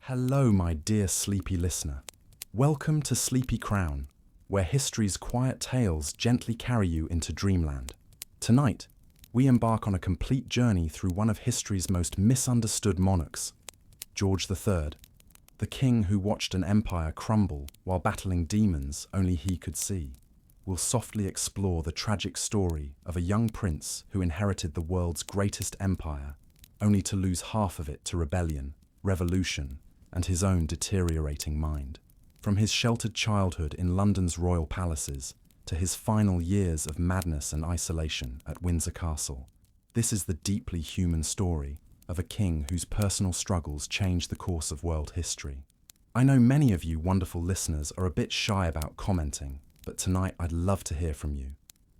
Hello, my dear sleepy listener. Welcome to Sleepy Crown, where history's quiet tales gently carry you into dreamland. Tonight, we embark on a complete journey through one of history's most misunderstood monarchs, George III, the king who watched an empire crumble while battling demons only he could see. We'll softly explore the tragic story of a young prince who inherited the world's greatest empire, only to lose half of it to rebellion, revolution, and his own deteriorating mind. From his sheltered childhood in London's royal palaces to his final years of madness and isolation at Windsor Castle, this is the deeply human story of a king whose personal struggles changed the course of world history. I know many of you wonderful listeners are a bit shy about commenting, but tonight I'd love to hear from you.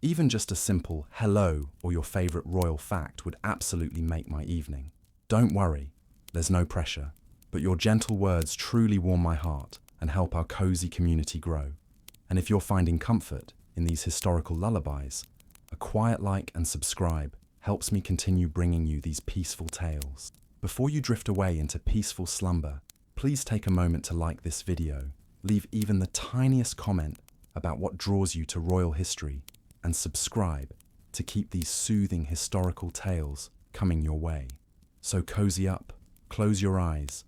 Even just a simple hello or your favourite royal fact would absolutely make my evening. Don't worry, there's no pressure, but your gentle words truly warm my heart and help our cosy community grow. And if you're finding comfort in these historical lullabies, a quiet like and subscribe helps me continue bringing you these peaceful tales. Before you drift away into peaceful slumber, please take a moment to like this video, leave even the tiniest comment about what draws you to royal history, and subscribe to keep these soothing historical tales coming your way. So cozy up, close your eyes,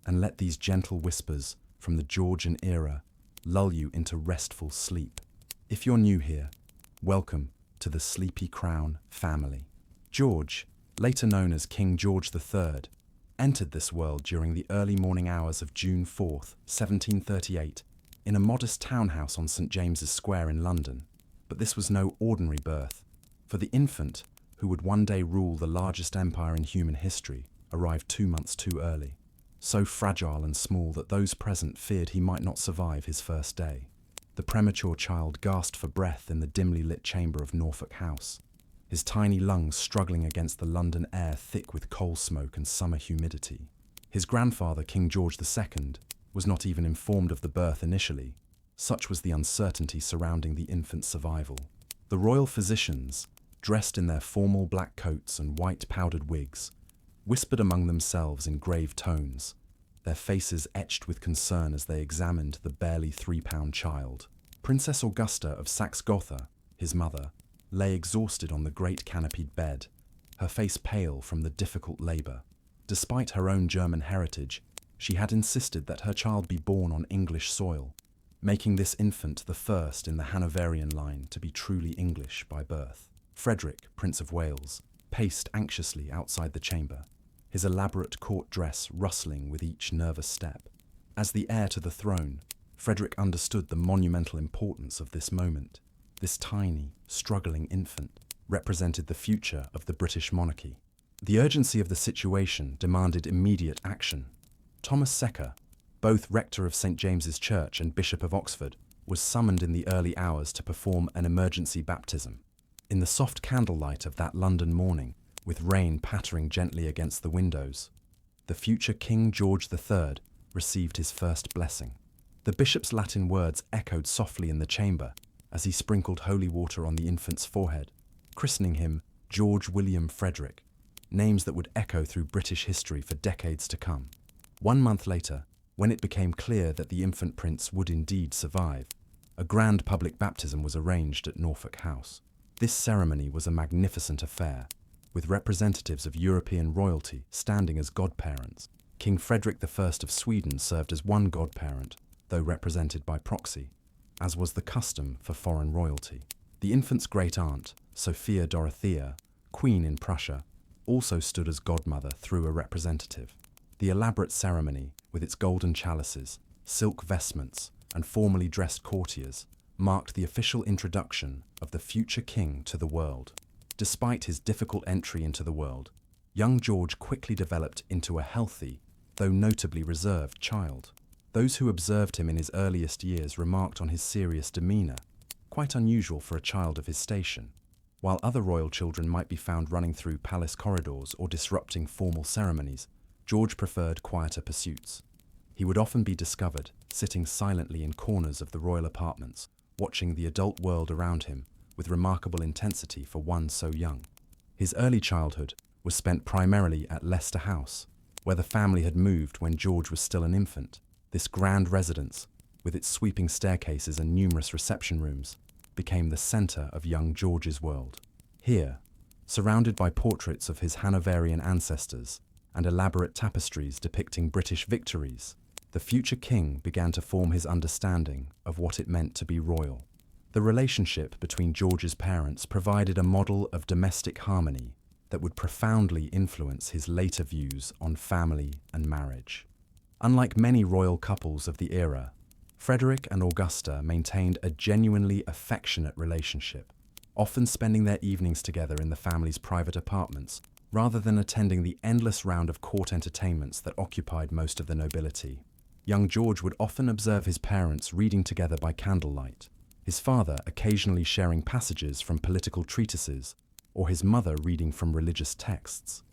and let these gentle whispers from the Georgian era lull you into restful sleep. If you're new here, welcome to the Sleepy Crown family. George, later known as King George III, entered this world during the early morning hours of June 4th, 1738, in a modest townhouse on St. James's Square in London. But this was no ordinary birth, for the infant who would one day rule the largest empire in human history arrived 2 months too early, so fragile and small that those present feared he might not survive his first day. The premature child gasped for breath in the dimly lit chamber of Norfolk House, his tiny lungs struggling against the London air thick with coal smoke and summer humidity. His grandfather, King George II, was not even informed of the birth initially, such was the uncertainty surrounding the infant's survival. The royal physicians, dressed in their formal black coats and white powdered wigs, whispered among themselves in grave tones, their faces etched with concern as they examined the barely 3-pound child. Princess Augusta of Saxe-Gotha, his mother, lay exhausted on the great canopied bed, her face pale from the difficult labour. Despite her own German heritage, she had insisted that her child be born on English soil, making this infant the first in the Hanoverian line to be truly English by birth. Frederick, Prince of Wales, paced anxiously outside the chamber, his elaborate court dress rustling with each nervous step. As the heir to the throne, Frederick understood the monumental importance of this moment. This tiny, struggling infant represented the future of the British monarchy. The urgency of the situation demanded immediate action. Thomas Secker, both rector of St. James's Church and Bishop of Oxford, was summoned in the early hours to perform an emergency baptism. In the soft candlelight of that London morning, with rain pattering gently against the windows, the future King George III received his first blessing. The bishop's Latin words echoed softly in the chamber as he sprinkled holy water on the infant's forehead, christening him George William Frederick, names that would echo through British history for decades to come. 1 month later, when it became clear that the infant prince would indeed survive, a grand public baptism was arranged at Norfolk House. This ceremony was a magnificent affair, with representatives of European royalty standing as godparents. King Frederick I of Sweden served as one godparent, though represented by proxy, as was the custom for foreign royalty. The infant's great-aunt, Sophia Dorothea, Queen in Prussia, also stood as godmother through a representative. The elaborate ceremony, with its golden chalices, silk vestments, and formally dressed courtiers, marked the official introduction of the future king to the world. Despite his difficult entry into the world, young George quickly developed into a healthy, though notably reserved, child. Those who observed him in his earliest years remarked on his serious demeanour, quite unusual for a child of his station. While other royal children might be found running through palace corridors or disrupting formal ceremonies, George preferred quieter pursuits. He would often be discovered sitting silently in corners of the royal apartments, watching the adult world around him with remarkable intensity for one so young. His early childhood was spent primarily at Leicester House, where the family had moved when George was still an infant. This grand residence, with its sweeping staircases and numerous reception rooms, became the center of young George's world. Here, surrounded by portraits of his Hanoverian ancestors and elaborate tapestries depicting British victories, the future king began to form his understanding of what it meant to be royal. The relationship between George's parents provided a model of domestic harmony that would profoundly influence his later views on family and marriage. Unlike many royal couples of the era, Frederick and Augusta maintained a genuinely affectionate relationship, often spending their evenings together in the family's private apartments, rather than attending the endless round of court entertainments that occupied most of the nobility. Young George would often observe his parents reading together by candlelight, his father occasionally sharing passages from political treatises, or his mother reading from religious texts.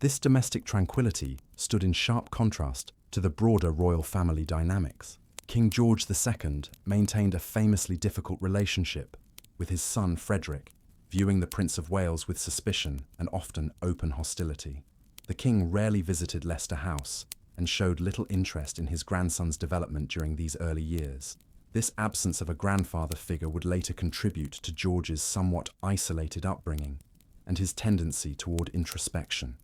This domestic tranquility stood in sharp contrast to the broader royal family dynamics. King George II maintained a famously difficult relationship with his son Frederick, viewing the Prince of Wales with suspicion and often open hostility. The king rarely visited Leicester House and showed little interest in his grandson's development during these early years. This absence of a grandfather figure would later contribute to George's somewhat isolated upbringing and his tendency toward introspection.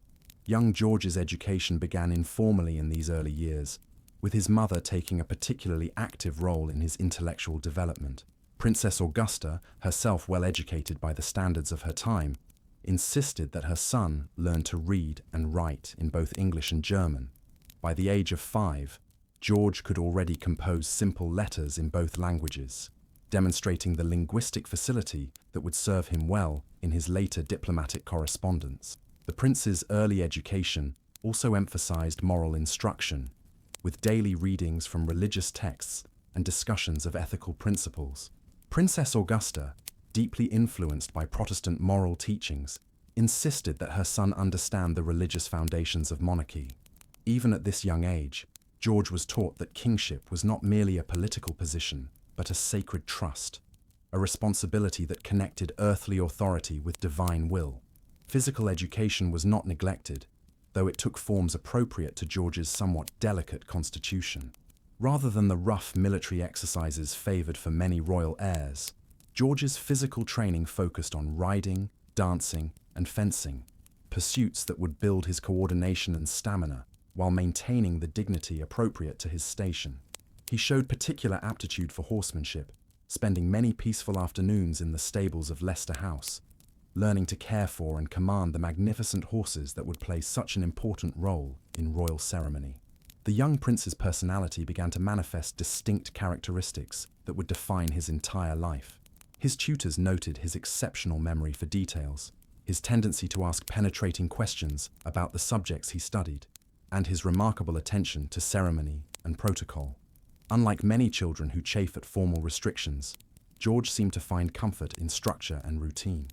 Young George's education began informally in these early years, with his mother taking a particularly active role in his intellectual development. Princess Augusta, herself well educated by the standards of her time, insisted that her son learn to read and write in both English and German. By the age of 5, George could already compose simple letters in both languages, demonstrating the linguistic facility that would serve him well in his later diplomatic correspondence. The prince's early education also emphasized moral instruction, with daily readings from religious texts and discussions of ethical principles. Princess Augusta, deeply influenced by Protestant moral teachings, insisted that her son understand the religious foundations of monarchy. Even at this young age, George was taught that kingship was not merely a political position, but a sacred trust, a responsibility that connected earthly authority with divine will. Physical education was not neglected, though it took forms appropriate to George's somewhat delicate constitution. Rather than the rough military exercises favored for many royal heirs, George's physical training focused on riding, dancing, and fencing, pursuits that would build his coordination and stamina while maintaining the dignity appropriate to his station. He showed particular aptitude for horsemanship, spending many peaceful afternoons in the stables of Leicester House, learning to care for and command the magnificent horses that would play such an important role in royal ceremony. The young prince's personality began to manifest distinct characteristics that would define his entire life. His tutors noted his exceptional memory for details, his tendency to ask penetrating questions about the subjects he studied, and his remarkable attention to ceremony and protocol. Unlike many children who chafe at formal restrictions, George seemed to find comfort in structure and routine.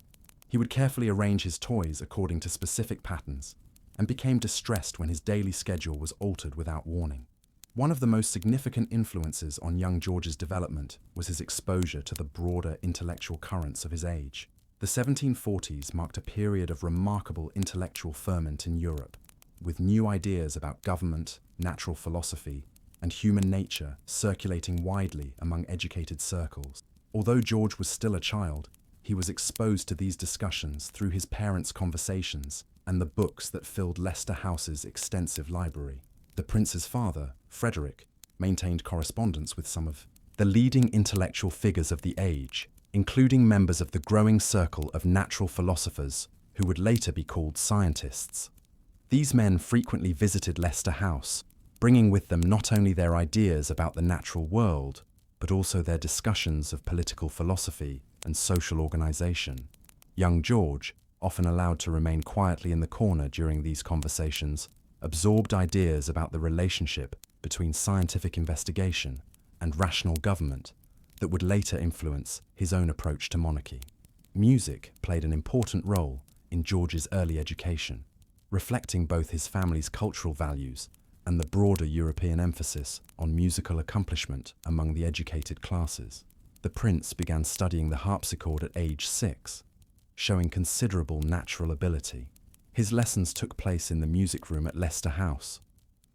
He would carefully arrange his toys according to specific patterns, and became distressed when his daily schedule was altered without warning. One of the most significant influences on young George's development was his exposure to the broader intellectual currents of his age. The 1740s marked a period of remarkable intellectual ferment in Europe, with new ideas about government, natural philosophy, and human nature circulating widely among educated circles. Although George was still a child, he was exposed to these discussions through his parents' conversations and the books that filled Leicester House's extensive library. The prince's father, Frederick, maintained correspondence with some of the leading intellectual figures of the age, including members of the growing circle of natural philosophers who would later be called scientists. These men frequently visited Leicester House, bringing with them not only their ideas about the natural world, but also their discussions of political philosophy and social organization. Young George, often allowed to remain quietly in the corner during these conversations, absorbed ideas about the relationship between scientific investigation and rational government that would later influence his own approach to monarchy. Music played an important role in George's early education, reflecting both his family's cultural values and the broader European emphasis on musical accomplishment among the educated classes. The prince began studying the harpsichord at age 6, showing considerable natural ability. His lessons took place in the music room at Leicester House,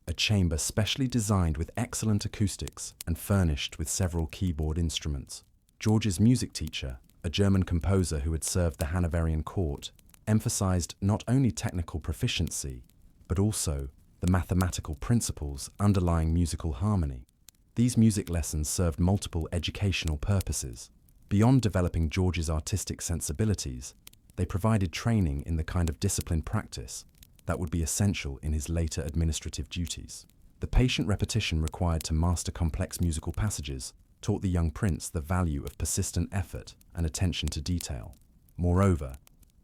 a chamber specially designed with excellent acoustics and furnished with several keyboard instruments. George's music teacher, a German composer who had served the Hanoverian court, emphasized not only technical proficiency, but also the mathematical principles underlying musical harmony. These music lessons served multiple educational purposes. Beyond developing George's artistic sensibilities, they provided training in the kind of disciplined practice that would be essential in his later administrative duties. The patient repetition required to master complex musical passages taught the young prince the value of persistent effort and attention to detail. Moreover,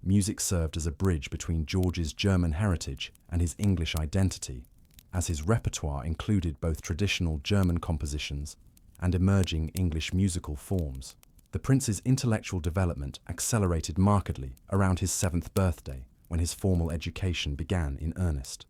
music served as a bridge between George's German heritage and his English identity, as his repertoire included both traditional German compositions and emerging English musical forms. The prince's intellectual development accelerated markedly around his 7th birthday, when his formal education began in earnest.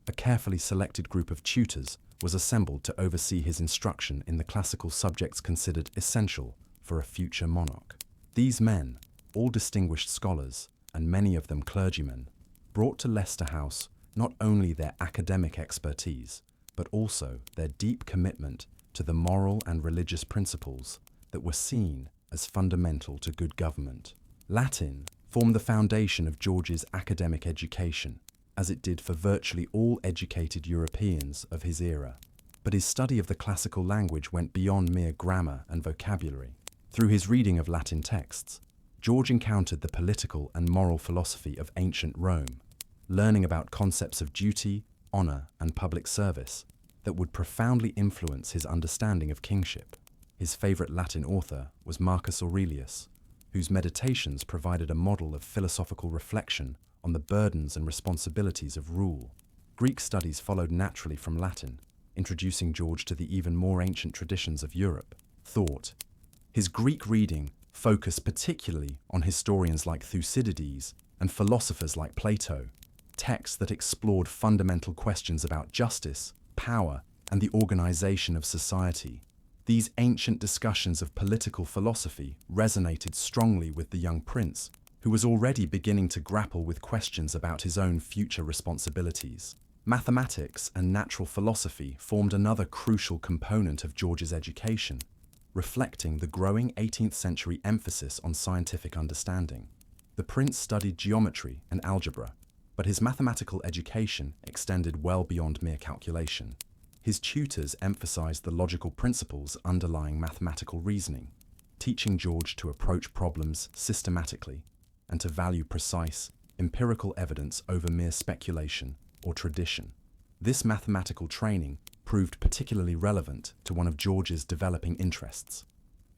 A carefully selected group of tutors was assembled to oversee his instruction in the classical subjects considered essential for a future monarch. These men, all distinguished scholars, and many of them clergymen, brought to Leicester House not only their academic expertise, but also their deep commitment to the moral and religious principles that were seen as fundamental to good government. Latin formed the foundation of George's academic education, as it did for virtually all educated Europeans of his era. But his study of the classical language went beyond mere grammar and vocabulary. Through his reading of Latin texts, George encountered the political and moral philosophy of ancient Rome, learning about concepts of duty, honor, and public service that would profoundly influence his understanding of kingship. His favorite Latin author was Marcus Aurelius, whose meditations provided a model of philosophical reflection on the burdens and responsibilities of rule. Greek studies followed naturally from Latin, introducing George to the even more ancient traditions of Europe. Thought. His Greek reading focused particularly on historians like Thucydides and philosophers like Plato, texts that explored fundamental questions about justice, power, and the organization of society. These ancient discussions of political philosophy resonated strongly with the young prince, who was already beginning to grapple with questions about his own future responsibilities. Mathematics and natural philosophy formed another crucial component of George's education, reflecting the growing 18th century emphasis on scientific understanding. The prince studied geometry and algebra, but his mathematical education extended well beyond mere calculation. His tutors emphasized the logical principles underlying mathematical reasoning, teaching George to approach problems systematically and to value precise, empirical evidence over mere speculation or tradition. This mathematical training proved particularly relevant to one of George's developing interests,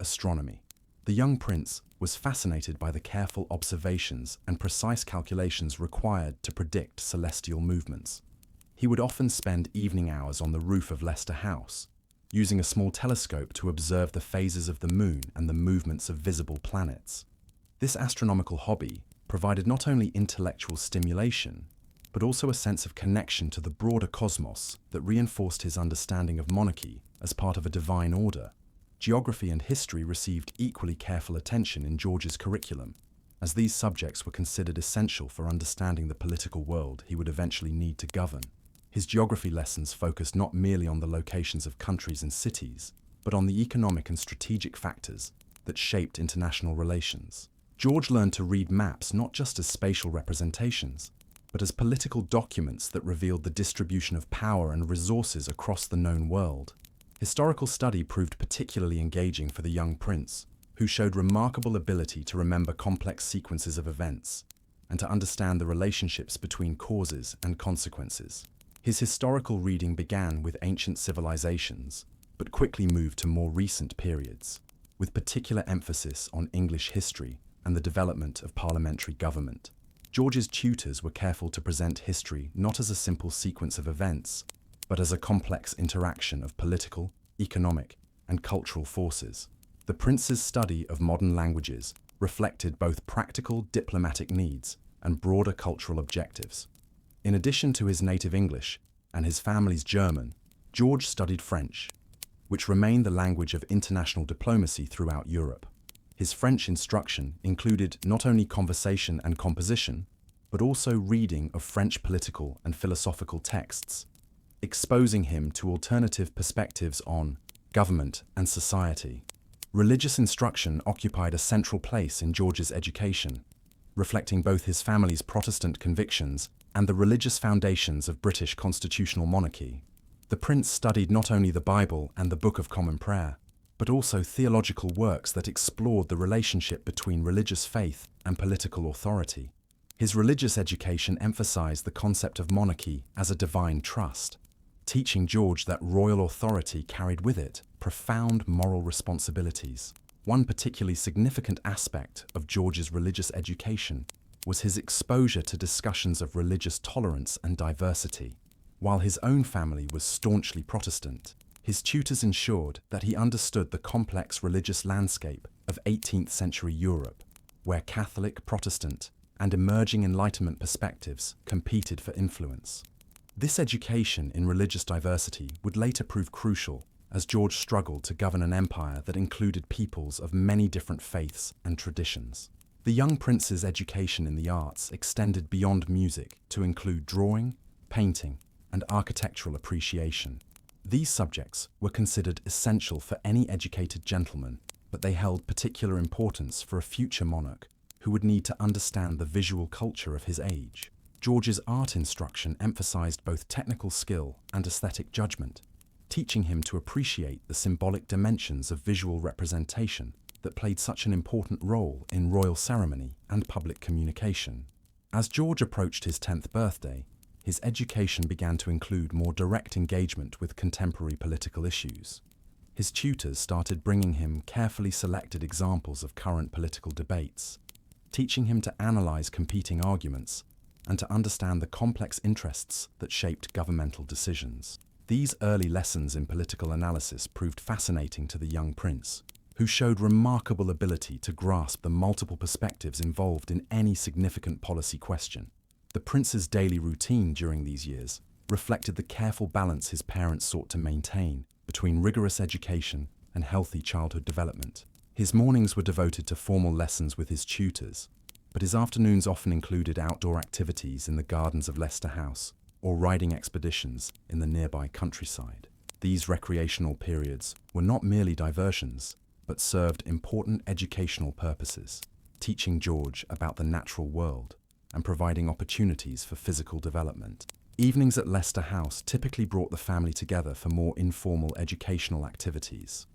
astronomy. The young prince was fascinated by the careful observations and precise calculations required to predict celestial movements. He would often spend evening hours on the roof of Leicester House, using a small telescope to observe the phases of the moon and the movements of visible planets. This astronomical hobby provided not only intellectual stimulation, but also a sense of connection to the broader cosmos that reinforced his understanding of monarchy as part of a divine order. Geography and history received equally careful attention in George's curriculum, as these subjects were considered essential for understanding the political world he would eventually need to govern. His geography lessons focused not merely on the locations of countries and cities, but on the economic and strategic factors that shaped international relations. George learned to read maps not just as spatial representations, but as political documents that revealed the distribution of power and resources across the known world. Historical study proved particularly engaging for the young prince, who showed remarkable ability to remember complex sequences of events and to understand the relationships between causes and consequences. His historical reading began with ancient civilizations, but quickly moved to more recent periods, with particular emphasis on English history and the development of parliamentary government. George's tutors were careful to present history not as a simple sequence of events, but as a complex interaction of political, economic, and cultural forces. The prince's study of modern languages reflected both practical diplomatic needs and broader cultural objectives. In addition to his native English and his family's German, George studied French, which remained the language of international diplomacy throughout Europe. His French instruction included not only conversation and composition, but also reading of French political and philosophical texts, exposing him to alternative perspectives on government and society. Religious instruction occupied a central place in George's education, reflecting both his family's Protestant convictions and the religious foundations of British constitutional monarchy. The prince studied not only the Bible and the Book of Common Prayer, but also theological works that explored the relationship between religious faith and political authority. His religious education emphasized the concept of monarchy as a divine trust, teaching George that royal authority carried with it profound moral responsibilities. One particularly significant aspect of George's religious education was his exposure to discussions of religious tolerance and diversity. While his own family was staunchly Protestant, his tutors ensured that he understood the complex religious landscape of 18th century Europe, where Catholic, Protestant, and emerging Enlightenment perspectives competed for influence. This education in religious diversity would later prove crucial as George struggled to govern an empire that included peoples of many different faiths and traditions. The young prince's education in the arts extended beyond music to include drawing, painting, and architectural appreciation. These subjects were considered essential for any educated gentleman, but they held particular importance for a future monarch who would need to understand the visual culture of his age. George's art instruction emphasized both technical skill and aesthetic judgment, teaching him to appreciate the symbolic dimensions of visual representation that played such an important role in royal ceremony and public communication. As George approached his 10th birthday, his education began to include more direct engagement with contemporary political issues. His tutors started bringing him carefully selected examples of current political debates, teaching him to analyze competing arguments and to understand the complex interests that shaped governmental decisions. These early lessons in political analysis proved fascinating to the young prince, who showed remarkable ability to grasp the multiple perspectives involved in any significant policy question. The prince's daily routine during these years reflected the careful balance his parents sought to maintain between rigorous education and healthy childhood development. His mornings were devoted to formal lessons with his tutors, but his afternoons often included outdoor activities in the gardens of Leicester House or riding expeditions in the nearby countryside. These recreational periods were not merely diversions, but served important educational purposes, teaching George about the natural world and providing opportunities for physical development. Evenings at Leicester House typically brought the family together for more informal educational activities.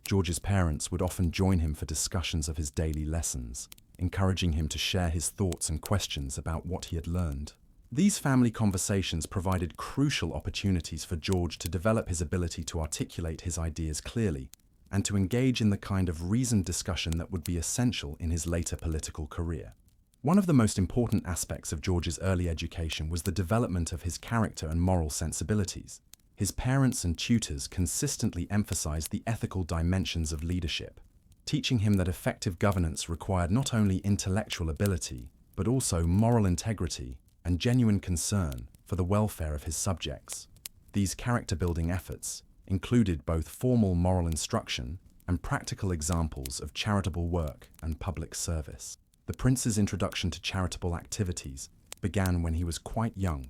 George's parents would often join him for discussions of his daily lessons, encouraging him to share his thoughts and questions about what he had learned. These family conversations provided crucial opportunities for George to develop his ability to articulate his ideas clearly and to engage in the kind of reasoned discussion that would be essential in his later political career. One of the most important aspects of George's early education was the development of his character and moral sensibilities. His parents and tutors consistently emphasized the ethical dimensions of leadership, teaching him that effective governance required not only intellectual ability, but also moral integrity and genuine concern for the welfare of his subjects. These character-building efforts included both formal moral instruction and practical examples of charitable work and public service. The prince's introduction to charitable activities began when he was quite young,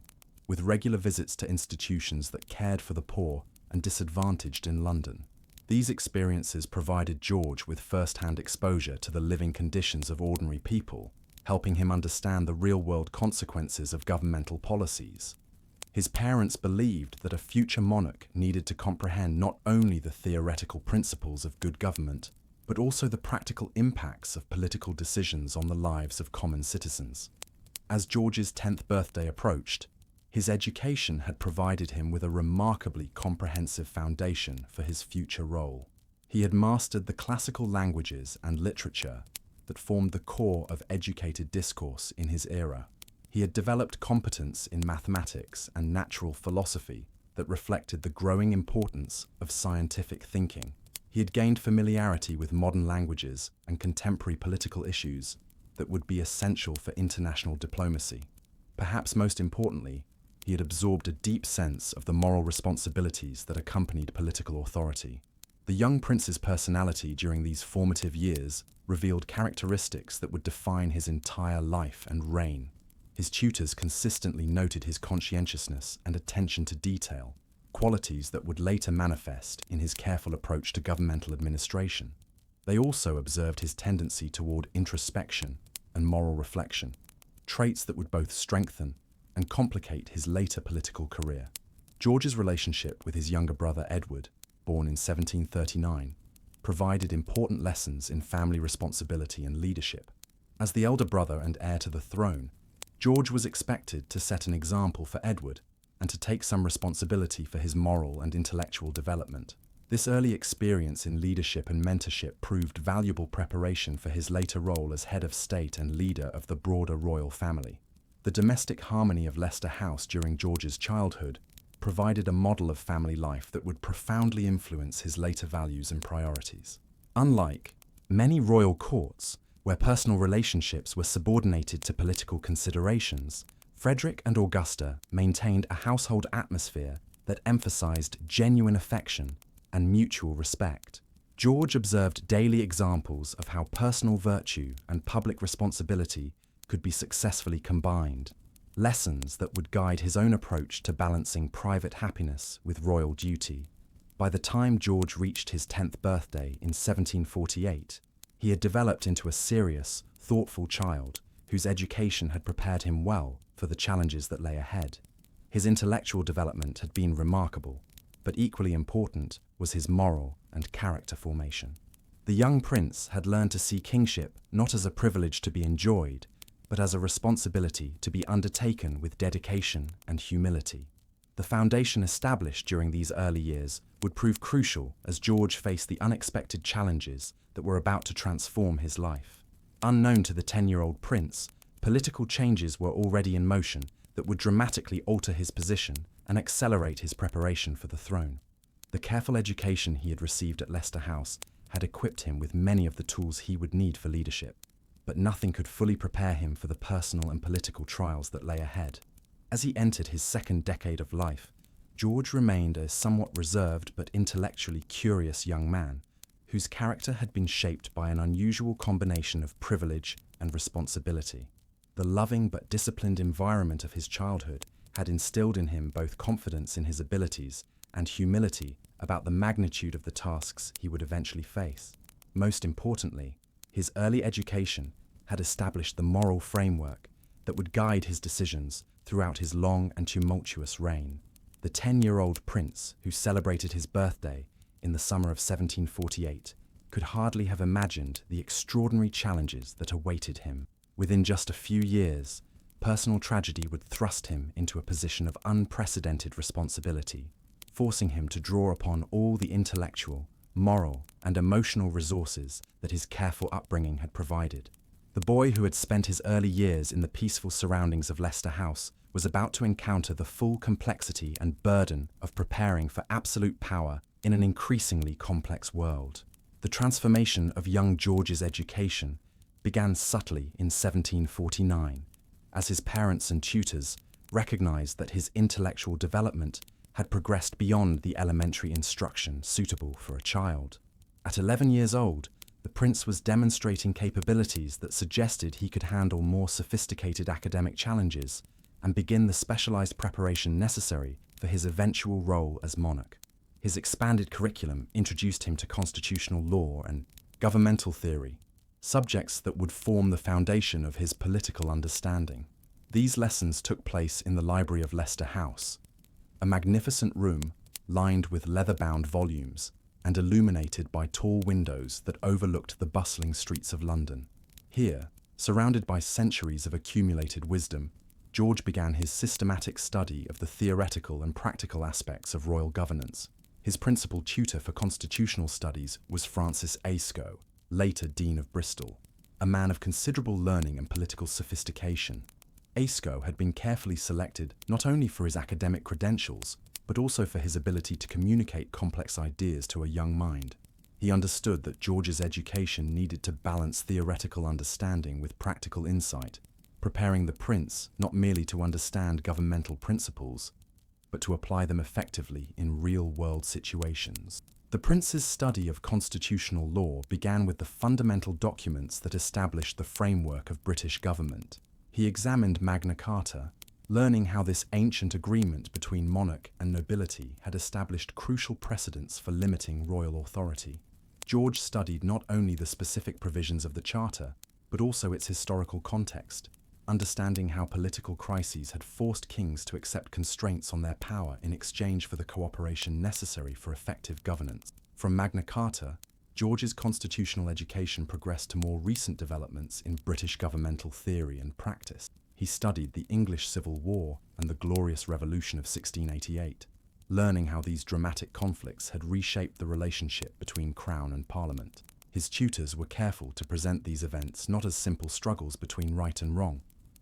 with regular visits to institutions that cared for the poor and disadvantaged in London. These experiences provided George with first-hand exposure to the living conditions of ordinary people, helping him understand the real-world consequences of governmental policies. His parents believed that a future monarch needed to comprehend not only the theoretical principles of good government, but also the practical impacts of political decisions on the lives of common citizens. As George's 10th birthday approached, his education had provided him with a remarkably comprehensive foundation for his future role. He had mastered the classical languages and literature that formed the core of educated discourse in his era. He had developed competence in mathematics and natural philosophy that reflected the growing importance of scientific thinking. He had gained familiarity with modern languages and contemporary political issues that would be essential for international diplomacy. Perhaps most importantly, he had absorbed a deep sense of the moral responsibilities that accompanied political authority. The young prince's personality during these formative years revealed characteristics that would define his entire life and reign. His tutors consistently noted his conscientiousness and attention to detail, qualities that would later manifest in his careful approach to governmental administration. They also observed his tendency toward introspection and moral reflection, traits that would both strengthen and complicate his later political career. George's relationship with his younger brother Edward, born in 1739, provided important lessons in family responsibility and leadership. As the elder brother and heir to the throne, George was expected to set an example for Edward and to take some responsibility for his moral and intellectual development. This early experience in leadership and mentorship proved valuable preparation for his later role as head of state and leader of the broader royal family. The domestic harmony of Leicester House during George's childhood provided a model of family life that would profoundly influence his later values and priorities. Unlike many royal courts, where personal relationships were subordinated to political considerations, Frederick and Augusta maintained a household atmosphere that emphasized genuine affection and mutual respect. George observed daily examples of how personal virtue and public responsibility could be successfully combined, lessons that would guide his own approach to balancing private happiness with royal duty. By the time George reached his 10th birthday in 1748, he had developed into a serious, thoughtful child whose education had prepared him well for the challenges that lay ahead. His intellectual development had been remarkable, but equally important was his moral and character formation. The young prince had learned to see kingship not as a privilege to be enjoyed, but as a responsibility to be undertaken with dedication and humility. The foundation established during these early years would prove crucial as George faced the unexpected challenges that were about to transform his life. Unknown to the 10-year-old prince, political changes were already in motion that would dramatically alter his position and accelerate his preparation for the throne. The careful education he had received at Leicester House had equipped him with many of the tools he would need for leadership, but nothing could fully prepare him for the personal and political trials that lay ahead. As he entered his second decade of life, George remained a somewhat reserved but intellectually curious young man, whose character had been shaped by an unusual combination of privilege and responsibility. The loving but disciplined environment of his childhood had instilled in him both confidence in his abilities and humility about the magnitude of the tasks he would eventually face. Most importantly, his early education had established the moral framework that would guide his decisions throughout his long and tumultuous reign. The 10-year-old prince who celebrated his birthday in the summer of 1748 could hardly have imagined the extraordinary challenges that awaited him. Within just a few years, personal tragedy would thrust him into a position of unprecedented responsibility, forcing him to draw upon all the intellectual, moral, and emotional resources that his careful upbringing had provided. The boy who had spent his early years in the peaceful surroundings of Leicester House was about to encounter the full complexity and burden of preparing for absolute power in an increasingly complex world. The transformation of young George's education began subtly in 1749, as his parents and tutors recognized that his intellectual development had progressed beyond the elementary instruction suitable for a child. At 11 years old, the prince was demonstrating capabilities that suggested he could handle more sophisticated academic challenges and begin the specialized preparation necessary for his eventual role as monarch. His expanded curriculum introduced him to constitutional law and governmental theory, subjects that would form the foundation of his political understanding. These lessons took place in the library of Leicester House, a magnificent room lined with leather-bound volumes and illuminated by tall windows that overlooked the bustling streets of London. Here, surrounded by centuries of accumulated wisdom, George began his systematic study of the theoretical and practical aspects of royal governance. His principal tutor for constitutional studies was Francis Ayscough, later Dean of Bristol, a man of considerable learning and political sophistication. Ayscough had been carefully selected not only for his academic credentials, but also for his ability to communicate complex ideas to a young mind. He understood that George's education needed to balance theoretical understanding with practical insight, preparing the prince not merely to understand governmental principles, but to apply them effectively in real-world situations. The prince's study of constitutional law began with the fundamental documents that established the framework of British government. He examined Magna Carta, learning how this ancient agreement between monarch and nobility had established crucial precedents for limiting royal authority. George studied not only the specific provisions of the Charter, but also its historical context, understanding how political crises had forced kings to accept constraints on their power in exchange for the cooperation necessary for effective governance. From Magna Carta, George's constitutional education progressed to more recent developments in British governmental theory and practice. He studied the English Civil War and the Glorious Revolution of 1688, learning how these dramatic conflicts had reshaped the relationship between Crown and Parliament. His tutors were careful to present these events not as simple struggles between right and wrong,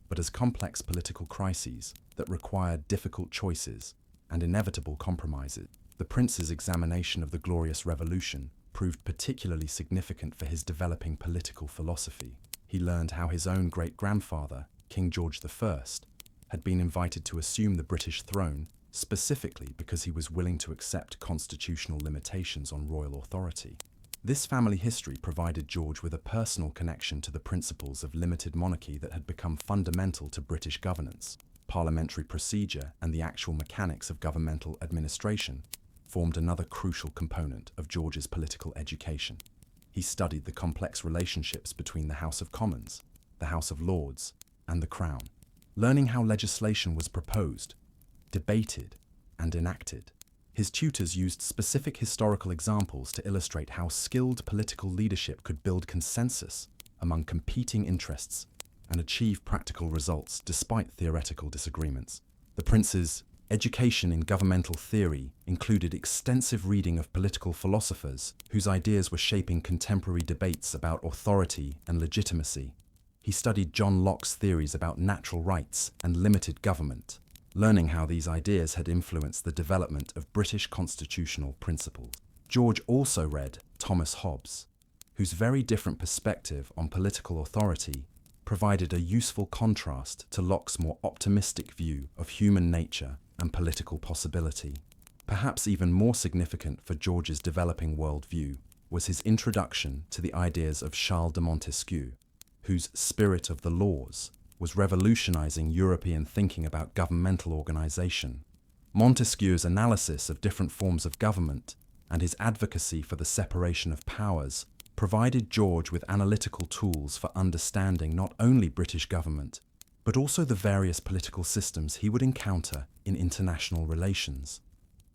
but as complex political crises that required difficult choices and inevitable compromises. The prince's examination of the Glorious Revolution proved particularly significant for his developing political philosophy. He learned how his own great-grandfather, King George I, had been invited to assume the British throne specifically because he was willing to accept constitutional limitations on royal authority. This family history provided George with a personal connection to the principles of limited monarchy that had become fundamental to British governance. Parliamentary procedure and the actual mechanics of governmental administration formed another crucial component of George's political education. He studied the complex relationships between the House of Commons, the House of Lords, and the Crown, learning how legislation was proposed, debated, and enacted. His tutors used specific historical examples to illustrate how skilled political leadership could build consensus among competing interests and achieve practical results despite theoretical disagreements. The prince's education in governmental theory included extensive reading of political philosophers whose ideas were shaping contemporary debates about authority and legitimacy. He studied John Locke's theories about natural rights and limited government, learning how these ideas had influenced the development of British constitutional principles. George also read Thomas Hobbes, whose very different perspective on political authority provided a useful contrast to Locke's more optimistic view of human nature and political possibility. Perhaps even more significant for George's developing worldview was his introduction to the ideas of Charles de Montesquieu, whose Spirit of the Laws was revolutionizing European thinking about governmental organization. Montesquieu's analysis of different forms of government and his advocacy for the separation of powers provided George with analytical tools for understanding not only British government, but also the various political systems he would encounter in international relations.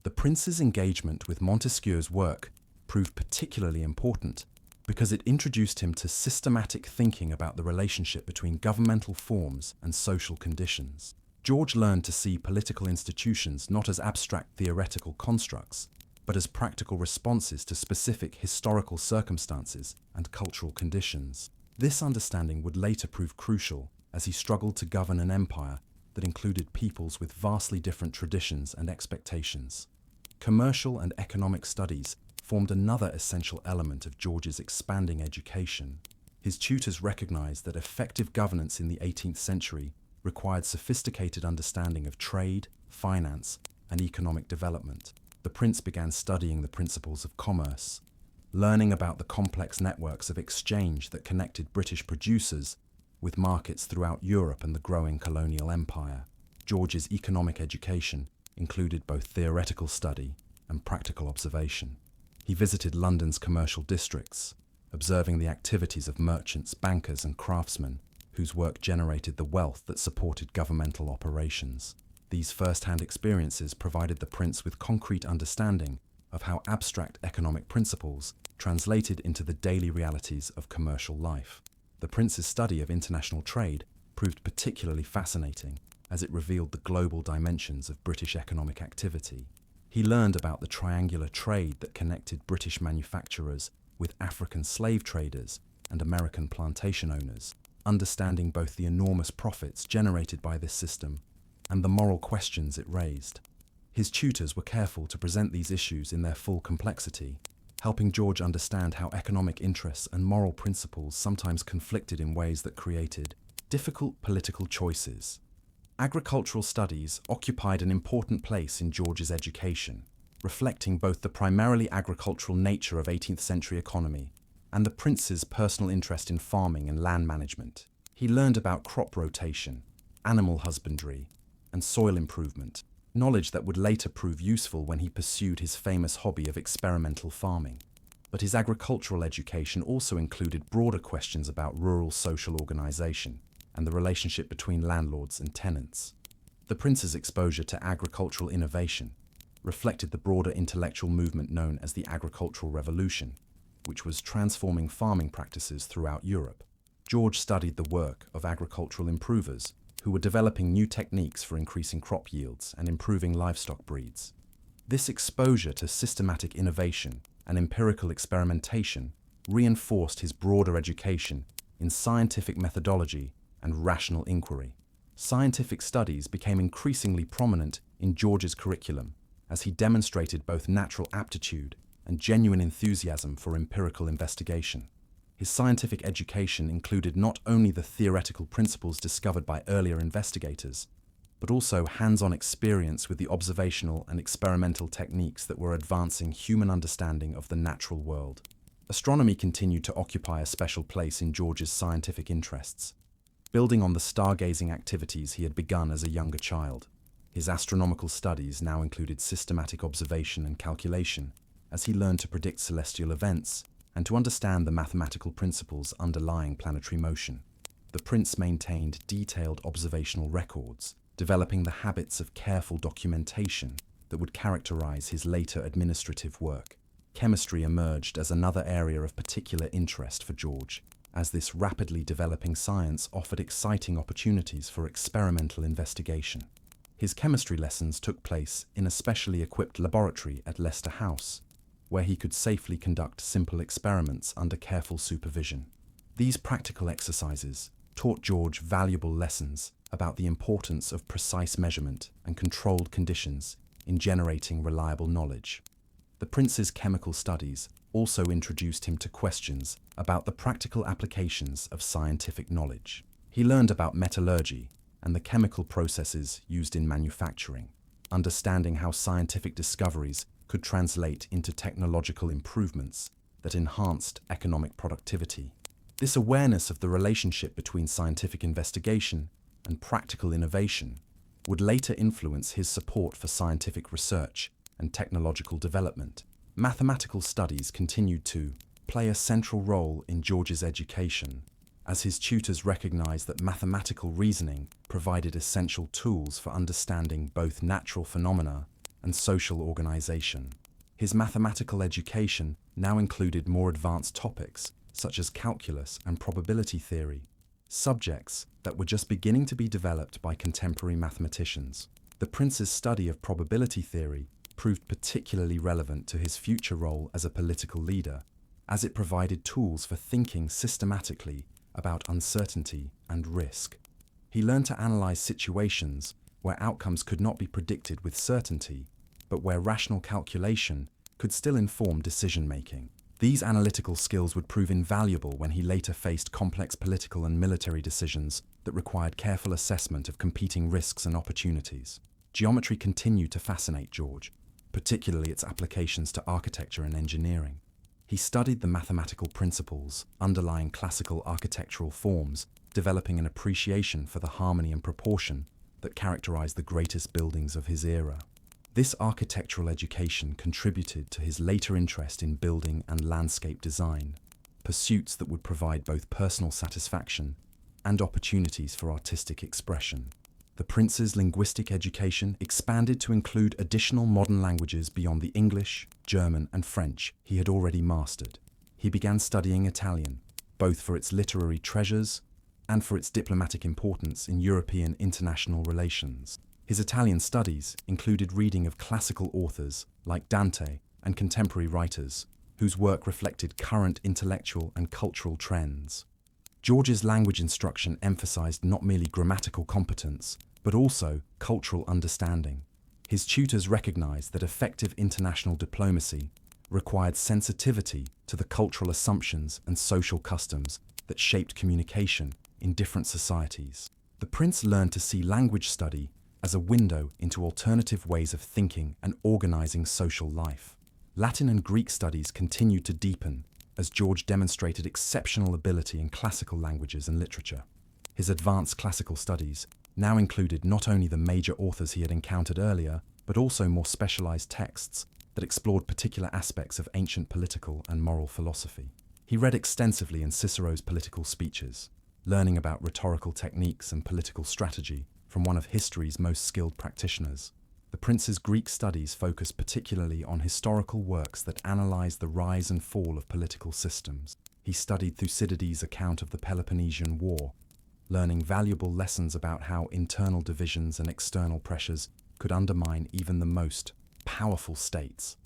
The prince's engagement with Montesquieu's work proved particularly important because it introduced him to systematic thinking about the relationship between governmental forms and social conditions. George learned to see political institutions not as abstract theoretical constructs, but as practical responses to specific historical circumstances and cultural conditions. This understanding would later prove crucial as he struggled to govern an empire that included peoples with vastly different traditions and expectations. Commercial and economic studies formed another essential element of George's expanding education. His tutors recognized that effective governance in the 18th century required sophisticated understanding of trade, finance, and economic development. The prince began studying the principles of commerce, learning about the complex networks of exchange that connected British producers with markets throughout Europe and the growing colonial empire. George's economic education included both theoretical study and practical observation. He visited London's commercial districts, observing the activities of merchants, bankers, and craftsmen whose work generated the wealth that supported governmental operations. These first-hand experiences provided the prince with concrete understanding of how abstract economic principles translated into the daily realities of commercial life. The prince's study of international trade proved particularly fascinating as it revealed the global dimensions of British economic activity. He learned about the triangular trade that connected British manufacturers with African slave traders and American plantation owners, understanding both the enormous profits generated by this system and the moral questions it raised. His tutors were careful to present these issues in their full complexity, helping George understand how economic interests and moral principles sometimes conflicted in ways that created difficult political choices. Agricultural studies occupied an important place in George's education, reflecting both the primarily agricultural nature of 18th century economy and the prince's personal interest in farming and land management. He learned about crop rotation, animal husbandry, and soil improvement, knowledge that would later prove useful when he pursued his famous hobby of experimental farming. But his agricultural education also included broader questions about rural social organization and the relationship between landlords and tenants. The prince's exposure to agricultural innovation reflected the broader intellectual movement known as the Agricultural Revolution, which was transforming farming practices throughout Europe. George studied the work of agricultural improvers who were developing new techniques for increasing crop yields and improving livestock breeds. This exposure to systematic innovation and empirical experimentation reinforced his broader education in scientific methodology and rational inquiry. Scientific studies became increasingly prominent in George's curriculum as he demonstrated both natural aptitude and genuine enthusiasm for empirical investigation. His scientific education included not only the theoretical principles discovered by earlier investigators, but also hands-on experience with the observational and experimental techniques that were advancing human understanding of the natural world. Astronomy continued to occupy a special place in George's scientific interests, building on the stargazing activities he had begun as a younger child. His astronomical studies now included systematic observation and calculation, as he learned to predict celestial events and to understand the mathematical principles underlying planetary motion. The prince maintained detailed observational records, developing the habits of careful documentation that would characterize his later administrative work. Chemistry emerged as another area of particular interest for George, as this rapidly developing science offered exciting opportunities for experimental investigation. His chemistry lessons took place in a specially equipped laboratory at Leicester House, where he could safely conduct simple experiments under careful supervision. These practical exercises taught George valuable lessons about the importance of precise measurement and controlled conditions in generating reliable knowledge. The prince's chemical studies also introduced him to questions about the practical applications of scientific knowledge. He learned about metallurgy and the chemical processes used in manufacturing, understanding how scientific discoveries could translate into technological improvements that enhanced economic productivity. This awareness of the relationship between scientific investigation and practical innovation would later influence his support for scientific research and technological development. Mathematical studies continued to play a central role in George's education, as his tutors recognized that mathematical reasoning provided essential tools for understanding both natural phenomena and social organization. His mathematical education now included more advanced topics such as calculus and probability theory, subjects that were just beginning to be developed by contemporary mathematicians. The prince's study of probability theory proved particularly relevant to his future role as a political leader, as it provided tools for thinking systematically about uncertainty and risk. He learned to analyze situations where outcomes could not be predicted with certainty, but where rational calculation could still inform decision-making. These analytical skills would prove invaluable when he later faced complex political and military decisions that required careful assessment of competing risks and opportunities. Geometry continued to fascinate George, particularly its applications to architecture and engineering. He studied the mathematical principles underlying classical architectural forms, developing an appreciation for the harmony and proportion that characterized the greatest buildings of his era. This architectural education contributed to his later interest in building and landscape design, pursuits that would provide both personal satisfaction and opportunities for artistic expression. The prince's linguistic education expanded to include additional modern languages beyond the English, German, and French he had already mastered. He began studying Italian, both for its literary treasures and for its diplomatic importance in European international relations. His Italian studies included reading of classical authors like Dante and contemporary writers whose work reflected current intellectual and cultural trends. George's language instruction emphasized not merely grammatical competence, but also cultural understanding. His tutors recognized that effective international diplomacy required sensitivity to the cultural assumptions and social customs that shaped communication in different societies. The prince learned to see language study as a window into alternative ways of thinking and organizing social life. Latin and Greek studies continued to deepen as George demonstrated exceptional ability in classical languages and literature. His advanced classical studies now included not only the major authors he had encountered earlier, but also more specialized texts that explored particular aspects of ancient political and moral philosophy. He read extensively in Cicero's political speeches, learning about rhetorical techniques and political strategy from one of history's most skilled practitioners. The prince's Greek studies focused particularly on historical works that analyzed the rise and fall of political systems. He studied Thucydides' account of the Peloponnesian War, learning valuable lessons about how internal divisions and external pressures could undermine even the most powerful states.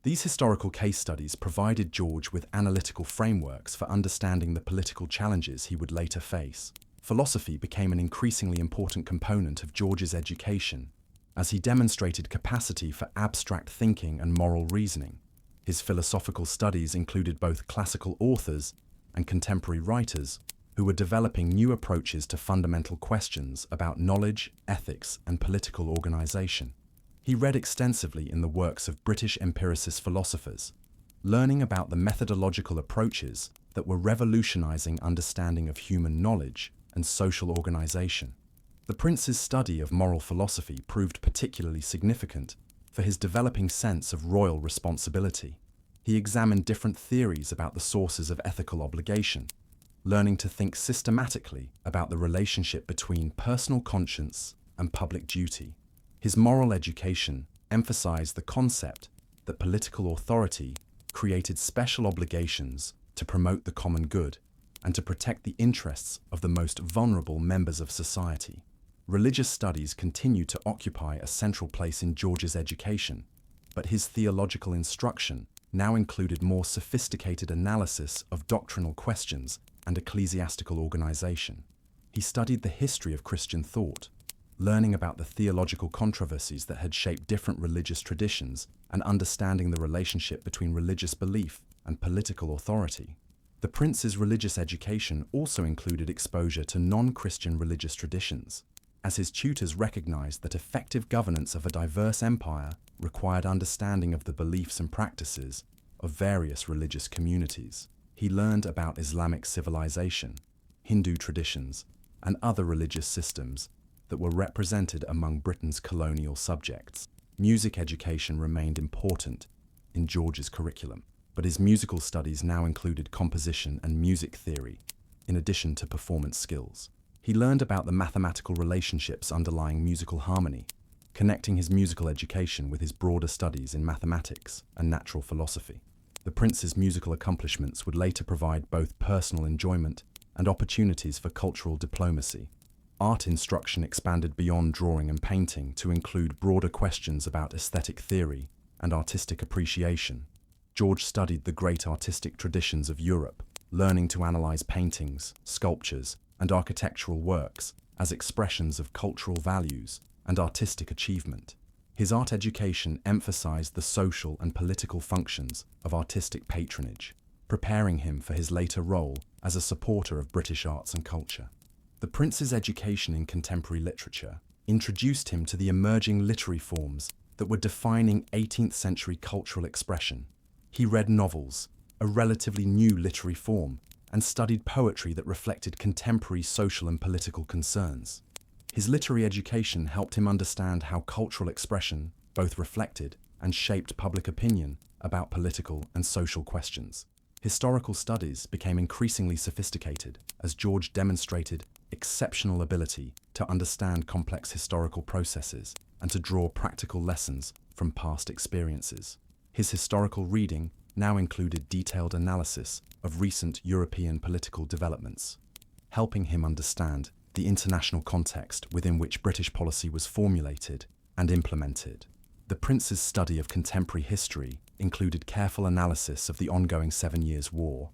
These historical case studies provided George with analytical frameworks for understanding the political challenges he would later face. Philosophy became an increasingly important component of George's education, as he demonstrated capacity for abstract thinking and moral reasoning. His philosophical studies included both classical authors and contemporary writers who were developing new approaches to fundamental questions about knowledge, ethics, and political organization. He read extensively in the works of British empiricist philosophers, learning about the methodological approaches that were revolutionizing understanding of human knowledge and social organization. The prince's study of moral philosophy proved particularly significant for his developing sense of royal responsibility. He examined different theories about the sources of ethical obligation, learning to think systematically about the relationship between personal conscience and public duty. His moral education emphasized the concept that political authority created special obligations to promote the common good and to protect the interests of the most vulnerable members of society. Religious studies continued to occupy a central place in George's education, but his theological instruction now included more sophisticated analysis of doctrinal questions and ecclesiastical organization. He studied the history of Christian thought, learning about the theological controversies that had shaped different religious traditions and understanding the relationship between religious belief and political authority. The prince's religious education also included exposure to non-Christian religious traditions, as his tutors recognized that effective governance of a diverse empire required understanding of the beliefs and practices of various religious communities. He learned about Islamic civilization, Hindu traditions, and other religious systems that were represented among Britain's colonial subjects. Music education remained important in George's curriculum, but his musical studies now included composition and music theory, in addition to performance skills. He learned about the mathematical relationships underlying musical harmony, connecting his musical education with his broader studies in mathematics and natural philosophy. The prince's musical accomplishments would later provide both personal enjoyment and opportunities for cultural diplomacy. Art instruction expanded beyond drawing and painting to include broader questions about aesthetic theory and artistic appreciation. George studied the great artistic traditions of Europe, learning to analyze paintings, sculptures, and architectural works as expressions of cultural values and artistic achievement. His art education emphasized the social and political functions of artistic patronage, preparing him for his later role as a supporter of British arts and culture. The prince's education in contemporary literature introduced him to the emerging literary forms that were defining 18th century cultural expression. He read novels, a relatively new literary form, and studied poetry that reflected contemporary social and political concerns. His literary education helped him understand how cultural expression both reflected and shaped public opinion about political and social questions. Historical studies became increasingly sophisticated as George demonstrated exceptional ability to understand complex historical processes and to draw practical lessons from past experiences. His historical reading now included detailed analysis of recent European political developments, helping him understand the international context within which British policy was formulated and implemented. The prince's study of contemporary history included careful analysis of the ongoing 7 Years' War,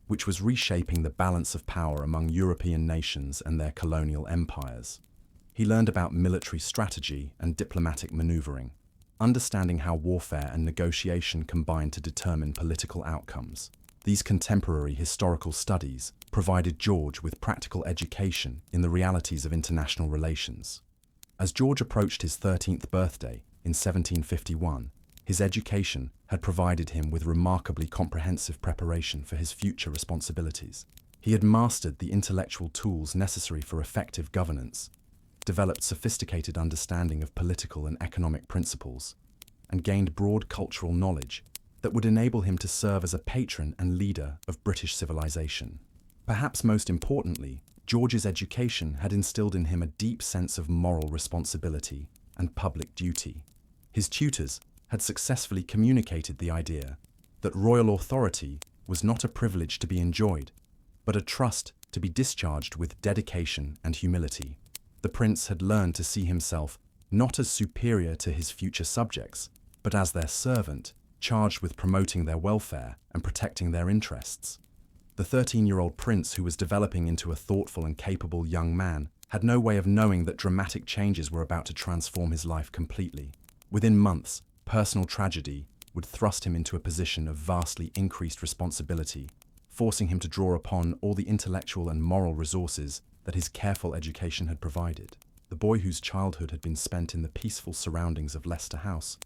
which was reshaping the balance of power among European nations and their colonial empires. He learned about military strategy and diplomatic maneuvering, understanding how warfare and negotiation combined to determine political outcomes. These contemporary historical studies provided George with practical education in the realities of international relations. As George approached his 13th birthday in 1751, his education had provided him with remarkably comprehensive preparation for his future responsibilities. He had mastered the intellectual tools necessary for effective governance, developed sophisticated understanding of political and economic principles, and gained broad cultural knowledge that would enable him to serve as a patron and leader of British civilization. Perhaps most importantly, George's education had instilled in him a deep sense of moral responsibility and public duty. His tutors had successfully communicated the idea that royal authority was not a privilege to be enjoyed, but a trust to be discharged with dedication and humility. The prince had learned to see himself not as superior to his future subjects, but as their servant, charged with promoting their welfare and protecting their interests. The 13-year-old prince, who was developing into a thoughtful and capable young man, had no way of knowing that dramatic changes were about to transform his life completely. Within months, personal tragedy would thrust him into a position of vastly increased responsibility, forcing him to draw upon all the intellectual and moral resources that his careful education had provided. The boy, whose childhood had been spent in the peaceful surroundings of Leicester House,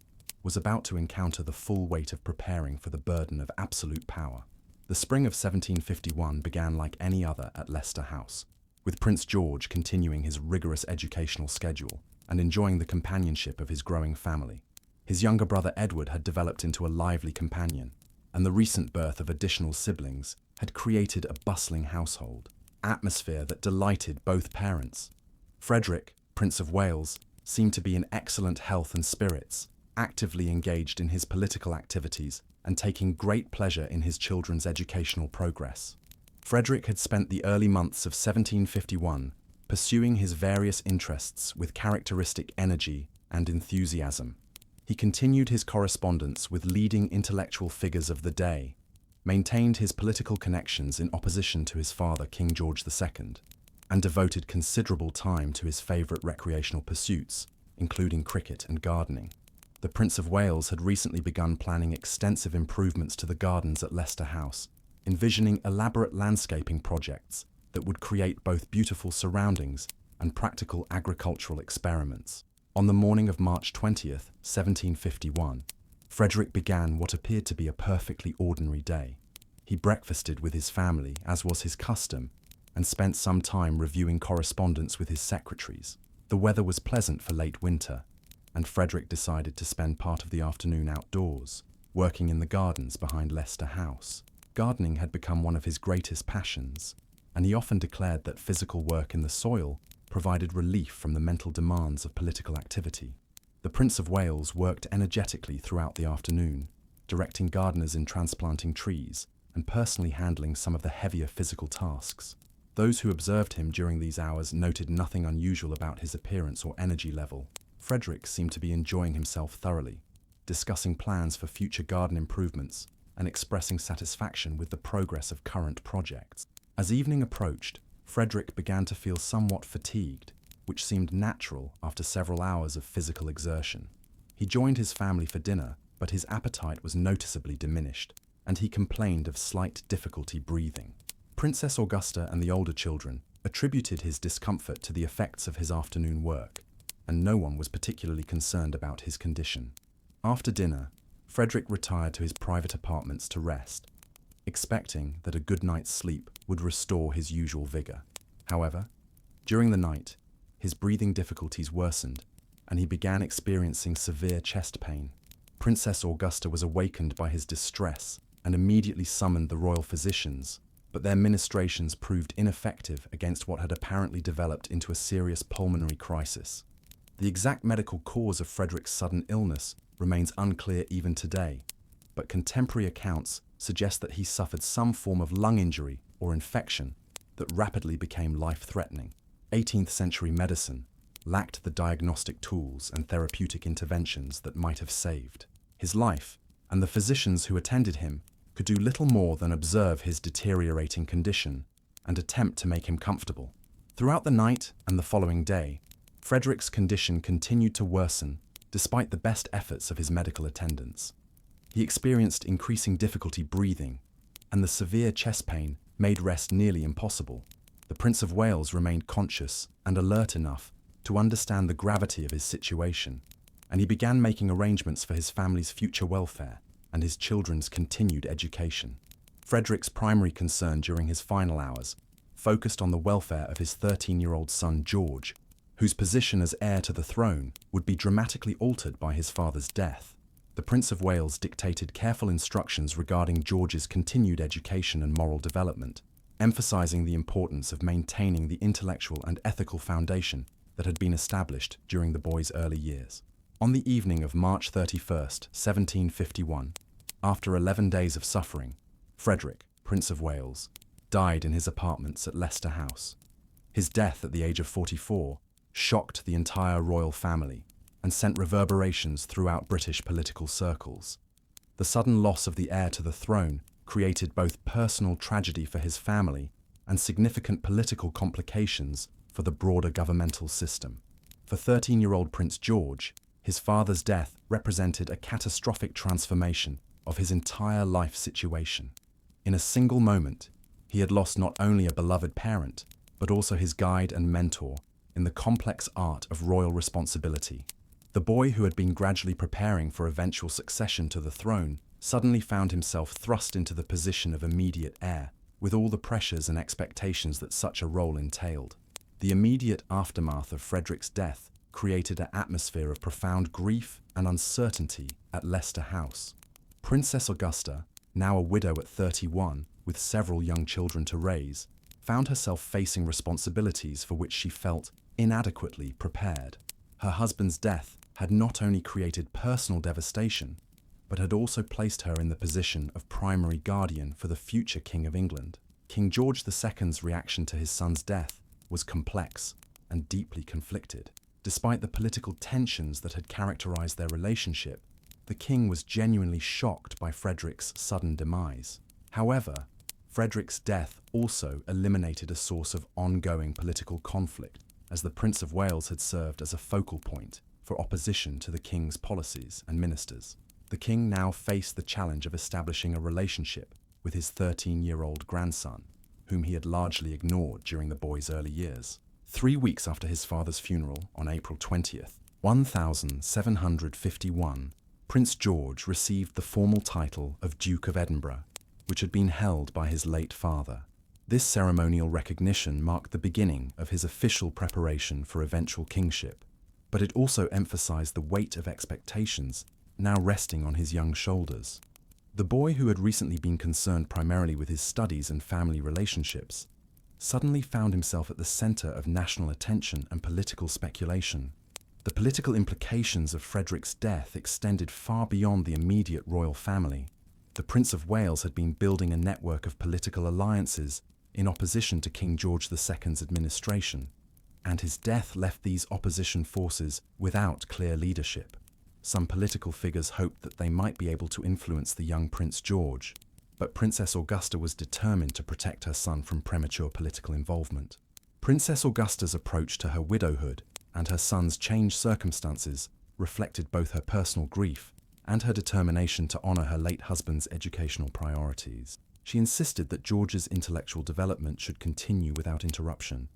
was about to encounter the full weight of preparing for the burden of absolute power. The spring of 1751 began like any other at Leicester House, with Prince George continuing his rigorous educational schedule and enjoying the companionship of his growing family. His younger brother Edward had developed into a lively companion, and the recent birth of additional siblings had created a bustling household atmosphere that delighted both parents. Frederick, Prince of Wales, seemed to be in excellent health and spirits, actively engaged in his political activities and taking great pleasure in his children's educational progress. Frederick had spent the early months of 1751 pursuing his various interests with characteristic energy and enthusiasm. He continued his correspondence with leading intellectual figures of the day, maintained his political connections in opposition to his father, King George II, and devoted considerable time to his favourite recreational pursuits, including cricket and gardening. The Prince of Wales had recently begun planning extensive improvements to the gardens at Leicester House, envisioning elaborate landscaping projects that would create both beautiful surroundings and practical agricultural experiments. On the morning of March 20th, 1751, Frederick began what appeared to be a perfectly ordinary day. He breakfasted with his family, as was his custom, and spent some time reviewing correspondence with his secretaries. The weather was pleasant for late winter, and Frederick decided to spend part of the afternoon outdoors, working in the gardens behind Leicester House. Gardening had become one of his greatest passions, and he often declared that physical work in the soil provided relief from the mental demands of political activity. The Prince of Wales worked energetically throughout the afternoon, directing gardeners in transplanting trees and personally handling some of the heavier physical tasks. Those who observed him during these hours noted nothing unusual about his appearance or energy level. Frederick seemed to be enjoying himself thoroughly, discussing plans for future garden improvements and expressing satisfaction with the progress of current projects. As evening approached, Frederick began to feel somewhat fatigued, which seemed natural after several hours of physical exertion. He joined his family for dinner, but his appetite was noticeably diminished, and he complained of slight difficulty breathing. Princess Augusta and the older children attributed his discomfort to the effects of his afternoon work, and no one was particularly concerned about his condition. After dinner, Frederick retired to his private apartments to rest, expecting that a good night's sleep would restore his usual vigor. However, during the night, his breathing difficulties worsened, and he began experiencing severe chest pain. Princess Augusta was awakened by his distress and immediately summoned the royal physicians, but their ministrations proved ineffective against what had apparently developed into a serious pulmonary crisis. The exact medical cause of Frederick's sudden illness remains unclear even today, but contemporary accounts suggest that he suffered some form of lung injury or infection that rapidly became life-threatening. 18th century medicine lacked the diagnostic tools and therapeutic interventions that might have saved his life, and the physicians who attended him could do little more than observe his deteriorating condition and attempt to make him comfortable. Throughout the night and the following day, Frederick's condition continued to worsen despite the best efforts of his medical attendants. He experienced increasing difficulty breathing, and the severe chest pain made rest nearly impossible. The Prince of Wales remained conscious and alert enough to understand the gravity of his situation, and he began making arrangements for his family's future welfare and his children's continued education. Frederick's primary concern during his final hours focused on the welfare of his 13-year-old son George, whose position as heir to the throne would be dramatically altered by his father's death. The Prince of Wales dictated careful instructions regarding George's continued education and moral development, emphasizing the importance of maintaining the intellectual and ethical foundation that had been established during the boy's early years. On the evening of March 31st, 1751, after 11 days of suffering, Frederick, Prince of Wales, died in his apartments at Leicester House. His death at the age of 44 shocked the entire royal family and sent reverberations throughout British political circles. The sudden loss of the heir to the throne created both personal tragedy for his family and significant political complications for the broader governmental system. For 13-year-old Prince George, his father's death represented a catastrophic transformation of his entire life situation. In a single moment, he had lost not only a beloved parent, but also his guide and mentor in the complex art of royal responsibility. The boy who had been gradually preparing for eventual succession to the throne suddenly found himself thrust into the position of immediate heir, with all the pressures and expectations that such a role entailed. The immediate aftermath of Frederick's death created an atmosphere of profound grief and uncertainty at Leicester House. Princess Augusta, now a widow at 31, with several young children to raise, found herself facing responsibilities for which she felt inadequately prepared. Her husband's death had not only created personal devastation, but had also placed her in the position of primary guardian for the future King of England. King George II's reaction to his son's death was complex and deeply conflicted. Despite the political tensions that had characterized their relationship, the king was genuinely shocked by Frederick's sudden demise. However, Frederick's death also eliminated a source of ongoing political conflict, as the Prince of Wales had served as a focal point for opposition to the king's policies and ministers. The king now faced the challenge of establishing a relationship with his 13-year-old grandson, whom he had largely ignored during the boy's early years. 3 weeks after his father's funeral, on April 20th, 1751, Prince George received the formal title of Duke of Edinburgh, which had been held by his late father. This ceremonial recognition marked the beginning of his official preparation for eventual kingship, but it also emphasized the weight of expectations now resting on his young shoulders. The boy, who had recently been concerned primarily with his studies and family relationships, suddenly found himself at the center of national attention and political speculation. The political implications of Frederick's death extended far beyond the immediate royal family. The Prince of Wales had been building a network of political alliances in opposition to King George II's administration, and his death left these opposition forces without clear leadership. Some political figures hoped that they might be able to influence the young Prince George, but Princess Augusta was determined to protect her son from premature political involvement. Princess Augusta's approach to her widowhood and her son's changed circumstances reflected both her personal grief and her determination to honor her late husband's educational priorities. She insisted that George's intellectual development should continue without interruption,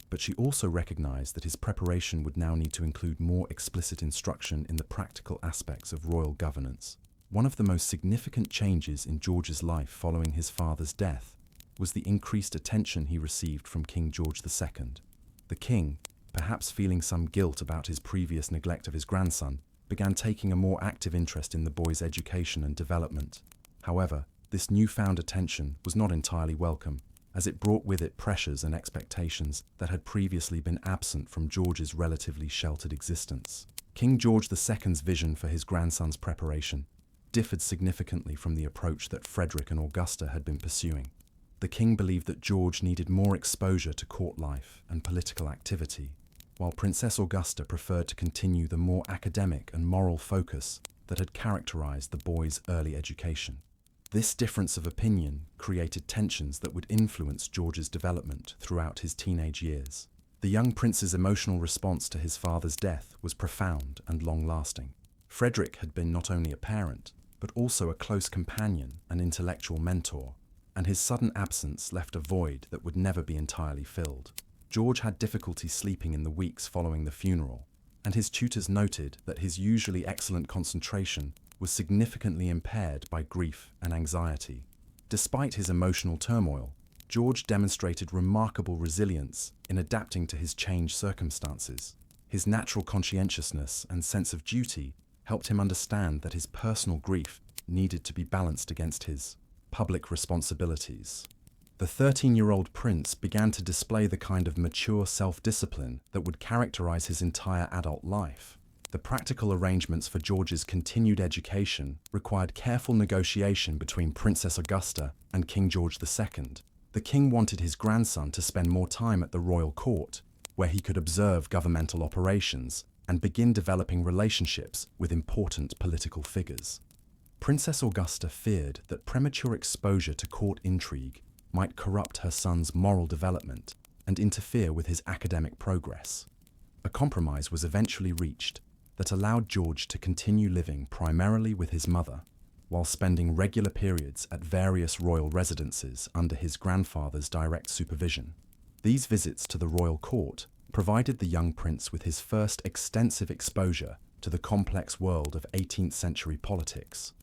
but she also recognized that his preparation would now need to include more explicit instruction in the practical aspects of royal governance. One of the most significant changes in George's life following his father's death was the increased attention he received from King George II. The king, perhaps feeling some guilt about his previous neglect of his grandson, began taking a more active interest in the boy's education and development. However, this newfound attention was not entirely welcome, as it brought with it pressures and expectations that had previously been absent from George's relatively sheltered existence. King George II's vision for his grandson's preparation differed significantly from the approach that Frederick and Augusta had been pursuing. The king believed that George needed more exposure to court life and political activity, while Princess Augusta preferred to continue the more academic and moral focus that had characterized the boy's early education. This difference of opinion created tensions that would influence George's development throughout his teenage years. The young prince's emotional response to his father's death was profound and long-lasting. Frederick had been not only a parent, but also a close companion and intellectual mentor, and his sudden absence left a void that would never be entirely filled. George had difficulty sleeping in the weeks following the funeral, and his tutors noted that his usually excellent concentration was significantly impaired by grief and anxiety. Despite his emotional turmoil, George demonstrated remarkable resilience in adapting to his changed circumstances. His natural conscientiousness and sense of duty helped him understand that his personal grief needed to be balanced against his public responsibilities. The 13-year-old prince began to display the kind of mature self-discipline that would characterize his entire adult life. The practical arrangements for George's continued education required careful negotiation between Princess Augusta and King George II. The king wanted his grandson to spend more time at the royal court, where he could observe governmental operations and begin developing relationships with important political figures. Princess Augusta feared that premature exposure to court intrigue might corrupt her son's moral development and interfere with his academic progress. A compromise was eventually reached that allowed George to continue living primarily with his mother, while spending regular periods at various royal residences under his grandfather's direct supervision. These visits to the royal court provided the young prince with his first extensive exposure to the complex world of 18th century politics.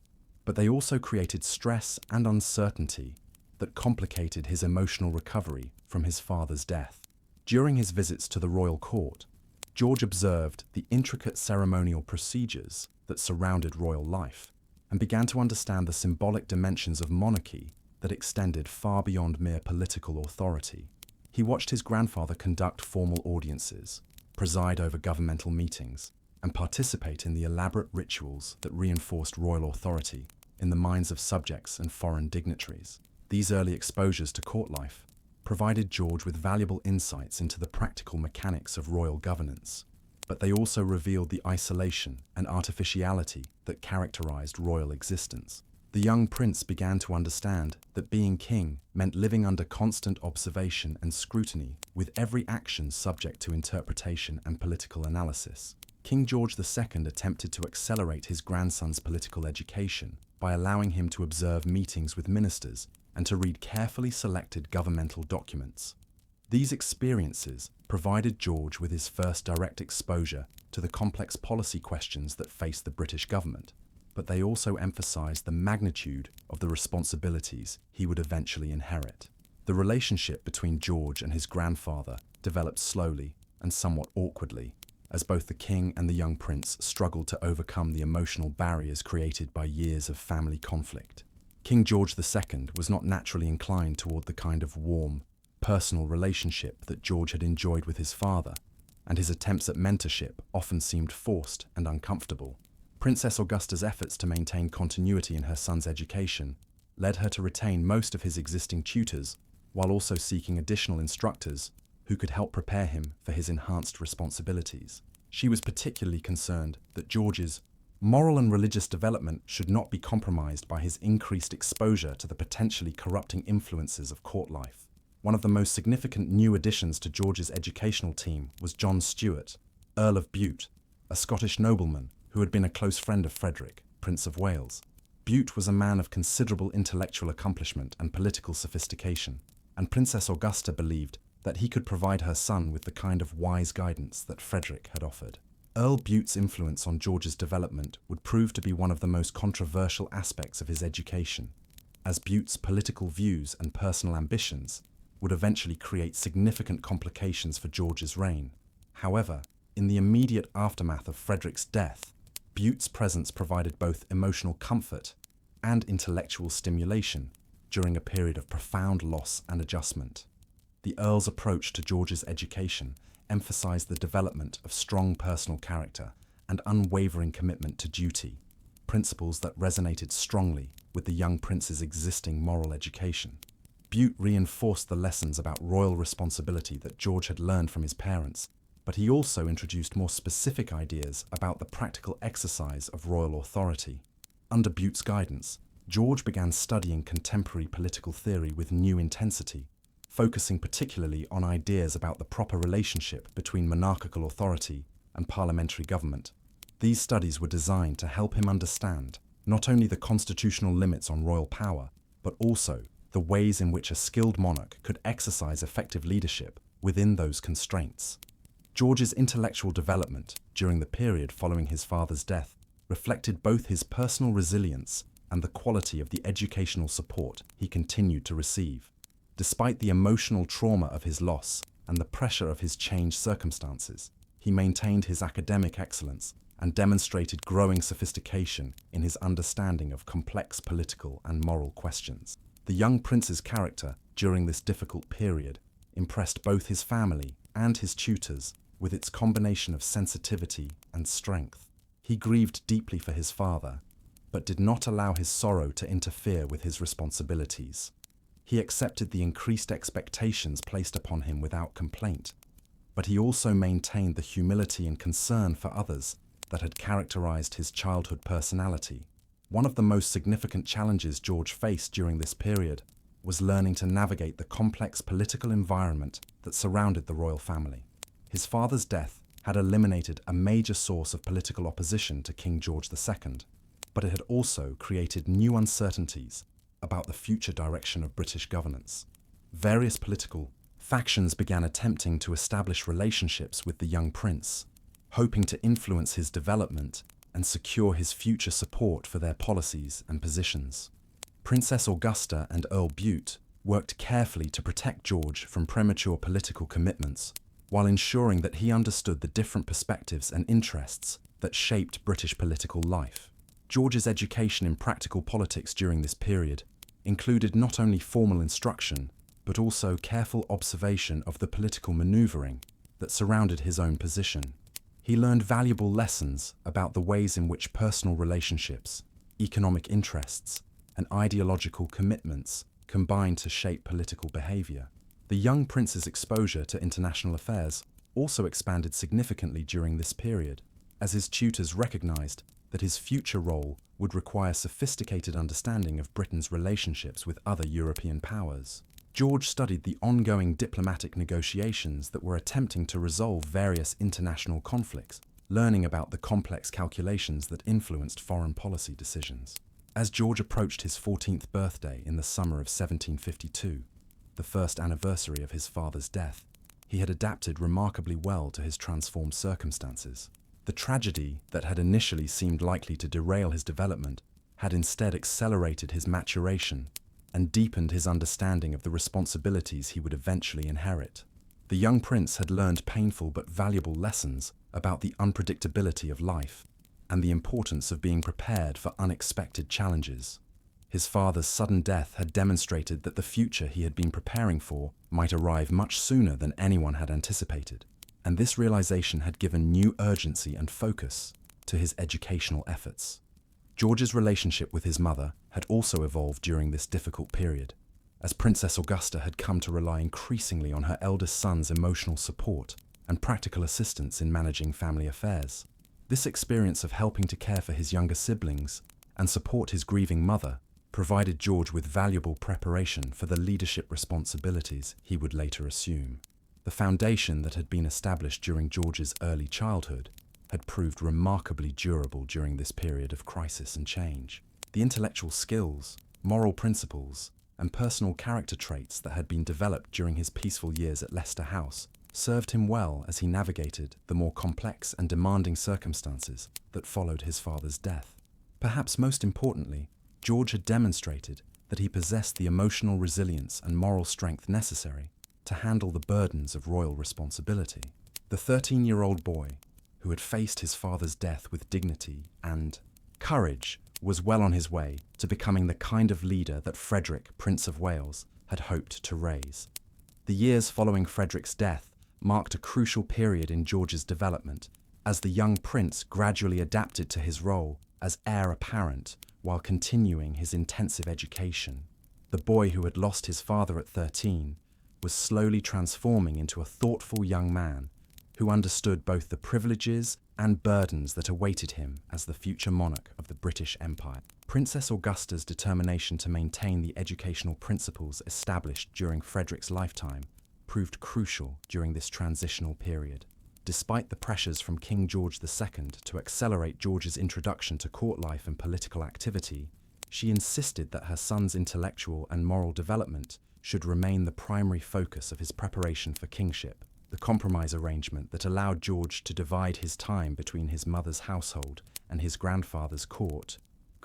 But they also created stress and uncertainty that complicated his emotional recovery from his father's death. During his visits to the royal court, George observed the intricate ceremonial procedures that surrounded royal life and began to understand the symbolic dimensions of monarchy that extended far beyond mere political authority. He watched his grandfather conduct formal audiences, preside over governmental meetings, and participate in the elaborate rituals that reinforced royal authority in the minds of subjects and foreign dignitaries. These early exposures to court life provided George with valuable insights into the practical mechanics of royal governance, but they also revealed the isolation and artificiality that characterized royal existence. The young prince began to understand that being king meant living under constant observation and scrutiny, with every action subject to interpretation and political analysis. King George II attempted to accelerate his grandson's political education by allowing him to observe meetings with ministers and to read carefully selected governmental documents. These experiences provided George with his first direct exposure to the complex policy questions that faced the British government, but they also emphasized the magnitude of the responsibilities he would eventually inherit. The relationship between George and his grandfather developed slowly and somewhat awkwardly, as both the king and the young prince struggled to overcome the emotional barriers created by years of family conflict. King George II was not naturally inclined toward the kind of warm, personal relationship that George had enjoyed with his father, and his attempts at mentorship often seemed forced and uncomfortable. Princess Augusta's efforts to maintain continuity in her son's education led her to retain most of his existing tutors, while also seeking additional instructors who could help prepare him for his enhanced responsibilities. She was particularly concerned that George's moral and religious development should not be compromised by his increased exposure to the potentially corrupting influences of court life. One of the most significant new additions to George's educational team was John Stuart, Earl of Bute, a Scottish nobleman who had been a close friend of Frederick, Prince of Wales. Bute was a man of considerable intellectual accomplishment and political sophistication, and Princess Augusta believed that he could provide her son with the kind of wise guidance that Frederick had offered. Earl Bute's influence on George's development would prove to be one of the most controversial aspects of his education, as Bute's political views and personal ambitions would eventually create significant complications for George's reign. However, in the immediate aftermath of Frederick's death, Bute's presence provided both emotional comfort and intellectual stimulation during a period of profound loss and adjustment. The Earl's approach to George's education emphasized the development of strong personal character and unwavering commitment to duty, principles that resonated strongly with the young prince's existing moral education. Bute reinforced the lessons about royal responsibility that George had learned from his parents, but he also introduced more specific ideas about the practical exercise of royal authority. Under Bute's guidance, George began studying contemporary political theory with new intensity, focusing particularly on ideas about the proper relationship between monarchical authority and parliamentary government. These studies were designed to help him understand not only the constitutional limits on royal power, but also the ways in which a skilled monarch could exercise effective leadership within those constraints. George's intellectual development during the period following his father's death reflected both his personal resilience and the quality of the educational support he continued to receive. Despite the emotional trauma of his loss and the pressure of his changed circumstances, he maintained his academic excellence and demonstrated growing sophistication in his understanding of complex political and moral questions. The young prince's character during this difficult period impressed both his family and his tutors with its combination of sensitivity and strength. He grieved deeply for his father, but did not allow his sorrow to interfere with his responsibilities. He accepted the increased expectations placed upon him without complaint, but he also maintained the humility and concern for others that had characterized his childhood personality. One of the most significant challenges George faced during this period was learning to navigate the complex political environment that surrounded the royal family. His father's death had eliminated a major source of political opposition to King George II, but it had also created new uncertainties about the future direction of British governance. Various political factions began attempting to establish relationships with the young prince, hoping to influence his development and secure his future support for their policies and positions. Princess Augusta and Earl Bute worked carefully to protect George from premature political commitments, while ensuring that he understood the different perspectives and interests that shaped British political life. George's education in practical politics during this period included not only formal instruction, but also careful observation of the political maneuvering that surrounded his own position. He learned valuable lessons about the ways in which personal relationships, economic interests, and ideological commitments combined to shape political behavior. The young prince's exposure to international affairs also expanded significantly during this period, as his tutors recognized that his future role would require sophisticated understanding of Britain's relationships with other European powers. George studied the ongoing diplomatic negotiations that were attempting to resolve various international conflicts, learning about the complex calculations that influenced foreign policy decisions. As George approached his 14th birthday in the summer of 1752, the first anniversary of his father's death, he had adapted remarkably well to his transformed circumstances. The tragedy that had initially seemed likely to derail his development had instead accelerated his maturation and deepened his understanding of the responsibilities he would eventually inherit. The young prince had learned painful but valuable lessons about the unpredictability of life and the importance of being prepared for unexpected challenges. His father's sudden death had demonstrated that the future he had been preparing for might arrive much sooner than anyone had anticipated, and this realization had given new urgency and focus to his educational efforts. George's relationship with his mother had also evolved during this difficult period, as Princess Augusta had come to rely increasingly on her eldest son's emotional support and practical assistance in managing family affairs. This experience of helping to care for his younger siblings and support his grieving mother provided George with valuable preparation for the leadership responsibilities he would later assume. The foundation that had been established during George's early childhood had proved remarkably durable during this period of crisis and change. The intellectual skills, moral principles, and personal character traits that had been developed during his peaceful years at Leicester House served him well as he navigated the more complex and demanding circumstances that followed his father's death. Perhaps most importantly, George had demonstrated that he possessed the emotional resilience and moral strength necessary to handle the burdens of royal responsibility. The 13-year-old boy, who had faced his father's death with dignity and courage, was well on his way to becoming the kind of leader that Frederick, Prince of Wales, had hoped to raise. The years following Frederick's death marked a crucial period in George's development, as the young prince gradually adapted to his role as heir apparent while continuing his intensive education. The boy who had lost his father at 13 was slowly transforming into a thoughtful young man who understood both the privileges and burdens that awaited him as the future monarch of the British Empire. Princess Augusta's determination to maintain the educational principles established during Frederick's lifetime proved crucial during this transitional period. Despite the pressures from King George II to accelerate George's introduction to court life and political activity, she insisted that her son's intellectual and moral development should remain the primary focus of his preparation for kingship. The compromise arrangement that allowed George to divide his time between his mother's household and his grandfather's court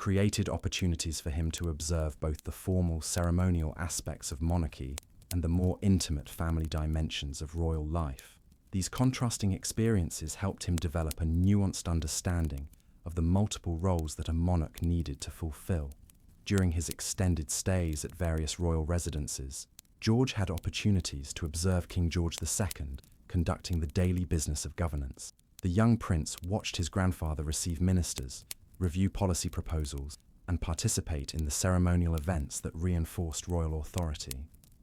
created opportunities for him to observe both the formal ceremonial aspects of monarchy and the more intimate family dimensions of royal life. These contrasting experiences helped him develop a nuanced understanding of the multiple roles that a monarch needed to fulfill. During his extended stays at various royal residences, George had opportunities to observe King George II conducting the daily business of governance. The young prince watched his grandfather receive ministers, review policy proposals, and participate in the ceremonial events that reinforced royal authority.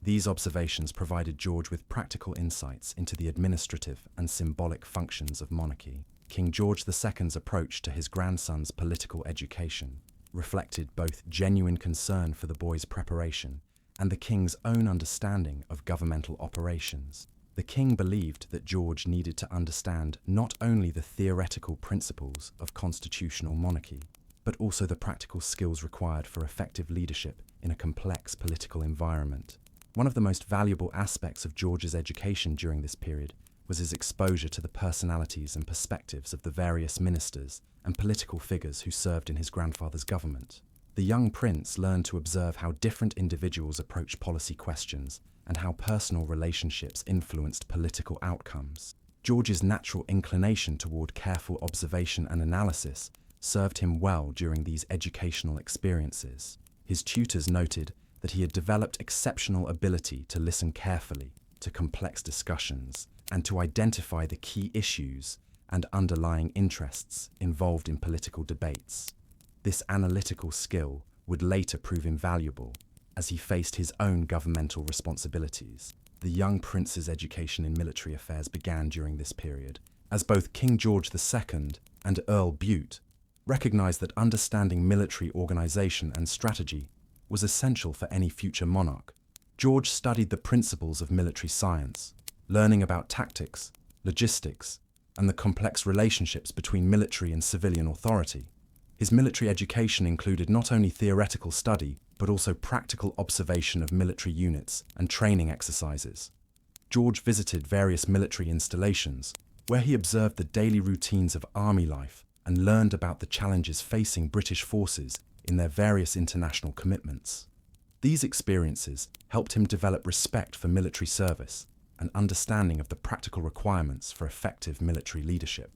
These observations provided George with practical insights into the administrative and symbolic functions of monarchy. King George II's approach to his grandson's political education reflected both genuine concern for the boy's preparation and the king's own understanding of governmental operations. The king believed that George needed to understand not only the theoretical principles of constitutional monarchy, but also the practical skills required for effective leadership in a complex political environment. One of the most valuable aspects of George's education during this period was his exposure to the personalities and perspectives of the various ministers and political figures who served in his grandfather's government. The young prince learned to observe how different individuals approached policy questions and how personal relationships influenced political outcomes. George's natural inclination toward careful observation and analysis served him well during these educational experiences. His tutors noted that he had developed exceptional ability to listen carefully to complex discussions and to identify the key issues and underlying interests involved in political debates. This analytical skill would later prove invaluable as he faced his own governmental responsibilities. The young prince's education in military affairs began during this period, as both King George II and Earl Bute recognized that understanding military organization and strategy was essential for any future monarch. George studied the principles of military science, learning about tactics, logistics, and the complex relationships between military and civilian authority. His military education included not only theoretical study, but also practical observation of military units and training exercises. George visited various military installations, where he observed the daily routines of army life and learned about the challenges facing British forces in their various international commitments. These experiences helped him develop respect for military service and understanding of the practical requirements for effective military leadership.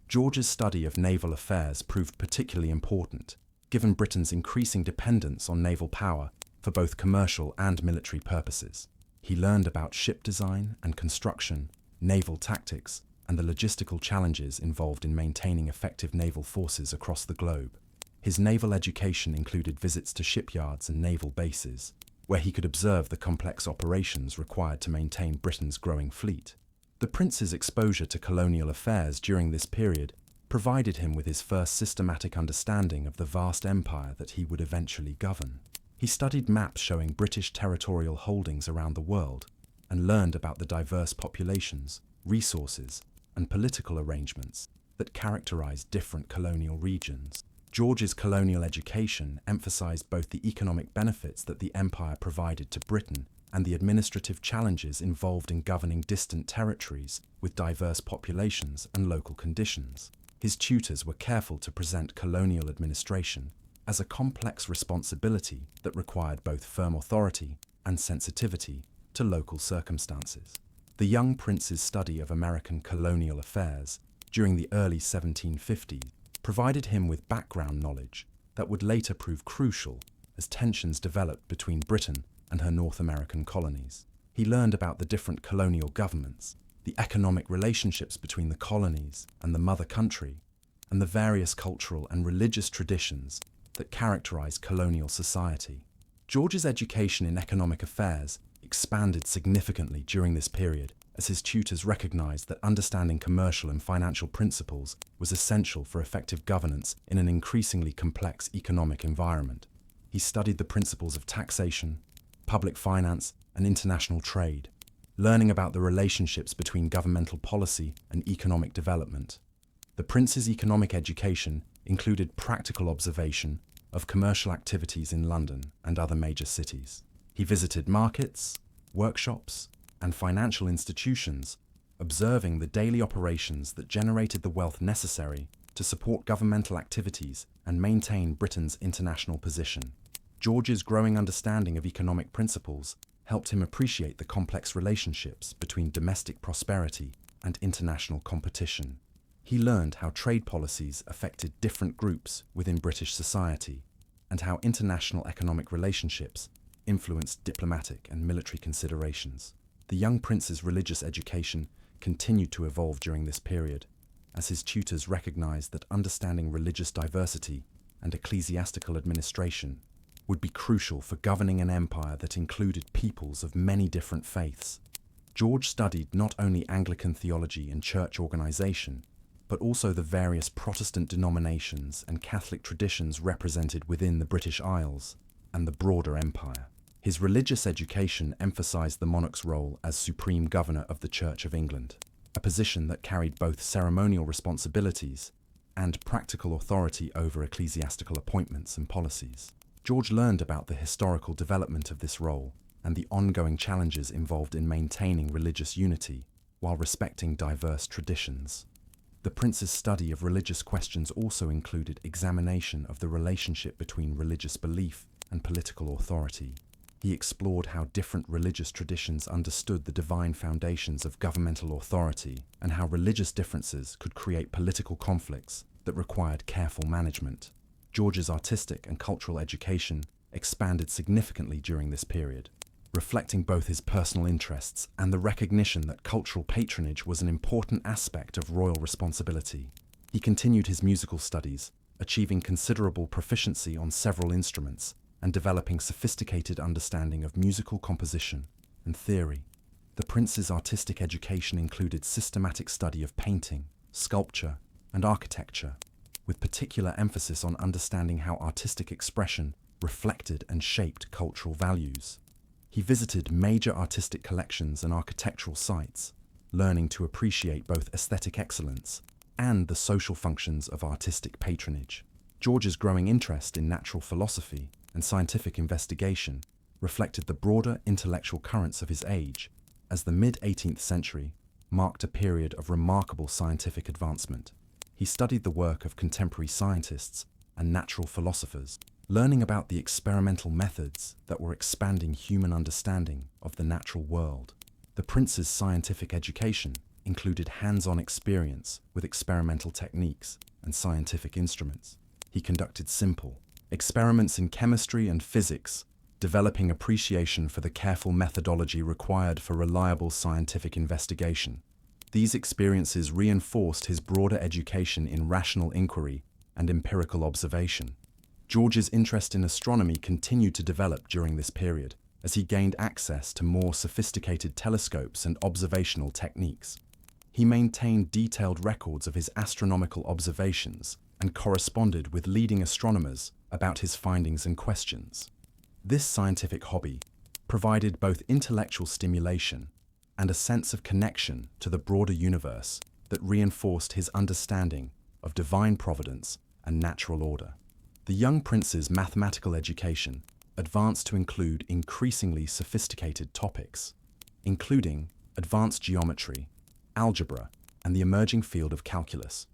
George's study of naval affairs proved particularly important, given Britain's increasing dependence on naval power for both commercial and military purposes. He learned about ship design and construction, naval tactics, and the logistical challenges involved in maintaining effective naval forces across the globe. His naval education included visits to shipyards and naval bases, where he could observe the complex operations required to maintain Britain's growing fleet. The prince's exposure to colonial affairs during this period provided him with his first systematic understanding of the vast empire that he would eventually govern. He studied maps showing British territorial holdings around the world and learned about the diverse populations, resources, and political arrangements that characterized different colonial regions. George's colonial education emphasized both the economic benefits that the empire provided to Britain and the administrative challenges involved in governing distant territories with diverse populations and local conditions. His tutors were careful to present colonial administration as a complex responsibility that required both firm authority and sensitivity to local circumstances. The young prince's study of American colonial affairs during the early 1750s provided him with background knowledge that would later prove crucial as tensions developed between Britain and her North American colonies. He learned about the different colonial governments, the economic relationships between the colonies and the mother country, and the various cultural and religious traditions that characterized colonial society. George's education in economic affairs expanded significantly during this period, as his tutors recognized that understanding commercial and financial principles was essential for effective governance in an increasingly complex economic environment. He studied the principles of taxation, public finance, and international trade, learning about the relationships between governmental policy and economic development. The prince's economic education included practical observation of commercial activities in London and other major cities. He visited markets, workshops, and financial institutions, observing the daily operations that generated the wealth necessary to support governmental activities and maintain Britain's international position. George's growing understanding of economic principles helped him appreciate the complex relationships between domestic prosperity and international competition. He learned how trade policies affected different groups within British society and how international economic relationships influenced diplomatic and military considerations. The young prince's religious education continued to evolve during this period, as his tutors recognized that understanding religious diversity and ecclesiastical administration would be crucial for governing an empire that included peoples of many different faiths. George studied not only Anglican theology and church organization, but also the various Protestant denominations and Catholic traditions represented within the British Isles and the broader empire. His religious education emphasized the monarch's role as supreme governor of the Church of England, a position that carried both ceremonial responsibilities and practical authority over ecclesiastical appointments and policies. George learned about the historical development of this role and the ongoing challenges involved in maintaining religious unity while respecting diverse traditions. The prince's study of religious questions also included examination of the relationship between religious belief and political authority. He explored how different religious traditions understood the divine foundations of governmental authority and how religious differences could create political conflicts that required careful management. George's artistic and cultural education expanded significantly during this period, reflecting both his personal interests and the recognition that cultural patronage was an important aspect of royal responsibility. He continued his musical studies, achieving considerable proficiency on several instruments and developing sophisticated understanding of musical composition and theory. The prince's artistic education included systematic study of painting, sculpture, and architecture, with particular emphasis on understanding how artistic expression reflected and shaped cultural values. He visited major artistic collections and architectural sites, learning to appreciate both aesthetic excellence and the social functions of artistic patronage. George's growing interest in natural philosophy and scientific investigation reflected the broader intellectual currents of his age, as the mid-18th century marked a period of remarkable scientific advancement. He studied the work of contemporary scientists and natural philosophers, learning about the experimental methods that were expanding human understanding of the natural world. The prince's scientific education included hands-on experience with experimental techniques and scientific instruments. He conducted simple experiments in chemistry and physics, developing appreciation for the careful methodology required for reliable scientific investigation. These experiences reinforced his broader education in rational inquiry and empirical observation. George's interest in astronomy continued to develop during this period, as he gained access to more sophisticated telescopes and observational techniques. He maintained detailed records of his astronomical observations and corresponded with leading astronomers about his findings and questions. This scientific hobby provided both intellectual stimulation and a sense of connection to the broader universe that reinforced his understanding of divine providence and natural order. The young prince's mathematical education advanced to include increasingly sophisticated topics, including advanced geometry, algebra, and the emerging field of calculus.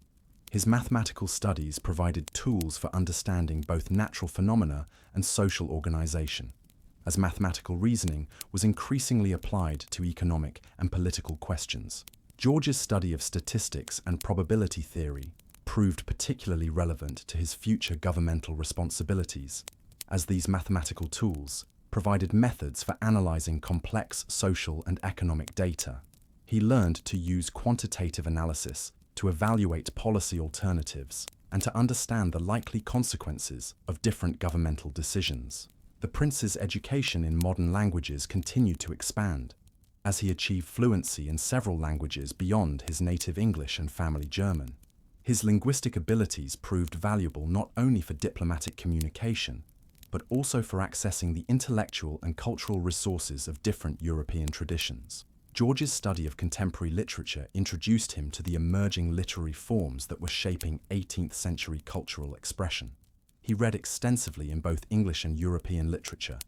His mathematical studies provided tools for understanding both natural phenomena and social organization, as mathematical reasoning was increasingly applied to economic and political questions. George's study of statistics and probability theory proved particularly relevant to his future governmental responsibilities, as these mathematical tools provided methods for analyzing complex social and economic data. He learned to use quantitative analysis to evaluate policy alternatives and to understand the likely consequences of different governmental decisions. The prince's education in modern languages continued to expand, as he achieved fluency in several languages beyond his native English and family German. His linguistic abilities proved valuable not only for diplomatic communication, but also for accessing the intellectual and cultural resources of different European traditions. George's study of contemporary literature introduced him to the emerging literary forms that were shaping 18th century cultural expression. He read extensively in both English and European literature,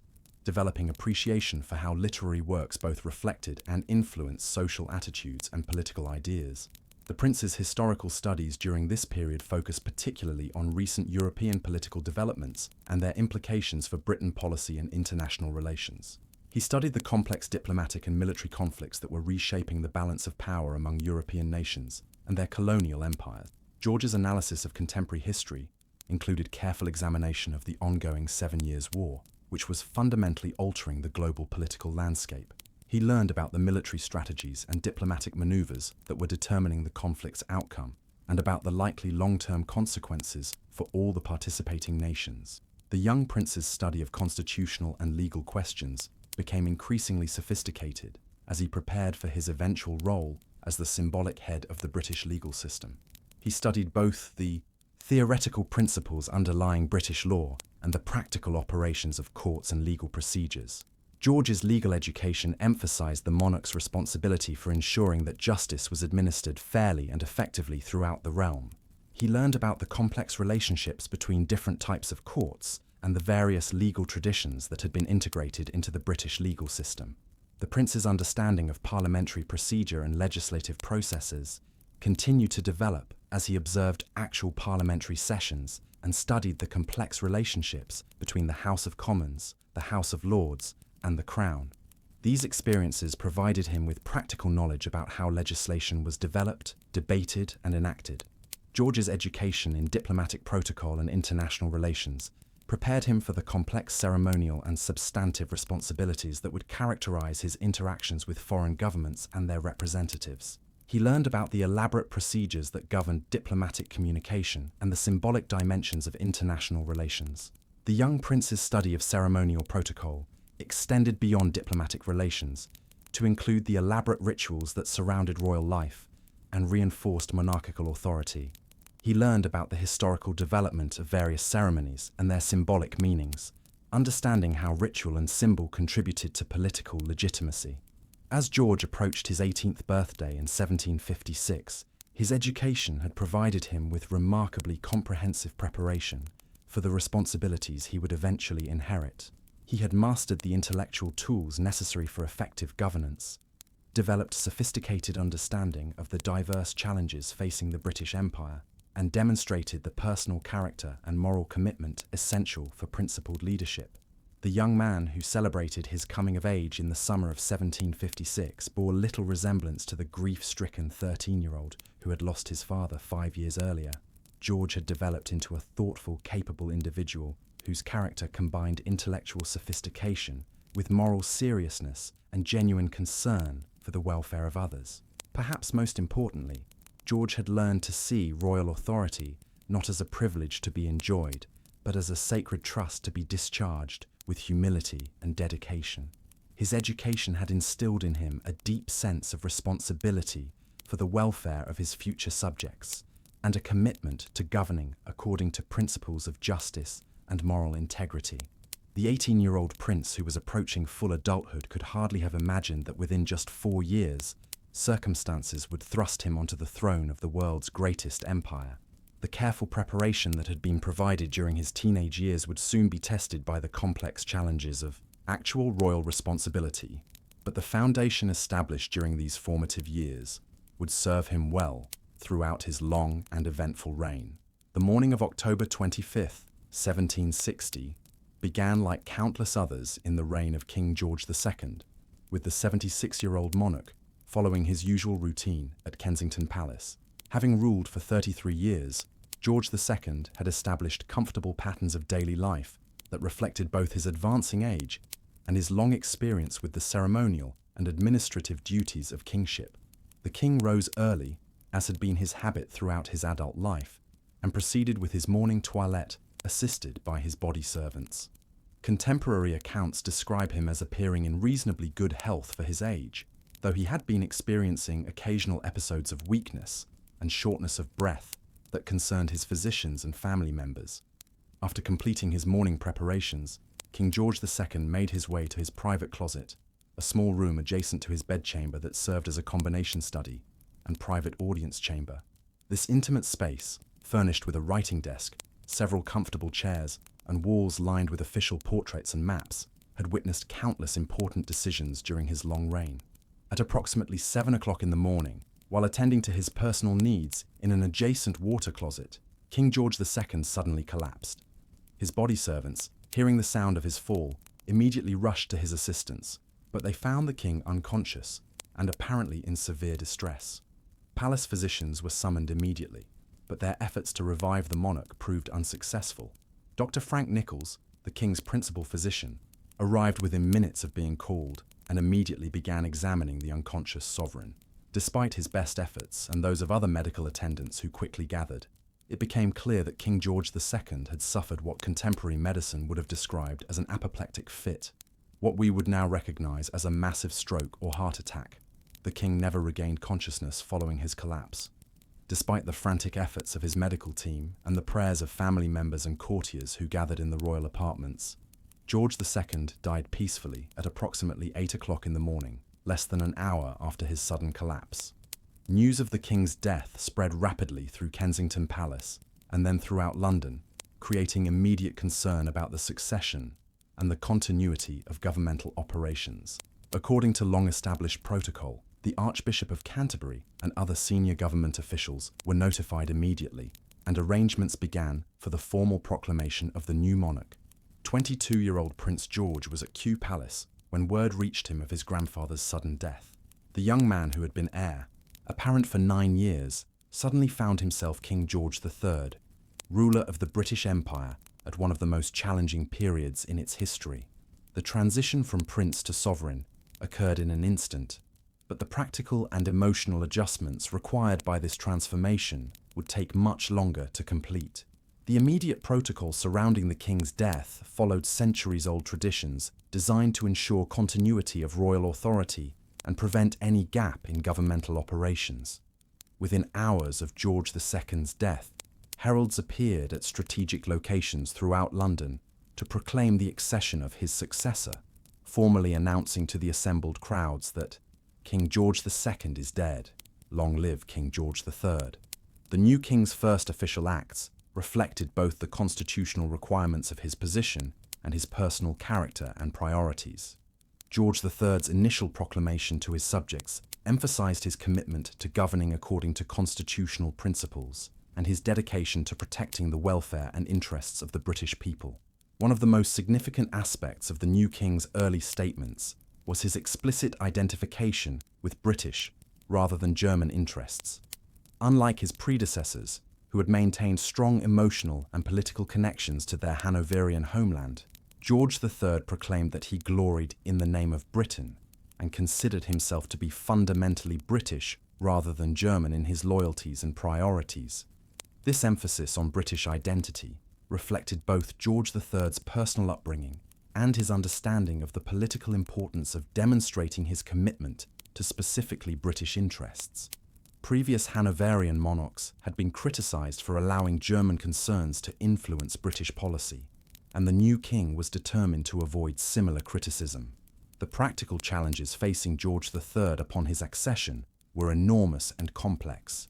developing appreciation for how literary works both reflected and influenced social attitudes and political ideas. The prince's historical studies during this period focus particularly on recent European political developments and their implications for Britain policy and international relations. He studied the complex diplomatic and military conflicts that were reshaping the balance of power among European nations and their colonial empires. George's analysis of contemporary history included careful examination of the ongoing 7 Years' War, which was fundamentally altering the global political landscape. He learned about the military strategies and diplomatic maneuvers that were determining the conflict's outcome, and about the likely long-term consequences for all the participating nations. The young prince's study of constitutional and legal questions became increasingly sophisticated as he prepared for his eventual role as the symbolic head of the British legal system. He studied both the theoretical principles underlying British law and the practical operations of courts and legal procedures. George's legal education emphasized the monarch's responsibility for ensuring that justice was administered fairly and effectively throughout the realm. He learned about the complex relationships between different types of courts and the various legal traditions that had been integrated into the British legal system. The prince's understanding of parliamentary procedure and legislative processes continued to develop as he observed actual parliamentary sessions and studied the complex relationships between the House of Commons, the House of Lords, and the Crown. These experiences provided him with practical knowledge about how legislation was developed, debated, and enacted. George's education in diplomatic protocol and international relations prepared him for the complex ceremonial and substantive responsibilities that would characterize his interactions with foreign governments and their representatives. He learned about the elaborate procedures that governed diplomatic communication and the symbolic dimensions of international relations. The young prince's study of ceremonial protocol extended beyond diplomatic relations to include the elaborate rituals that surrounded royal life and reinforced monarchical authority. He learned about the historical development of various ceremonies and their symbolic meanings, understanding how ritual and symbol contributed to political legitimacy. As George approached his 18th birthday in 1756, his education had provided him with remarkably comprehensive preparation for the responsibilities he would eventually inherit. He had mastered the intellectual tools necessary for effective governance, developed sophisticated understanding of the diverse challenges facing the British Empire, and demonstrated the personal character and moral commitment essential for principled leadership. The young man who celebrated his coming of age in the summer of 1756 bore little resemblance to the grief-stricken 13-year-old who had lost his father 5 years earlier. George had developed into a thoughtful, capable individual whose character combined intellectual sophistication with moral seriousness and genuine concern for the welfare of others. Perhaps most importantly, George had learned to see royal authority not as a privilege to be enjoyed, but as a sacred trust to be discharged with humility and dedication. His education had instilled in him a deep sense of responsibility for the welfare of his future subjects, and a commitment to governing according to principles of justice and moral integrity. The 18-year-old prince who was approaching full adulthood could hardly have imagined that within just 4 years, circumstances would thrust him onto the throne of the world's greatest empire. The careful preparation that had been provided during his teenage years would soon be tested by the complex challenges of actual royal responsibility, but the foundation established during these formative years would serve him well throughout his long and eventful reign. The morning of October 25th, 1760, began like countless others in the reign of King George II, with the 76-year-old monarch following his usual routine at Kensington Palace. Having ruled for 33 years, George II had established comfortable patterns of daily life that reflected both his advancing age and his long experience with the ceremonial and administrative duties of kingship. The king rose early, as had been his habit throughout his adult life, and proceeded with his morning toilette, assisted by his body servants. Contemporary accounts describe him as appearing in reasonably good health for his age, though he had been experiencing occasional episodes of weakness and shortness of breath that concerned his physicians and family members. After completing his morning preparations, King George II made his way to his private closet, a small room adjacent to his bedchamber that served as a combination study and private audience chamber. This intimate space, furnished with a writing desk, several comfortable chairs, and walls lined with official portraits and maps, had witnessed countless important decisions during his long reign. At approximately 7 o'clock in the morning, While attending to his personal needs in an adjacent water closet, King George II suddenly collapsed. His body servants, hearing the sound of his fall, immediately rushed to his assistance, but they found the king unconscious and apparently in severe distress. Palace physicians were summoned immediately, but their efforts to revive the monarch proved unsuccessful. Dr. Frank Nichols, the king's principal physician, arrived within minutes of being called and immediately began examining the unconscious sovereign. Despite his best efforts and those of other medical attendants who quickly gathered, it became clear that King George II had suffered what contemporary medicine would have described as an apoplectic fit, what we would now recognize as a massive stroke or heart attack. The king never regained consciousness following his collapse. Despite the frantic efforts of his medical team and the prayers of family members and courtiers who gathered in the royal apartments, George II died peacefully at approximately 8 o'clock in the morning, less than an hour after his sudden collapse. News of the king's death spread rapidly through Kensington Palace and then throughout London, creating immediate concern about the succession and the continuity of governmental operations. According to long-established protocol, the Archbishop of Canterbury and other senior government officials were notified immediately, and arrangements began for the formal proclamation of the new monarch. 22-year-old Prince George was at Kew Palace when word reached him of his grandfather's sudden death. The young man who had been heir, apparent for 9 years, suddenly found himself King George III, ruler of the British Empire at one of the most challenging periods in its history. The transition from prince to sovereign occurred in an instant, but the practical and emotional adjustments required by this transformation would take much longer to complete. The immediate protocol surrounding the king's death followed centuries-old traditions designed to ensure continuity of royal authority and prevent any gap in governmental operations. Within hours of George II's death, heralds appeared at strategic locations throughout London to proclaim the accession of his successor, formally announcing to the assembled crowds that King George II is dead. Long live King George III. The new king's first official acts reflected both the constitutional requirements of his position and his personal character and priorities. George III's initial proclamation to his subjects emphasized his commitment to governing according to constitutional principles and his dedication to protecting the welfare and interests of the British people. One of the most significant aspects of the new king's early statements was his explicit identification with British rather than German interests. Unlike his predecessors, who had maintained strong emotional and political connections to their Hanoverian homeland, George III proclaimed that he gloried in the name of Britain and considered himself to be fundamentally British rather than German in his loyalties and priorities. This emphasis on British identity reflected both George III's personal upbringing and his understanding of the political importance of demonstrating his commitment to specifically British interests. Previous Hanoverian monarchs had been criticized for allowing German concerns to influence British policy, and the new king was determined to avoid similar criticism. The practical challenges facing George III upon his accession were enormous and complex.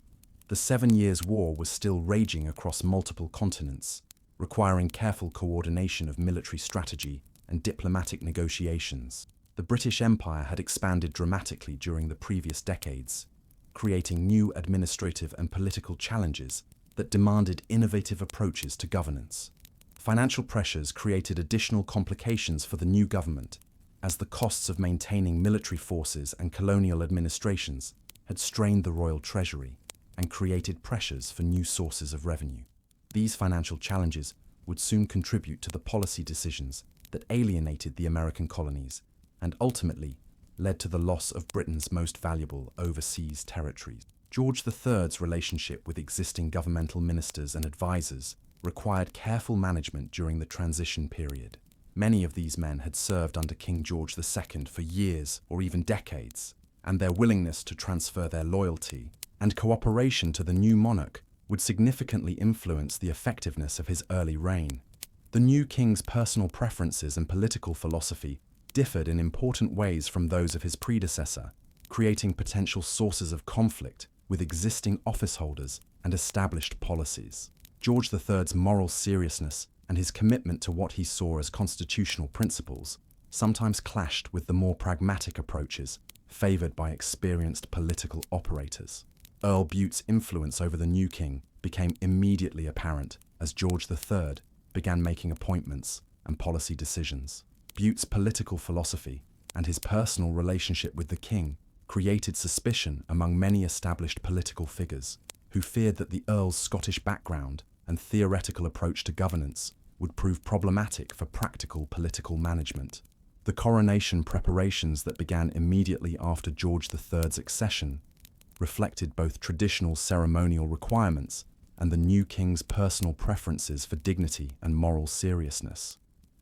The 7 Years' War was still raging across multiple continents, requiring careful coordination of military strategy and diplomatic negotiations. The British Empire had expanded dramatically during the previous decades, creating new administrative and political challenges that demanded innovative approaches to governance. Financial pressures created additional complications for the new government, as the costs of maintaining military forces and colonial administrations had strained the royal treasury and created pressures for new sources of revenue. These financial challenges would soon contribute to the policy decisions that alienated the American colonies and ultimately led to the loss of Britain's most valuable overseas territories. George III's relationship with existing governmental ministers and advisors required careful management during the transition period. Many of these men had served under King George II for years or even decades, and their willingness to transfer their loyalty and cooperation to the new monarch would significantly influence the effectiveness of his early reign. The new king's personal preferences and political philosophy differed in important ways from those of his predecessor, creating potential sources of conflict with existing office holders and established policies. George III's moral seriousness and his commitment to what he saw as constitutional principles sometimes clashed with the more pragmatic approaches favored by experienced political operators. Earl Bute's influence over the new king became immediately apparent as George III began making appointments and policy decisions. Bute's political philosophy and his personal relationship with the king created suspicion among many established political figures who feared that the Earl's Scottish background and theoretical approach to governance would prove problematic for practical political management. The coronation preparations that began immediately after George III's accession reflected both traditional ceremonial requirements and the new king's personal preferences for dignity and moral seriousness.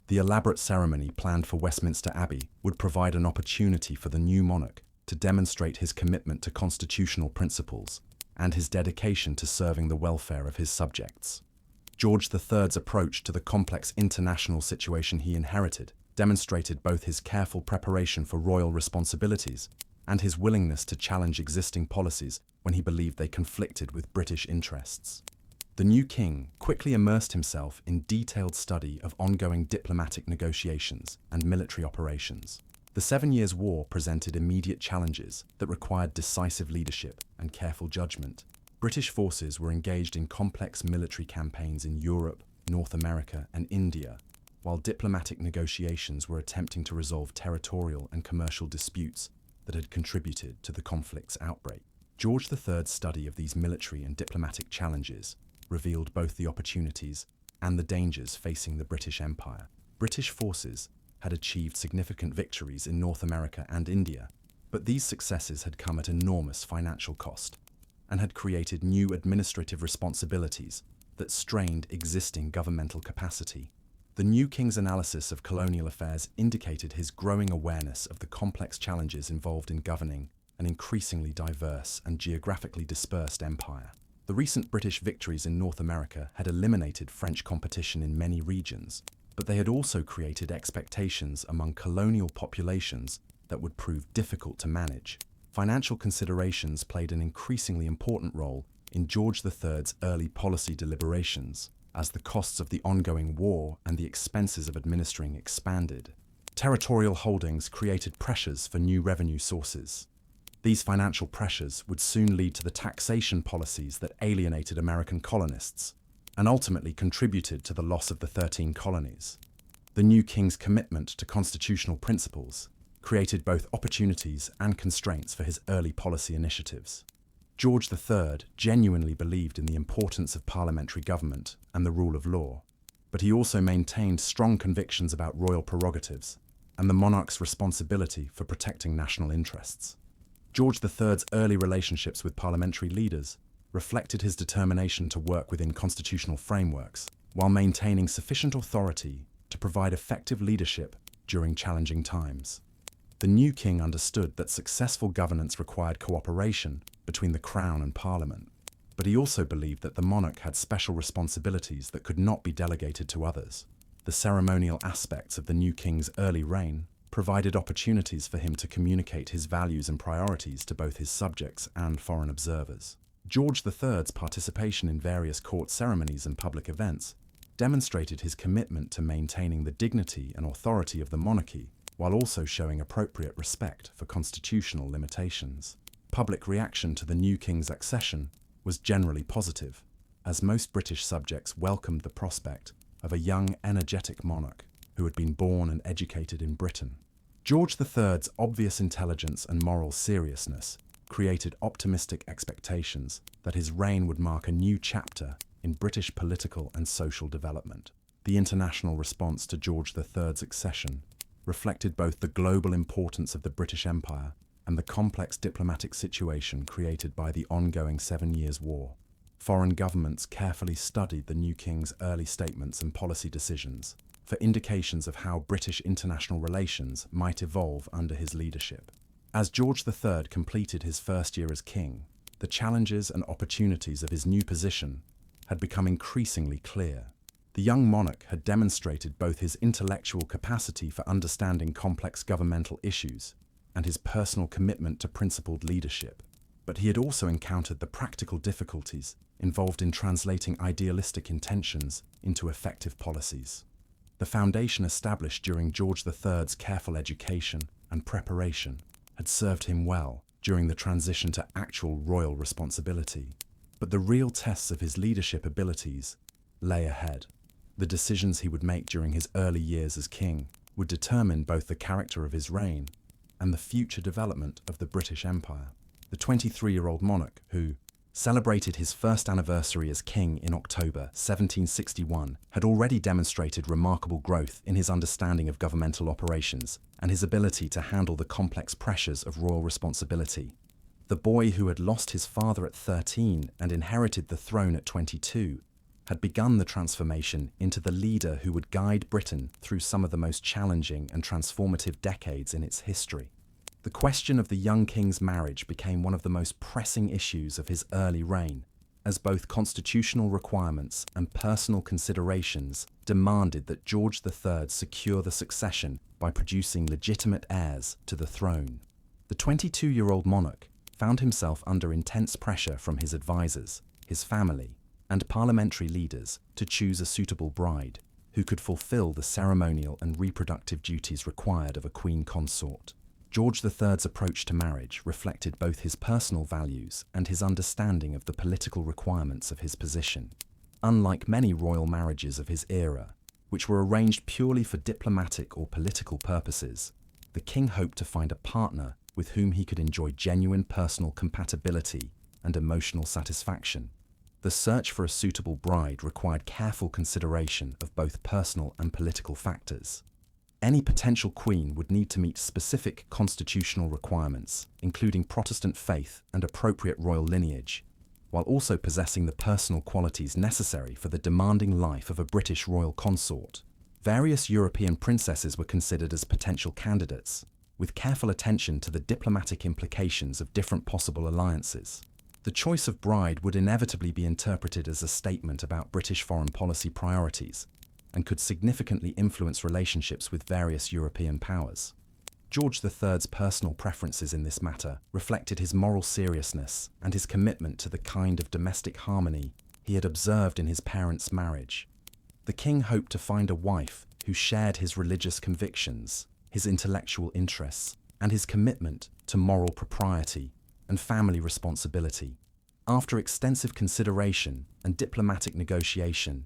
The elaborate ceremony planned for Westminster Abbey would provide an opportunity for the new monarch to demonstrate his commitment to constitutional principles and his dedication to serving the welfare of his subjects. George III's approach to the complex international situation he inherited demonstrated both his careful preparation for royal responsibilities and his willingness to challenge existing policies when he believed they conflicted with British interests. The new king quickly immersed himself in detailed study of ongoing diplomatic negotiations and military operations. The 7 Years' War presented immediate challenges that required decisive leadership and careful judgment. British forces were engaged in complex military campaigns in Europe, North America, and India, while diplomatic negotiations were attempting to resolve territorial and commercial disputes that had contributed to the conflict's outbreak. George III's study of these military and diplomatic challenges revealed both the opportunities and the dangers facing the British Empire. British forces had achieved significant victories in North America and India, but these successes had come at enormous financial cost and had created new administrative responsibilities that strained existing governmental capacity. The new king's analysis of colonial affairs indicated his growing awareness of the complex challenges involved in governing an increasingly diverse and geographically dispersed empire. The recent British victories in North America had eliminated French competition in many regions, but they had also created expectations among colonial populations that would prove difficult to manage. Financial considerations played an increasingly important role in George III's early policy deliberations, as the costs of the ongoing war and the expenses of administering expanded. Territorial holdings created pressures for new revenue sources. These financial pressures would soon lead to the taxation policies that alienated American colonists and ultimately contributed to the loss of the 13 colonies. The new king's commitment to constitutional principles created both opportunities and constraints for his early policy initiatives. George III genuinely believed in the importance of parliamentary government and the rule of law, but he also maintained strong convictions about royal prerogatives and the monarch's responsibility for protecting national interests. George III's early relationships with parliamentary leaders reflected his determination to work within constitutional frameworks while maintaining sufficient authority to provide effective leadership during challenging times. The new king understood that successful governance required cooperation between the crown and parliament, but he also believed that the monarch had special responsibilities that could not be delegated to others. The ceremonial aspects of the new king's early reign provided opportunities for him to communicate his values and priorities to both his subjects and foreign observers. George III's participation in various court ceremonies and public events demonstrated his commitment to maintaining the dignity and authority of the monarchy, while also showing appropriate respect for constitutional limitations. Public reaction to the new king's accession was generally positive, as most British subjects welcomed the prospect of a young, energetic monarch who had been born and educated in Britain. George III's obvious intelligence and moral seriousness created optimistic expectations that his reign would mark a new chapter in British political and social development. The international response to George III's accession reflected both the global importance of the British Empire and the complex diplomatic situation created by the ongoing 7 Years' War. Foreign governments carefully studied the new king's early statements and policy decisions for indications of how British international relations might evolve under his leadership. As George III completed his first year as king, the challenges and opportunities of his new position had become increasingly clear. The young monarch had demonstrated both his intellectual capacity for understanding complex governmental issues and his personal commitment to principled leadership, but he had also encountered the practical difficulties involved in translating idealistic intentions into effective policies. The foundation established during George III's careful education and preparation had served him well, during the transition to actual royal responsibility. But the real tests of his leadership abilities lay ahead. The decisions he would make during his early years as king would determine both the character of his reign and the future development of the British Empire. The 23-year-old monarch, who celebrated his first anniversary as king in October 1761, had already demonstrated remarkable growth in his understanding of governmental operations and his ability to handle the complex pressures of royal responsibility. The boy who had lost his father at 13 and inherited the throne at 22 had begun the transformation into the leader who would guide Britain through some of the most challenging and transformative decades in its history. The question of the young king's marriage became one of the most pressing issues of his early reign, as both constitutional requirements and personal considerations demanded that George III secure the succession by producing legitimate heirs to the throne. The 22-year-old monarch found himself under intense pressure from his advisors, his family, and parliamentary leaders to choose a suitable bride who could fulfill the ceremonial and reproductive duties required of a queen consort. George III's approach to marriage reflected both his personal values and his understanding of the political requirements of his position. Unlike many royal marriages of his era, which were arranged purely for diplomatic or political purposes, the king hoped to find a partner with whom he could enjoy genuine personal compatibility and emotional satisfaction. The search for a suitable bride required careful consideration of both personal and political factors. Any potential queen would need to meet specific constitutional requirements, including Protestant faith and appropriate royal lineage, while also possessing the personal qualities necessary for the demanding life of a British royal consort. Various European princesses were considered as potential candidates, with careful attention to the diplomatic implications of different possible alliances. The choice of bride would inevitably be interpreted as a statement about British foreign policy priorities, and could significantly influence relationships with various European powers. George III's personal preferences in this matter reflected his moral seriousness and his commitment to the kind of domestic harmony he had observed in his parents' marriage. The king hoped to find a wife who shared his religious convictions, his intellectual interests, and his commitment to moral propriety and family responsibility. After extensive consideration and diplomatic negotiation,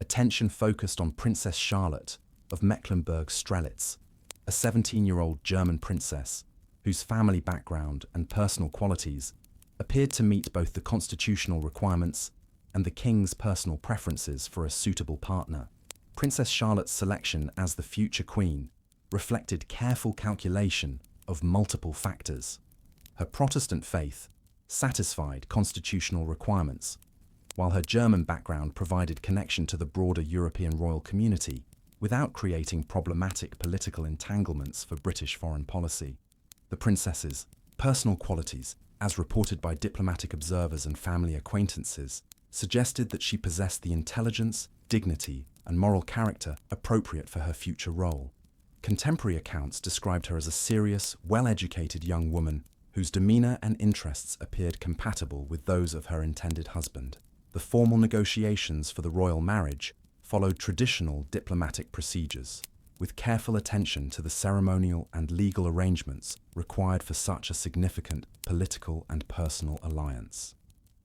attention focused on Princess Charlotte of Mecklenburg-Strelitz, a 17-year-old German princess whose family background and personal qualities appeared to meet both the constitutional requirements and the king's personal preferences for a suitable partner. Princess Charlotte's selection as the future queen reflected careful calculation of multiple factors. Her Protestant faith satisfied constitutional requirements, while her German background provided connection to the broader European royal community without creating problematic political entanglements for British foreign policy. The princess's personal qualities, as reported by diplomatic observers and family acquaintances, suggested that she possessed the intelligence, dignity, and moral character appropriate for her future role. Contemporary accounts described her as a serious, well-educated young woman whose demeanor and interests appeared compatible with those of her intended husband. The formal negotiations for the royal marriage followed traditional diplomatic procedures, with careful attention to the ceremonial and legal arrangements required for such a significant political and personal alliance.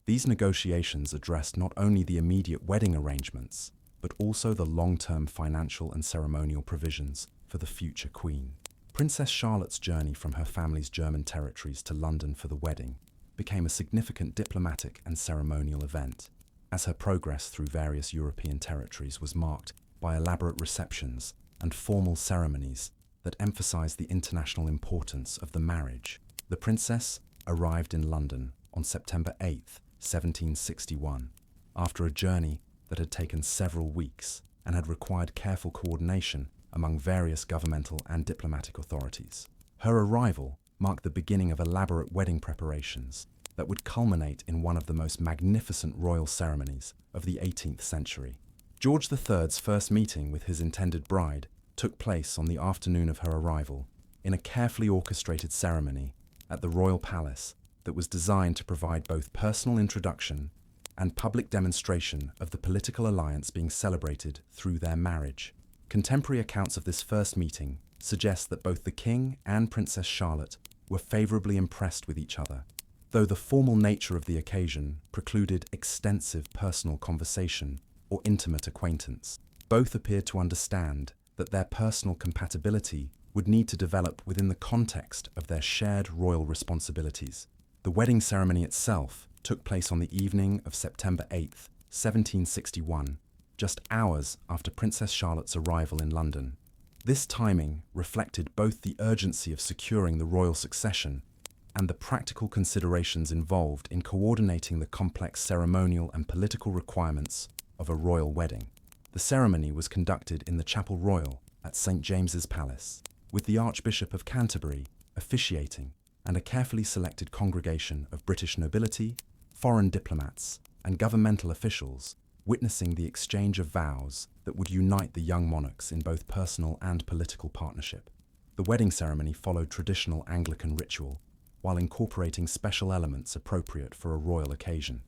These negotiations addressed not only the immediate wedding arrangements, but also the long-term financial and ceremonial provisions for the future queen. Princess Charlotte's journey from her family's German territories to London for the wedding became a significant diplomatic and ceremonial event, as her progress through various European territories was marked by elaborate receptions and formal ceremonies that emphasized the international importance of the marriage. The princess arrived in London on September 8, 1761, after a journey that had taken several weeks and had required careful coordination among various governmental and diplomatic authorities. Her arrival marked the beginning of elaborate wedding preparations that would culminate in one of the most magnificent royal ceremonies of the 18th century. George III's first meeting with his intended bride took place on the afternoon of her arrival in a carefully orchestrated ceremony at the royal palace that was designed to provide both personal introduction and public demonstration of the political alliance being celebrated through their marriage. Contemporary accounts of this first meeting suggest that both the king and Princess Charlotte were favourably impressed with each other, though the formal nature of the occasion precluded extensive personal conversation or intimate acquaintance. Both appeared to understand that their personal compatibility would need to develop within the context of their shared royal responsibilities. The wedding ceremony itself took place on the evening of September 8th, 1761, just hours after Princess Charlotte's arrival in London. This timing reflected both the urgency of securing the royal succession and the practical considerations involved in coordinating the complex ceremonial and political requirements of a royal wedding. The ceremony was conducted in the Chapel Royal at St. James's Palace, with the Archbishop of Canterbury officiating and a carefully selected congregation of British nobility, foreign diplomats, and governmental officials witnessing the exchange of vows that would unite the young monarchs in both personal and political partnership. The wedding ceremony followed traditional Anglican ritual, while incorporating special elements appropriate for a royal occasion.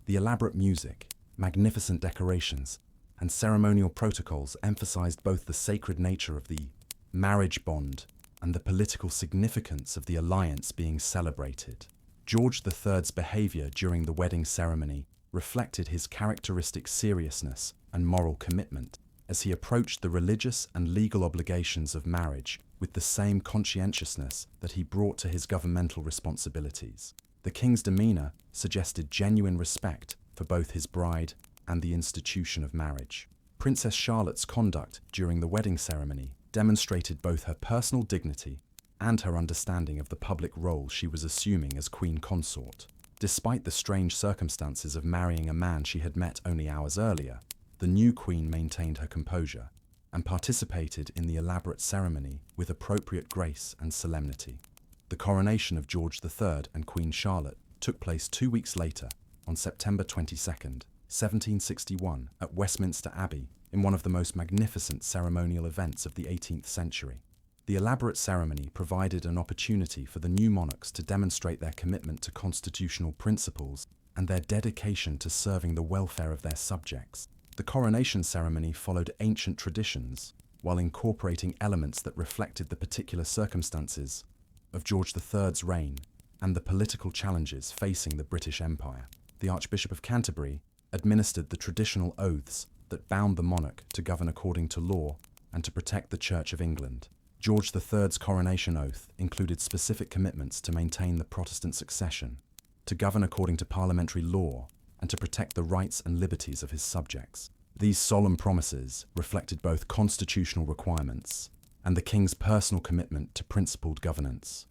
The elaborate music, magnificent decorations, and ceremonial protocols emphasized both the sacred nature of the marriage bond and the political significance of the alliance being celebrated. George III's behavior during the wedding ceremony reflected his characteristic seriousness and moral commitment as he approached the religious and legal obligations of marriage with the same conscientiousness that he brought to his governmental responsibilities. The king's demeanor suggested genuine respect for both his bride and the institution of marriage. Princess Charlotte's conduct during the wedding ceremony demonstrated both her personal dignity and her understanding of the public role she was assuming as queen consort. Despite the strange circumstances of marrying a man she had met only hours earlier, the new queen maintained her composure and participated in the elaborate ceremony with appropriate grace and solemnity. The coronation of George III and Queen Charlotte took place 2 weeks later, on September 22nd, 1761, at Westminster Abbey, in one of the most magnificent ceremonial events of the 18th century. The elaborate ceremony provided an opportunity for the new monarchs to demonstrate their commitment to constitutional principles and their dedication to serving the welfare of their subjects. The coronation ceremony followed ancient traditions, while incorporating elements that reflected the particular circumstances of George III's reign and the political challenges facing the British Empire. The Archbishop of Canterbury administered the traditional oaths that bound the monarch to govern according to law and to protect the Church of England. George III's coronation oath included specific commitments to maintain the Protestant succession, to govern according to parliamentary law, and to protect the rights and liberties of his subjects. These solemn promises reflected both constitutional requirements and the king's personal commitment to principled governance.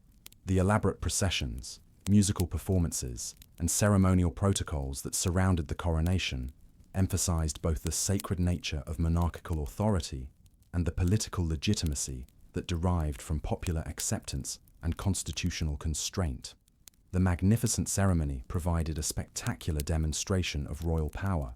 The elaborate processions, musical performances, and ceremonial protocols that surrounded the coronation emphasized both the sacred nature of monarchical authority and the political legitimacy that derived from popular acceptance and constitutional constraint. The magnificent ceremony provided a spectacular demonstration of royal power,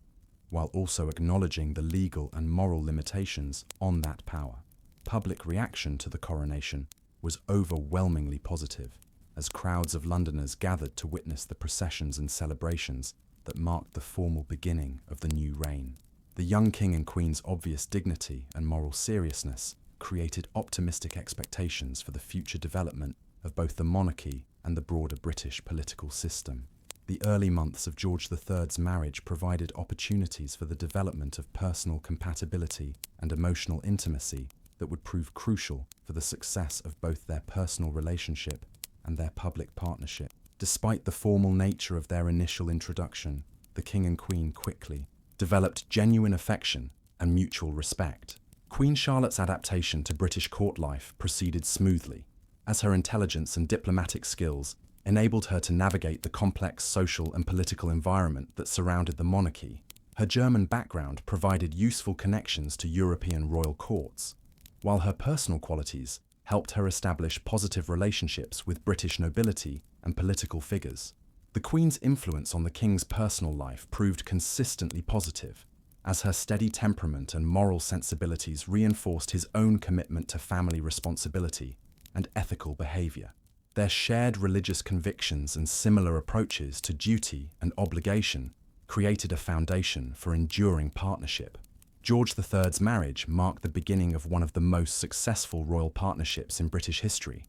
while also acknowledging the legal and moral limitations on that power. Public reaction to the coronation was overwhelmingly positive, as crowds of Londoners gathered to witness the processions and celebrations that marked the formal beginning of the new reign. The young king and queen's obvious dignity and moral seriousness created optimistic expectations for the future development of both the monarchy and the broader British political system. The early months of George III's marriage provided opportunities for the development of personal compatibility and emotional intimacy that would prove crucial for the success of both their personal relationship and their public partnership. Despite the formal nature of their initial introduction, the king and queen quickly developed genuine affection and mutual respect. Queen Charlotte's adaptation to British court life proceeded smoothly, as her intelligence and diplomatic skills enabled her to navigate the complex social and political environment that surrounded the monarchy. Her German background provided useful connections to European royal courts, while her personal qualities helped her establish positive relationships with British nobility and political figures. The Queen's influence on the king's personal life proved consistently positive, as her steady temperament and moral sensibilities reinforced his own commitment to family responsibility and ethical behavior. Their shared religious convictions and similar approaches to duty and obligation created a foundation for enduring partnership. George III's marriage marked the beginning of one of the most successful royal partnerships in British history,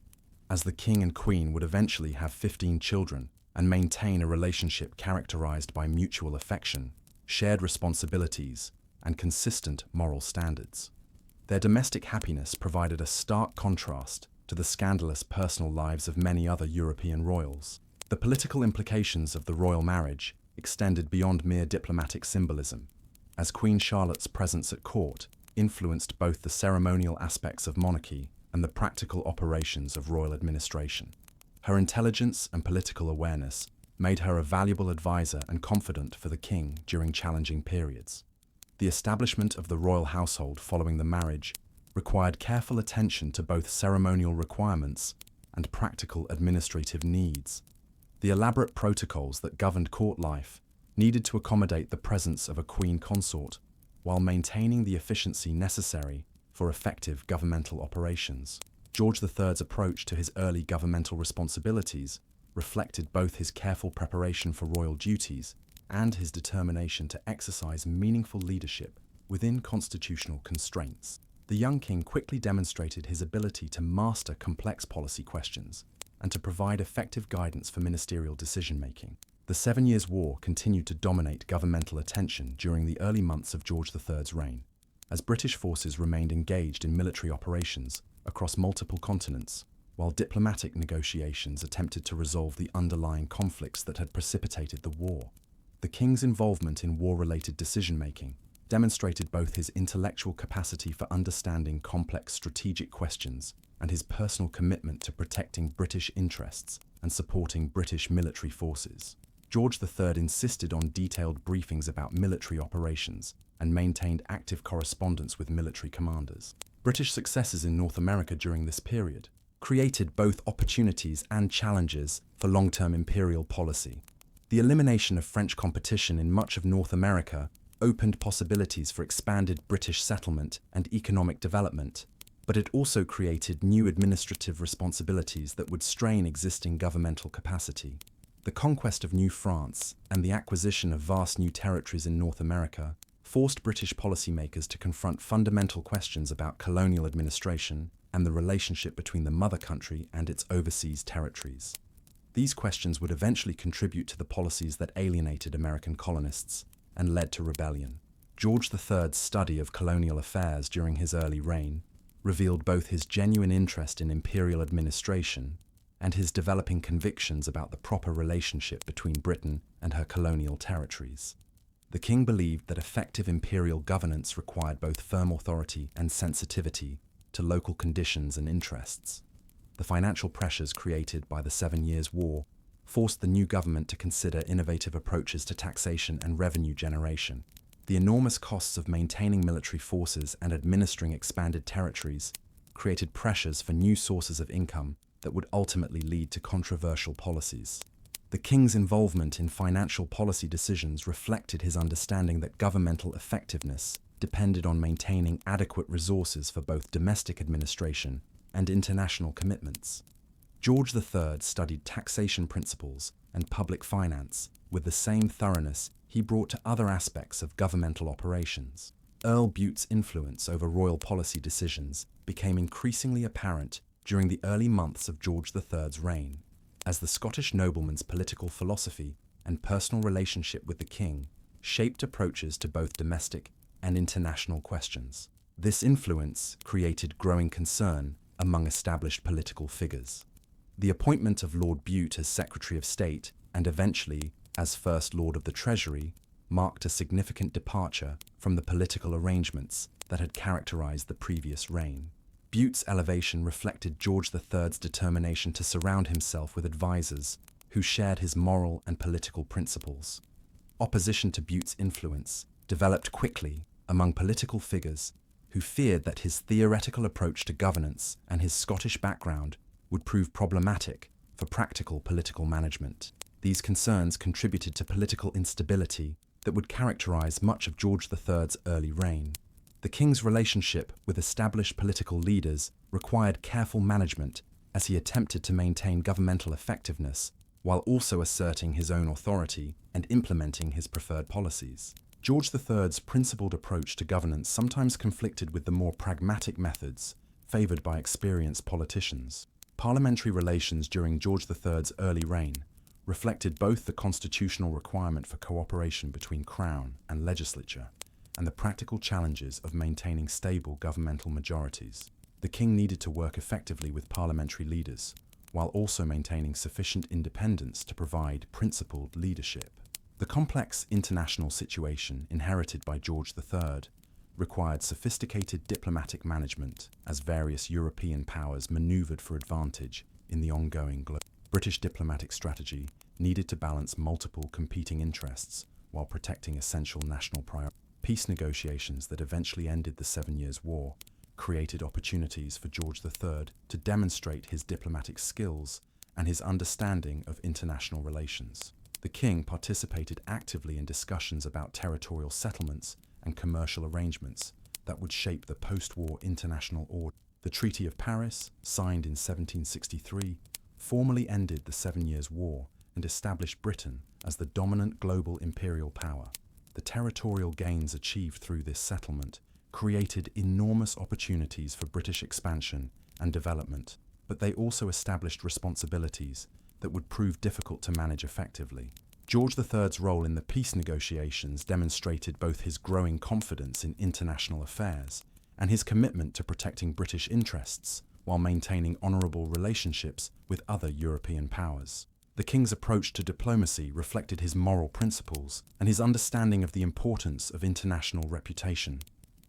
as the king and queen would eventually have 15 children and maintain a relationship characterized by mutual affection, shared responsibilities, and consistent moral standards. Their domestic happiness provided a stark contrast to the scandalous personal lives of many other European royals. The political implications of the royal marriage extended beyond mere diplomatic symbolism, as Queen Charlotte's presence at court influenced both the ceremonial aspects of monarchy and the practical operations of royal administration. Her intelligence and political awareness made her a valuable advisor and confidant for the king during challenging periods. The establishment of the royal household following the marriage required careful attention to both ceremonial requirements and practical administrative needs. The elaborate protocols that governed court life needed to accommodate the presence of a queen consort while maintaining the efficiency necessary for effective governmental operations. George III's approach to his early governmental responsibilities reflected both his careful preparation for royal duties and his determination to exercise meaningful leadership within constitutional constraints. The young king quickly demonstrated his ability to master complex policy questions and to provide effective guidance for ministerial decision-making. The 7 Years' War continued to dominate governmental attention during the early months of George III's reign, as British forces remained engaged in military operations across multiple continents, while diplomatic negotiations attempted to resolve the underlying conflicts that had precipitated the war. The king's involvement in war-related decision-making demonstrated both his intellectual capacity for understanding complex strategic questions and his personal commitment to protecting British interests and supporting British military forces. George III insisted on detailed briefings about military operations and maintained active correspondence with military commanders. British successes in North America during this period created both opportunities and challenges for long-term imperial policy. The elimination of French competition in much of North America opened possibilities for expanded British settlement and economic development, but it also created new administrative responsibilities that would strain existing governmental capacity. The conquest of New France and the acquisition of vast new territories in North America forced British policymakers to confront fundamental questions about colonial administration and the relationship between the mother country and its overseas territories. These questions would eventually contribute to the policies that alienated American colonists and led to rebellion. George III's study of colonial affairs during his early reign revealed both his genuine interest in imperial administration and his developing convictions about the proper relationship between Britain and her colonial territories. The king believed that effective imperial governance required both firm authority and sensitivity to local conditions and interests. The financial pressures created by the 7 Years' War forced the new government to consider innovative approaches to taxation and revenue generation. The enormous costs of maintaining military forces and administering expanded territories created pressures for new sources of income that would ultimately lead to controversial policies. The king's involvement in financial policy decisions reflected his understanding that governmental effectiveness depended on maintaining adequate resources for both domestic administration and international commitments. George III studied taxation principles and public finance with the same thoroughness he brought to other aspects of governmental operations. Earl Bute's influence over royal policy decisions became increasingly apparent during the early months of George III's reign, as the Scottish nobleman's political philosophy and personal relationship with the king shaped approaches to both domestic and international questions. This influence created growing concern among established political figures. The appointment of Lord Bute as Secretary of State and eventually as First Lord of the Treasury marked a significant departure from the political arrangements that had characterized the previous reign. Bute's elevation reflected George III's determination to surround himself with advisors who shared his moral and political principles. Opposition to Bute's influence developed quickly among political figures who feared that his theoretical approach to governance and his Scottish background would prove problematic for practical political management. These concerns contributed to political instability that would characterize much of George III's early reign. The king's relationship with established political leaders required careful management as he attempted to maintain governmental effectiveness while also asserting his own authority and implementing his preferred policies. George III's principled approach to governance sometimes conflicted with the more pragmatic methods favored by experienced politicians. Parliamentary relations during George III's early reign reflected both the constitutional requirement for cooperation between Crown and legislature and the practical challenges of maintaining stable governmental majorities. The king needed to work effectively with parliamentary leaders, while also maintaining sufficient independence to provide principled leadership. The complex international situation inherited by George III required sophisticated diplomatic management as various European powers maneuvered for advantage in the ongoing British diplomatic strategy needed to balance multiple competing interests while protecting essential national priorities. Peace negotiations that eventually ended the 7 Years' War created opportunities for George III to demonstrate his diplomatic skills and his understanding of international relations. The king participated actively in discussions about territorial settlements and commercial arrangements that would shape the post-war international order. The Treaty of Paris, signed in 1763, formally ended the 7 Years' War and established Britain as the dominant global imperial power. The territorial gains achieved through this settlement created enormous opportunities for British expansion and development, but they also established responsibilities that would prove difficult to manage effectively. George III's role in the peace negotiations demonstrated both his growing confidence in international affairs and his commitment to protecting British interests while maintaining honourable relationships with other European powers. The king's approach to diplomacy reflected his moral principles and his understanding of the importance of international reputation.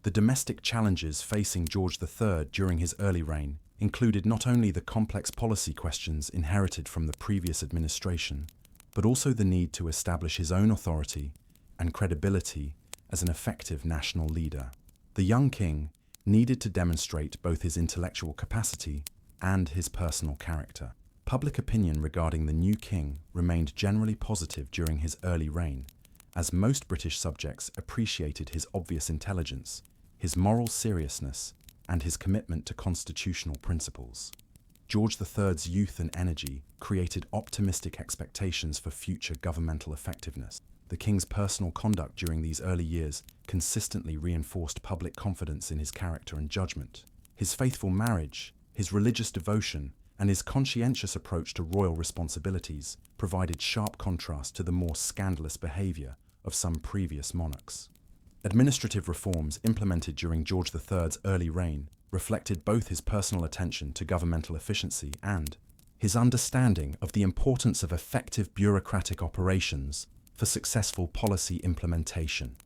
The domestic challenges facing George III during his early reign included not only the complex policy questions inherited from the previous administration, but also the need to establish his own authority and credibility as an effective national leader. The young king needed to demonstrate both his intellectual capacity and his personal character. Public opinion regarding the new king remained generally positive during his early reign, as most British subjects appreciated his obvious intelligence, his moral seriousness, and his commitment to constitutional principles. George III's youth and energy created optimistic expectations for future governmental effectiveness. The king's personal conduct during these early years consistently reinforced public confidence in his character and judgment. His faithful marriage, his religious devotion, and his conscientious approach to royal responsibilities provided sharp contrast to the more scandalous behaviour of some previous monarchs. Administrative reforms implemented during George III's early reign reflected both his personal attention to governmental efficiency and his understanding of the importance of effective bureaucratic operations for successful policy implementation.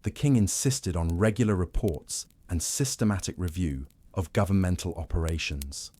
The king insisted on regular reports and systematic review of governmental operations.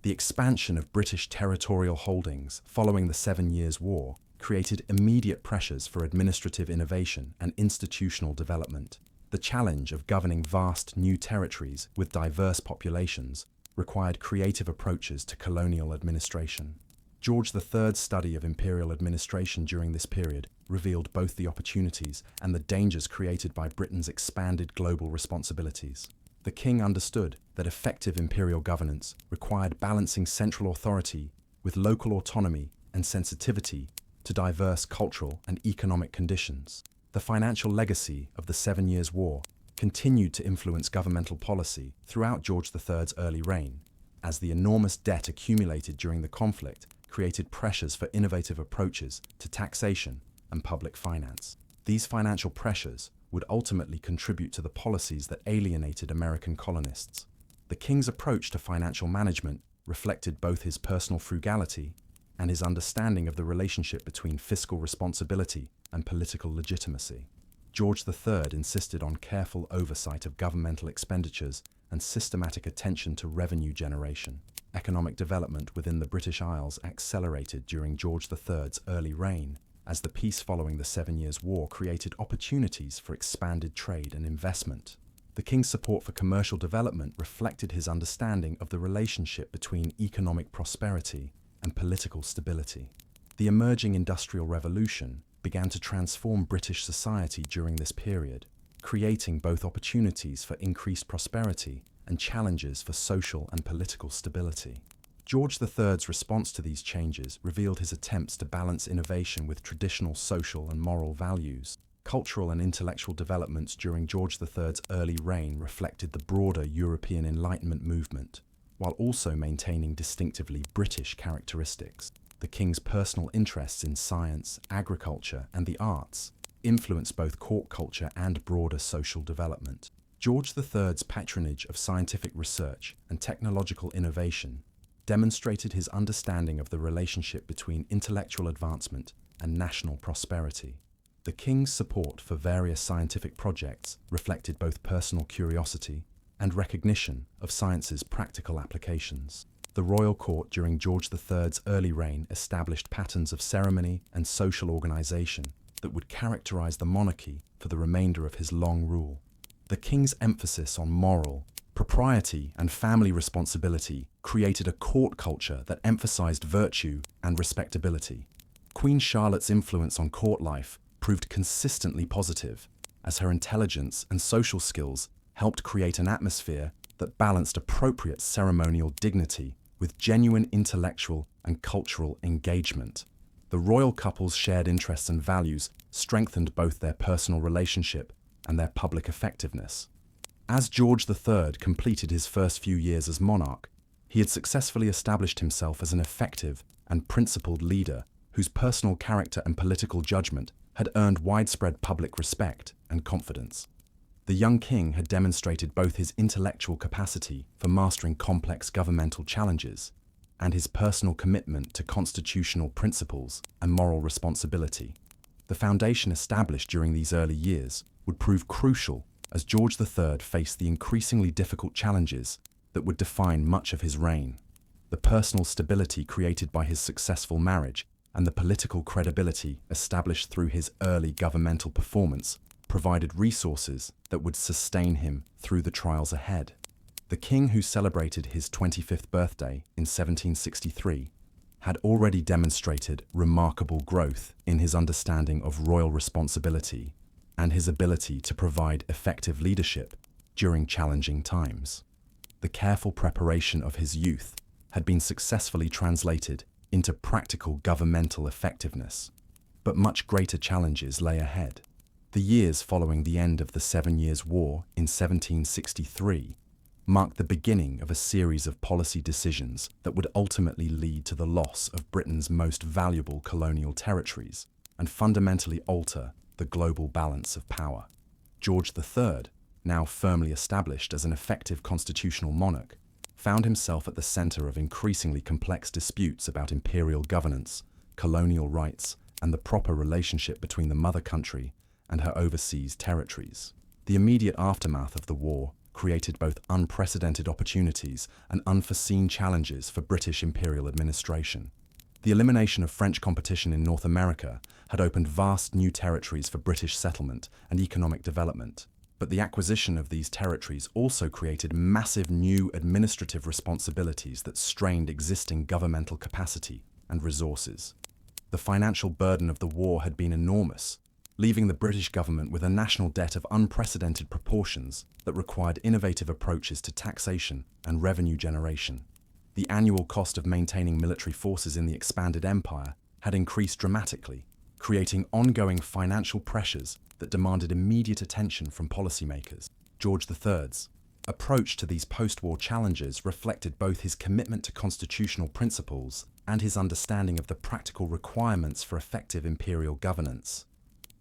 The expansion of British territorial holdings following the 7 Years' War created immediate pressures for administrative innovation and institutional development. The challenge of governing vast new territories with diverse populations required creative approaches to colonial administration. George III's study of imperial administration during this period revealed both the opportunities and the dangers created by Britain's expanded global responsibilities. The king understood that effective imperial governance required balancing central authority with local autonomy and sensitivity to diverse cultural and economic conditions. The financial legacy of the 7 Years' War continued to influence governmental policy throughout George III's early reign, as the enormous debt accumulated during the conflict created pressures for innovative approaches to taxation and public finance. These financial pressures would ultimately contribute to the policies that alienated American colonists. The king's approach to financial management reflected both his personal frugality and his understanding of the relationship between fiscal responsibility and political legitimacy. George III insisted on careful oversight of governmental expenditures and systematic attention to revenue generation. Economic development within the British Isles accelerated during George III's early reign, as the peace following the 7 Years' War created opportunities for expanded trade and investment. The king's support for commercial development reflected his understanding of the relationship between economic prosperity and political stability. The emerging Industrial Revolution began to transform British society during this period, creating both opportunities for increased prosperity and challenges for social and political stability. George III's response to these changes revealed his attempts to balance innovation with traditional social and moral values. Cultural and intellectual developments during George III's early reign reflected the broader European Enlightenment movement, while also maintaining distinctively British characteristics. The king's personal interests in science, agriculture, and the arts influenced both court culture and broader social development. George III's patronage of scientific research and technological innovation demonstrated his understanding of the relationship between intellectual advancement and national prosperity. The king's support for various scientific projects reflected both personal curiosity and recognition of science's practical applications. The royal court during George III's early reign established patterns of ceremony and social organization that would characterize the monarchy for the remainder of his long rule. The king's emphasis on moral, propriety, and family responsibility created a court culture that emphasized virtue and respectability. Queen Charlotte's influence on court life proved consistently positive, as her intelligence and social skills helped create an atmosphere that balanced appropriate ceremonial dignity with genuine intellectual and cultural engagement. The royal couple's shared interests and values strengthened both their personal relationship and their public effectiveness. As George III completed his first few years as monarch, he had successfully established himself as an effective and principled leader whose personal character and political judgment had earned widespread public respect and confidence. The young king had demonstrated both his intellectual capacity for mastering complex governmental challenges and his personal commitment to constitutional principles and moral responsibility. The foundation established during these early years would prove crucial as George III faced the increasingly difficult challenges that would define much of his reign. The personal stability created by his successful marriage and the political credibility established through his early governmental performance provided resources that would sustain him through the trials ahead. The king, who celebrated his 25th birthday in 1763, had already demonstrated remarkable growth in his understanding of royal responsibility and his ability to provide effective leadership during challenging times. The careful preparation of his youth had been successfully translated into practical governmental effectiveness, but much greater challenges lay ahead. The years following the end of the 7 Years' War in 1763 marked the beginning of a series of policy decisions that would ultimately lead to the loss of Britain's most valuable colonial territories and fundamentally alter the global balance of power. George III, now firmly established as an effective constitutional monarch, found himself at the center of increasingly complex disputes about imperial governance, colonial rights, and the proper relationship between the mother country and her overseas territories. The immediate aftermath of the war created both unprecedented opportunities and unforeseen challenges for British imperial administration. The elimination of French competition in North America had opened vast new territories for British settlement and economic development, but the acquisition of these territories also created massive new administrative responsibilities that strained existing governmental capacity and resources. The financial burden of the war had been enormous, leaving the British government with a national debt of unprecedented proportions that required innovative approaches to taxation and revenue generation. The annual cost of maintaining military forces in the expanded empire had increased dramatically, creating ongoing financial pressures that demanded immediate attention from policymakers. George III's approach to these post-war challenges reflected both his commitment to constitutional principles and his understanding of the practical requirements for effective imperial governance.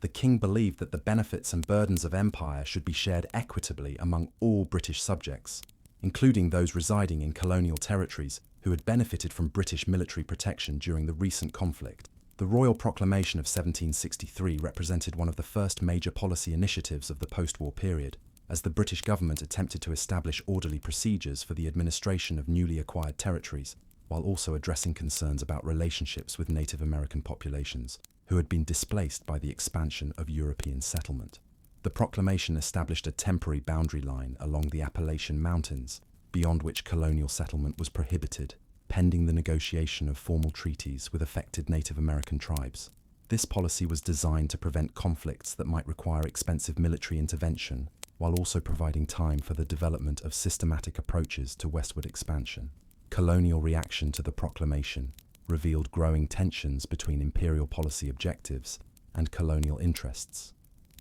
The king believed that the benefits and burdens of empire should be shared equitably among all British subjects, including those residing in colonial territories who had benefited from British military protection during the recent conflict. The Royal Proclamation of 1763 represented one of the first major policy initiatives of the post-war period, as the British government attempted to establish orderly procedures for the administration of newly acquired territories, while also addressing concerns about relationships with Native American populations, who had been displaced by the expansion of European settlement. The proclamation established a temporary boundary line along the Appalachian Mountains, beyond which colonial settlement was prohibited, pending the negotiation of formal treaties with affected Native American tribes. This policy was designed to prevent conflicts that might require expensive military intervention, while also providing time for the development of systematic approaches to westward expansion. Colonial reaction to the proclamation revealed growing tensions between imperial policy objectives and colonial interests,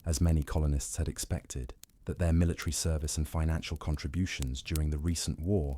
as many colonists had expected that their military service and financial contributions during the recent war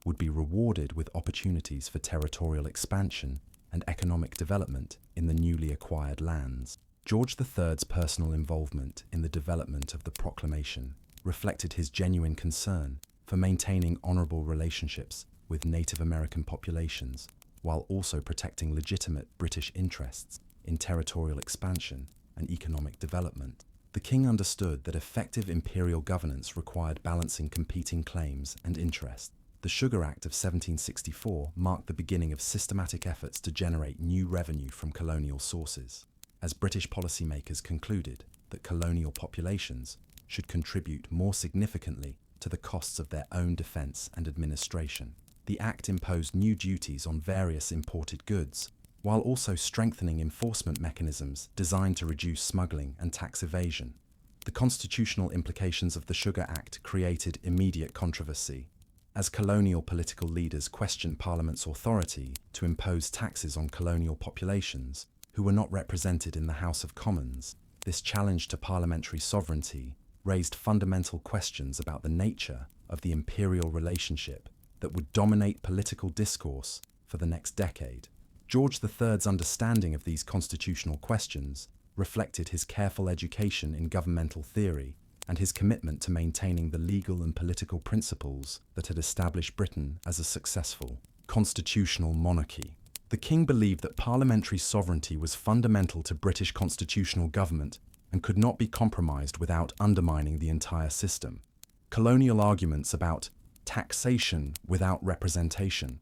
would be rewarded with opportunities for territorial expansion and economic development in the newly acquired lands. George III's personal involvement in the development of the proclamation reflected his genuine concern for maintaining honorable relationships with Native American populations, while also protecting legitimate British interests in territorial expansion and economic development. The king understood that effective imperial governance required balancing competing claims and interests. The Sugar Act of 1764 marked the beginning of systematic efforts to generate new revenue from colonial sources, as British policymakers concluded that colonial populations should contribute more significantly to the costs of their own defence and administration. The Act imposed new duties on various imported goods, while also strengthening enforcement mechanisms designed to reduce smuggling and tax evasion. The constitutional implications of the Sugar Act created immediate controversy, as colonial political leaders questioned Parliament's authority to impose taxes on colonial populations who were not represented in the House of Commons. This challenge to parliamentary sovereignty raised fundamental questions about the nature of the imperial relationship that would dominate political discourse for the next decade. George III's understanding of these constitutional questions reflected his careful education in governmental theory and his commitment to maintaining the legal and political principles that had established Britain as a successful constitutional monarchy. The king believed that parliamentary sovereignty was fundamental to British constitutional government and could not be compromised without undermining the entire system. Colonial arguments about taxation without representation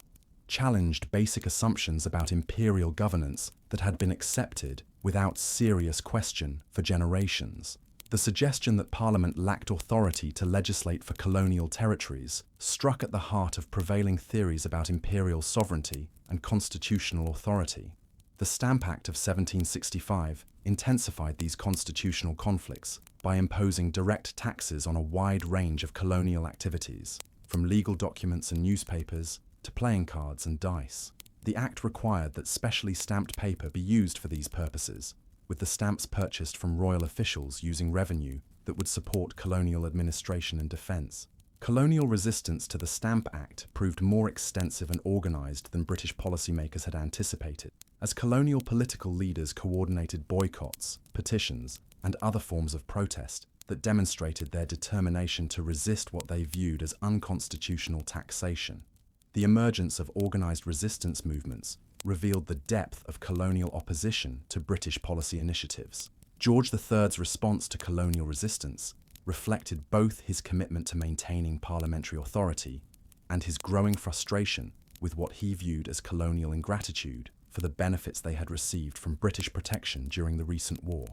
challenged basic assumptions about imperial governance that had been accepted without serious question for generations. The suggestion that Parliament lacked authority to legislate for colonial territories struck at the heart of prevailing theories about imperial sovereignty and constitutional authority. The Stamp Act of 1765 intensified these constitutional conflicts by imposing direct taxes on a wide range of colonial activities, from legal documents and newspapers to playing cards and dice. The Act required that specially stamped paper be used for these purposes, with the stamps purchased from royal officials using revenue that would support colonial administration and defence. Colonial resistance to the Stamp Act proved more extensive and organised than British policymakers had anticipated, as colonial political leaders coordinated boycotts, petitions, and other forms of protest that demonstrated their determination to resist what they viewed as unconstitutional taxation. The emergence of organised resistance movements revealed the depth of colonial opposition to British policy initiatives. George III's response to colonial resistance reflected both his commitment to maintaining parliamentary authority and his growing frustration with what he viewed as colonial ingratitude for the benefits they had received from British protection during the recent war.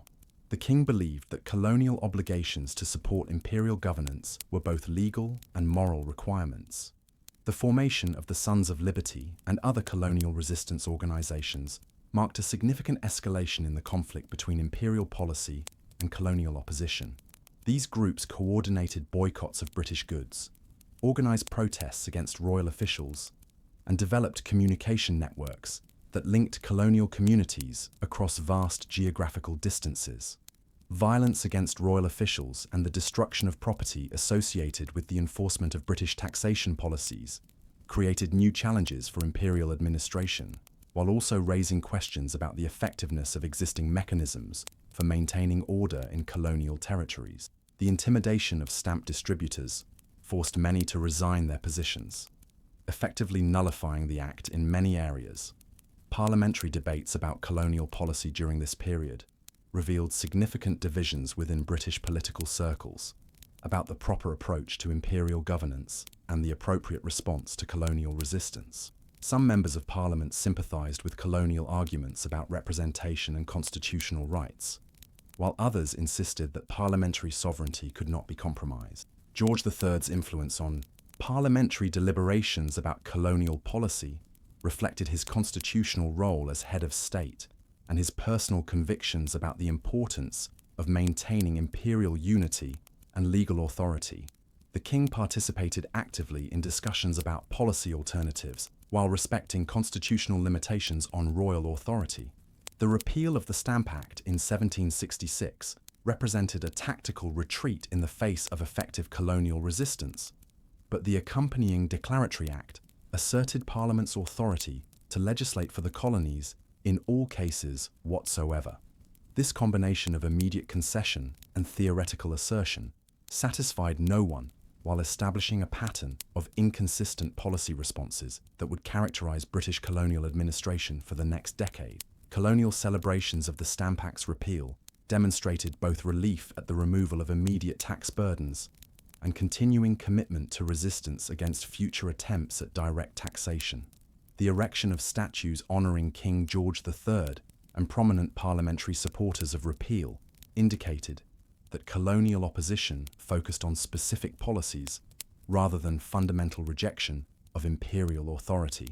The king believed that colonial obligations to support imperial governance were both legal and moral requirements. The formation of the Sons of Liberty and other colonial resistance organisations marked a significant escalation in the conflict between imperial policy and colonial opposition. These groups coordinated boycotts of British goods, organised protests against royal officials, and developed communication networks that linked colonial communities across vast geographical distances. Violence against royal officials and the destruction of property associated with the enforcement of British taxation policies created new challenges for imperial administration, while also raising questions about the effectiveness of existing mechanisms for maintaining order in colonial territories. The intimidation of stamp distributors forced many to resign their positions, effectively nullifying the Act in many areas. Parliamentary debates about colonial policy during this period revealed significant divisions within British political circles about the proper approach to imperial governance and the appropriate response to colonial resistance. Some members of Parliament sympathised with colonial arguments about representation and constitutional rights, while others insisted that parliamentary sovereignty could not be compromised. George III's influence on parliamentary deliberations about colonial policy reflected his constitutional role as head of state and his personal convictions about the importance of maintaining imperial unity and legal authority. The king participated actively in discussions about policy alternatives while respecting constitutional limitations on royal authority. The repeal of the Stamp Act in 1766 represented a tactical retreat in the face of effective colonial resistance, but the accompanying Declaratory Act asserted Parliament's authority to legislate for the colonies in all cases whatsoever. This combination of immediate concession and theoretical assertion satisfied no one while establishing a pattern of inconsistent policy responses that would characterize British colonial administration for the next decade. Colonial celebrations of the Stamp Act's repeal demonstrated both relief at the removal of immediate tax burdens and continuing commitment to resistance against future attempts at direct taxation. The erection of statues honoring King George III and prominent parliamentary supporters of repeal indicated that colonial opposition focused on specific policies rather than fundamental rejection of imperial authority.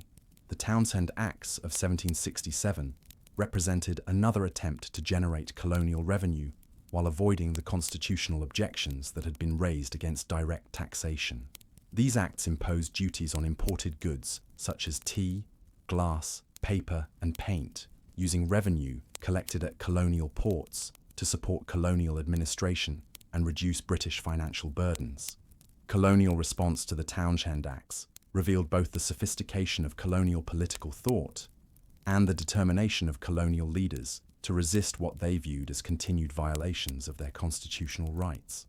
The Townshend Acts of 1767 represented another attempt to generate colonial revenue while avoiding the constitutional objections that had been raised against direct taxation. These acts imposed duties on imported goods such as tea, glass, paper, and paint, using revenue collected at colonial ports to support colonial administration and reduce British financial burdens. Colonial response to the Townshend Acts revealed both the sophistication of colonial political thought and the determination of colonial leaders to resist what they viewed as continued violations of their constitutional rights.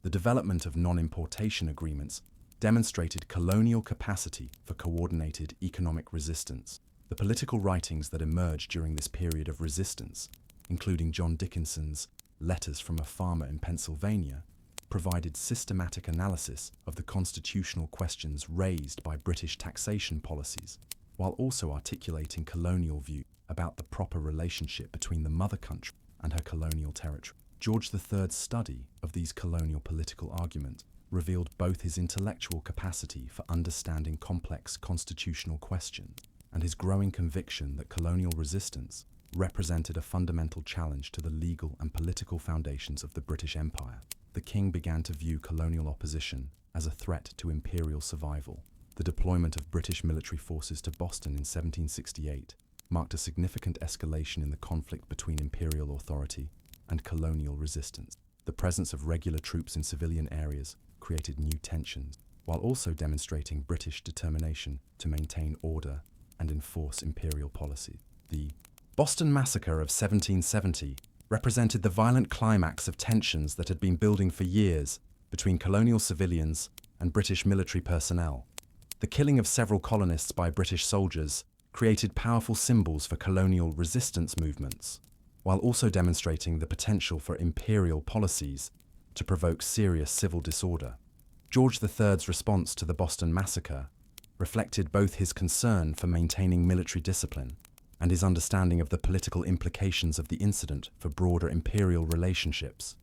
The development of non-importation agreements demonstrated colonial capacity for coordinated economic resistance. The political writings that emerged during this period of resistance, including John Dickinson's Letters from a Farmer in Pennsylvania, provided systematic analysis of the constitutional questions raised by British taxation policies, while also articulating colonial views about the proper relationship between the mother country and her colonial territory. George III's study of these colonial political arguments revealed both his intellectual capacity for understanding complex constitutional questions and his growing conviction that colonial resistance represented a fundamental challenge to the legal and political foundations of the British Empire. The king began to view colonial opposition as a threat to imperial survival. The deployment of British military forces to Boston in 1768 marked a significant escalation in the conflict between imperial authority and colonial resistance. The presence of regular troops in civilian areas created new tensions, while also demonstrating British determination to maintain order and enforce imperial policy. The Boston Massacre of 1770 represented the violent climax of tensions that had been building for years between colonial civilians and British military personnel. The killing of several colonists by British soldiers created powerful symbols for colonial resistance movements, while also demonstrating the potential for imperial policies to provoke serious civil disorder. George III's response to the Boston Massacre reflected both his concern for maintaining military discipline and his understanding of the political implications of the incident for broader imperial relationships.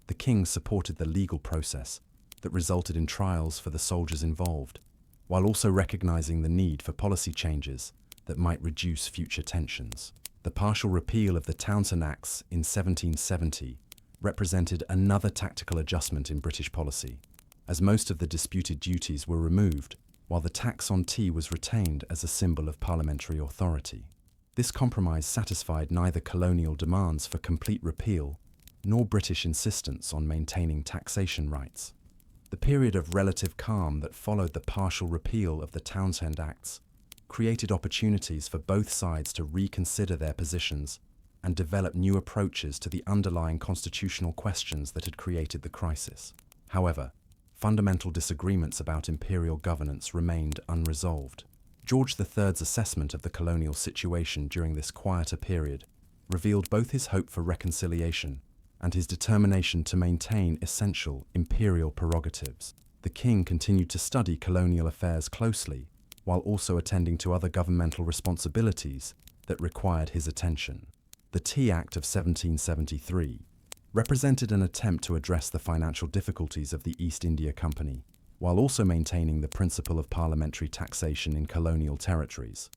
The king supported the legal process that resulted in trials for the soldiers involved, while also recognizing the need for policy changes that might reduce future tensions. The partial repeal of the Townshend Acts in 1770 represented another tactical adjustment in British policy, as most of the disputed duties were removed, while the tax on tea was retained as a symbol of parliamentary authority. This compromise satisfied neither colonial demands for complete repeal nor British insistence on maintaining taxation rights. The period of relative calm that followed the partial repeal of the Townshend Acts created opportunities for both sides to reconsider their positions and develop new approaches to the underlying constitutional questions that had created the crisis. However, fundamental disagreements about imperial governance remained unresolved. George III's assessment of the colonial situation during this quieter period revealed both his hope for reconciliation and his determination to maintain essential imperial prerogatives. The king continued to study colonial affairs closely, while also attending to other governmental responsibilities that required his attention. The Tea Act of 1773 represented an attempt to address the financial difficulties of the East India Company, while also maintaining the principle of parliamentary taxation in colonial territories.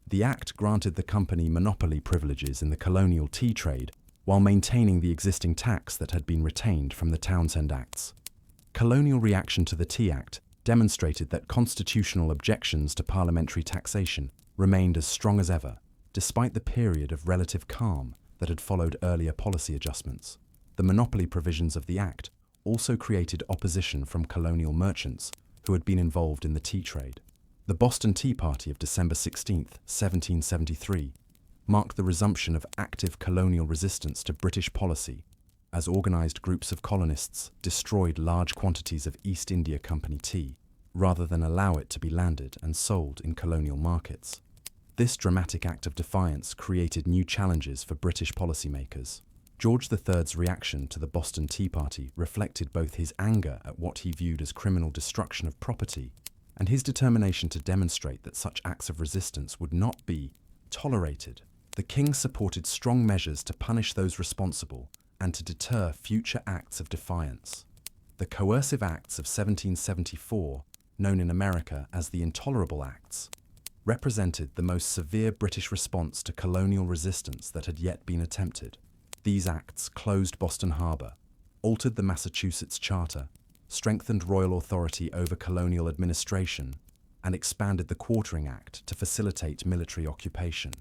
The Act granted the company monopoly privileges in the colonial tea trade, while maintaining the existing tax that had been retained from the Townshend Acts. Colonial reaction to the Tea Act demonstrated that constitutional objections to parliamentary taxation remained as strong as ever, despite the period of relative calm that had followed earlier policy adjustments. The monopoly provisions of the Act also created opposition from colonial merchants who had been involved in the tea trade. The Boston Tea Party of December 16, 1773, marked the resumption of active colonial resistance to British policy, as organized groups of colonists destroyed large quantities of East India Company tea, rather than allow it to be landed and sold in colonial markets. This dramatic act of defiance created new challenges for British policymakers. George III's reaction to the Boston Tea Party reflected both his anger at what he viewed as criminal destruction of property and his determination to demonstrate that such acts of resistance would not be tolerated. The king supported strong measures to punish those responsible and to deter future acts of defiance. The Coercive Acts of 1774, known in America as the Intolerable Acts, represented the most severe British response to colonial resistance that had yet been attempted. These acts closed Boston Harbor, altered the Massachusetts Charter, strengthened royal authority over colonial administration, and expanded the Quartering Act to facilitate military occupation.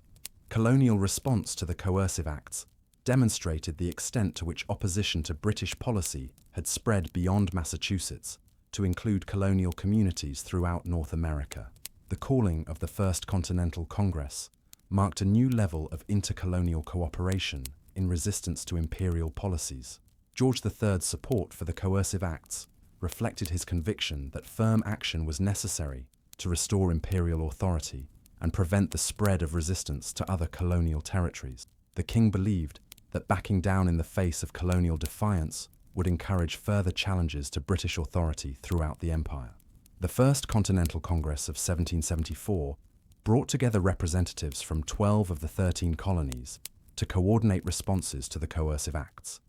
Colonial response to the Coercive Acts demonstrated the extent to which opposition to British policy had spread beyond Massachusetts to include colonial communities throughout North America. The calling of the First Continental Congress marked a new level of intercolonial cooperation in resistance to imperial policies. George III's support for the Coercive Acts reflected his conviction that firm action was necessary to restore imperial authority and prevent the spread of resistance to other colonial territories. The king believed that backing down in the face of colonial defiance would encourage further challenges to British authority throughout the empire. The First Continental Congress of 1774 brought together representatives from 12 of the 13 colonies to coordinate responses to the Coercive Acts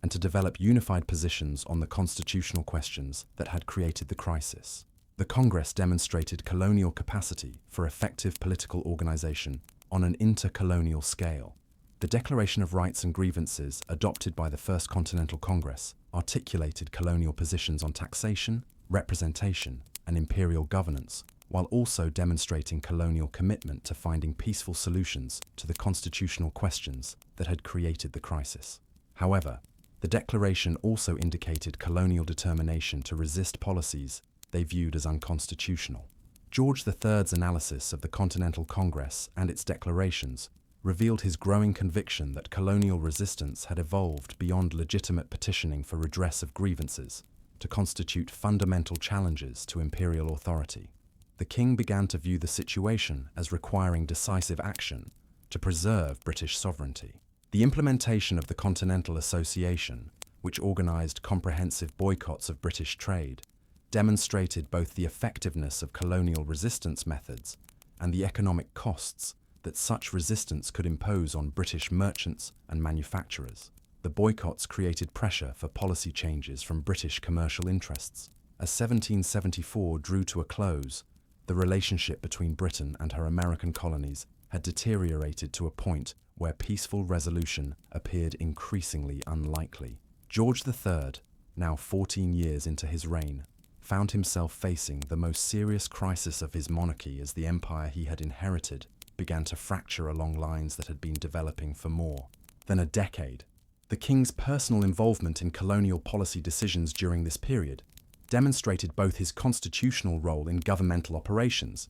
and to develop unified positions on the constitutional questions that had created the crisis. The Congress demonstrated colonial capacity for effective political organization on an intercolonial scale. The Declaration of Rights and Grievances adopted by the First Continental Congress articulated colonial positions on taxation, representation, and imperial governance, while also demonstrating colonial commitment to finding peaceful solutions to the constitutional questions that had created the crisis. However, the declaration also indicated colonial determination to resist policies they viewed as unconstitutional. George III's analysis of the Continental Congress and its declarations revealed his growing conviction that colonial resistance had evolved beyond legitimate petitioning for redress of grievances to constitute fundamental challenges to imperial authority. The king began to view the situation as requiring decisive action to preserve British sovereignty. The implementation of the Continental Association, which organized comprehensive boycotts of British trade, demonstrated both the effectiveness of colonial resistance methods and the economic costs that such resistance could impose on British merchants and manufacturers. The boycotts created pressure for policy changes from British commercial interests. As 1774 drew to a close, the relationship between Britain and her American colonies had deteriorated to a point where peaceful resolution appeared increasingly unlikely. George III, now 14 years into his reign, found himself facing the most serious crisis of his monarchy as the empire he had inherited began to fracture along lines that had been developing for more than a decade. The king's personal involvement in colonial policy decisions during this period demonstrated both his constitutional role in governmental operations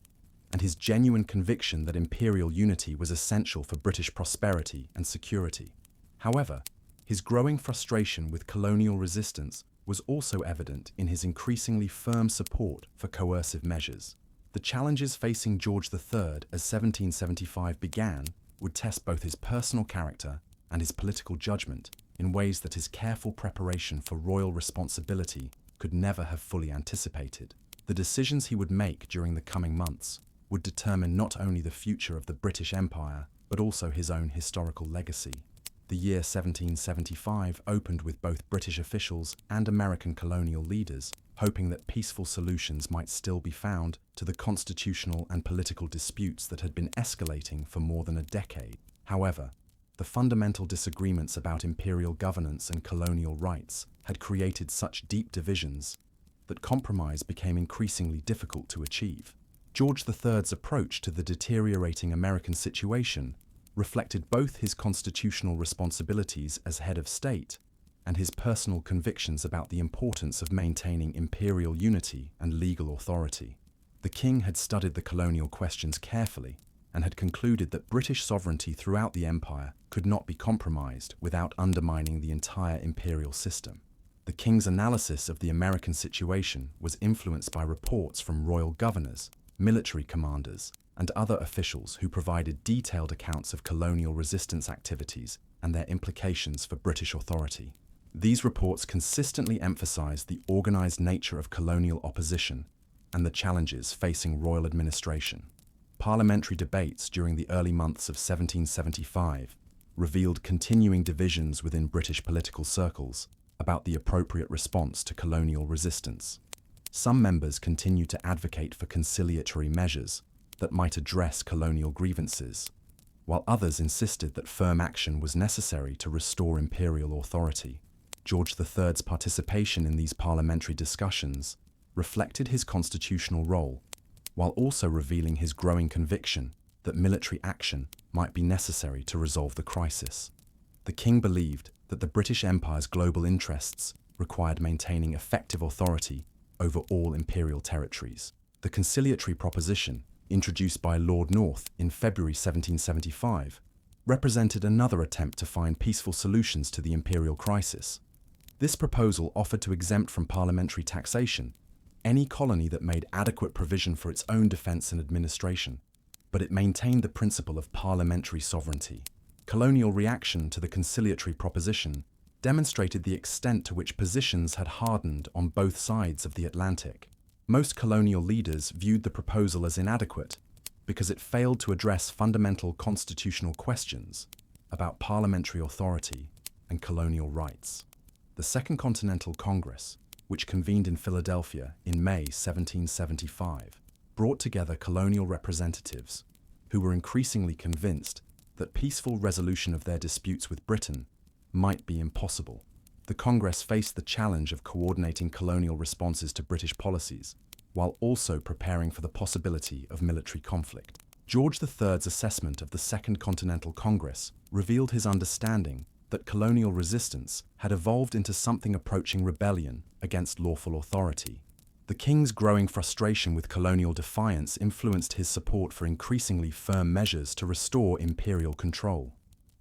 and his genuine conviction that imperial unity was essential for British prosperity and security. However, his growing frustration with colonial resistance was also evident in his increasingly firm support for coercive measures. The challenges facing George III as 1775 began would test both his personal character and his political judgment in ways that his careful preparation for royal responsibility could never have fully anticipated. The decisions he would make during the coming months would determine not only the future of the British Empire, but also his own historical legacy. The year 1775 opened with both British officials and American colonial leaders hoping that peaceful solutions might still be found to the constitutional and political disputes that had been escalating for more than a decade. However, the fundamental disagreements about imperial governance and colonial rights had created such deep divisions that compromise became increasingly difficult to achieve. George III's approach to the deteriorating American situation reflected both his constitutional responsibilities as head of state and his personal convictions about the importance of maintaining imperial unity and legal authority. The king had studied the colonial questions carefully and had concluded that British sovereignty throughout the empire could not be compromised without undermining the entire imperial system. The king's analysis of the American situation was influenced by reports from royal governors, military commanders, and other officials who provided detailed accounts of colonial resistance activities and their implications for British authority. These reports consistently emphasized the organized nature of colonial opposition and the challenges facing royal administration. Parliamentary debates during the early months of 1775 revealed continuing divisions within British political circles about the appropriate response to colonial resistance. Some members continued to advocate for conciliatory measures that might address colonial grievances, while others insisted that firm action was necessary to restore imperial authority. George III's participation in these parliamentary discussions reflected his constitutional role, while also revealing his growing conviction that military action might be necessary to resolve the crisis. The king believed that the British Empire's global interests required maintaining effective authority over all imperial territories. The conciliatory proposition, introduced by Lord North in February 1775, represented another attempt to find peaceful solutions to the imperial crisis. This proposal offered to exempt from parliamentary taxation any colony that made adequate provision for its own defense and administration, but it maintained the principle of parliamentary sovereignty. Colonial reaction to the conciliatory proposition demonstrated the extent to which positions had hardened on both sides of the Atlantic. Most colonial leaders viewed the proposal as inadequate because it failed to address fundamental constitutional questions about parliamentary authority and colonial rights. The Second Continental Congress, which convened in Philadelphia in May 1775, brought together colonial representatives who were increasingly convinced that peaceful resolution of their disputes with Britain might be impossible. The Congress faced the challenge of coordinating colonial responses to British policies, while also preparing for the possibility of military conflict. George III's assessment of the Second Continental Congress revealed his understanding that colonial resistance had evolved into something approaching rebellion against lawful authority. The king's growing frustration with colonial defiance influenced his support for increasingly firm measures to restore imperial control.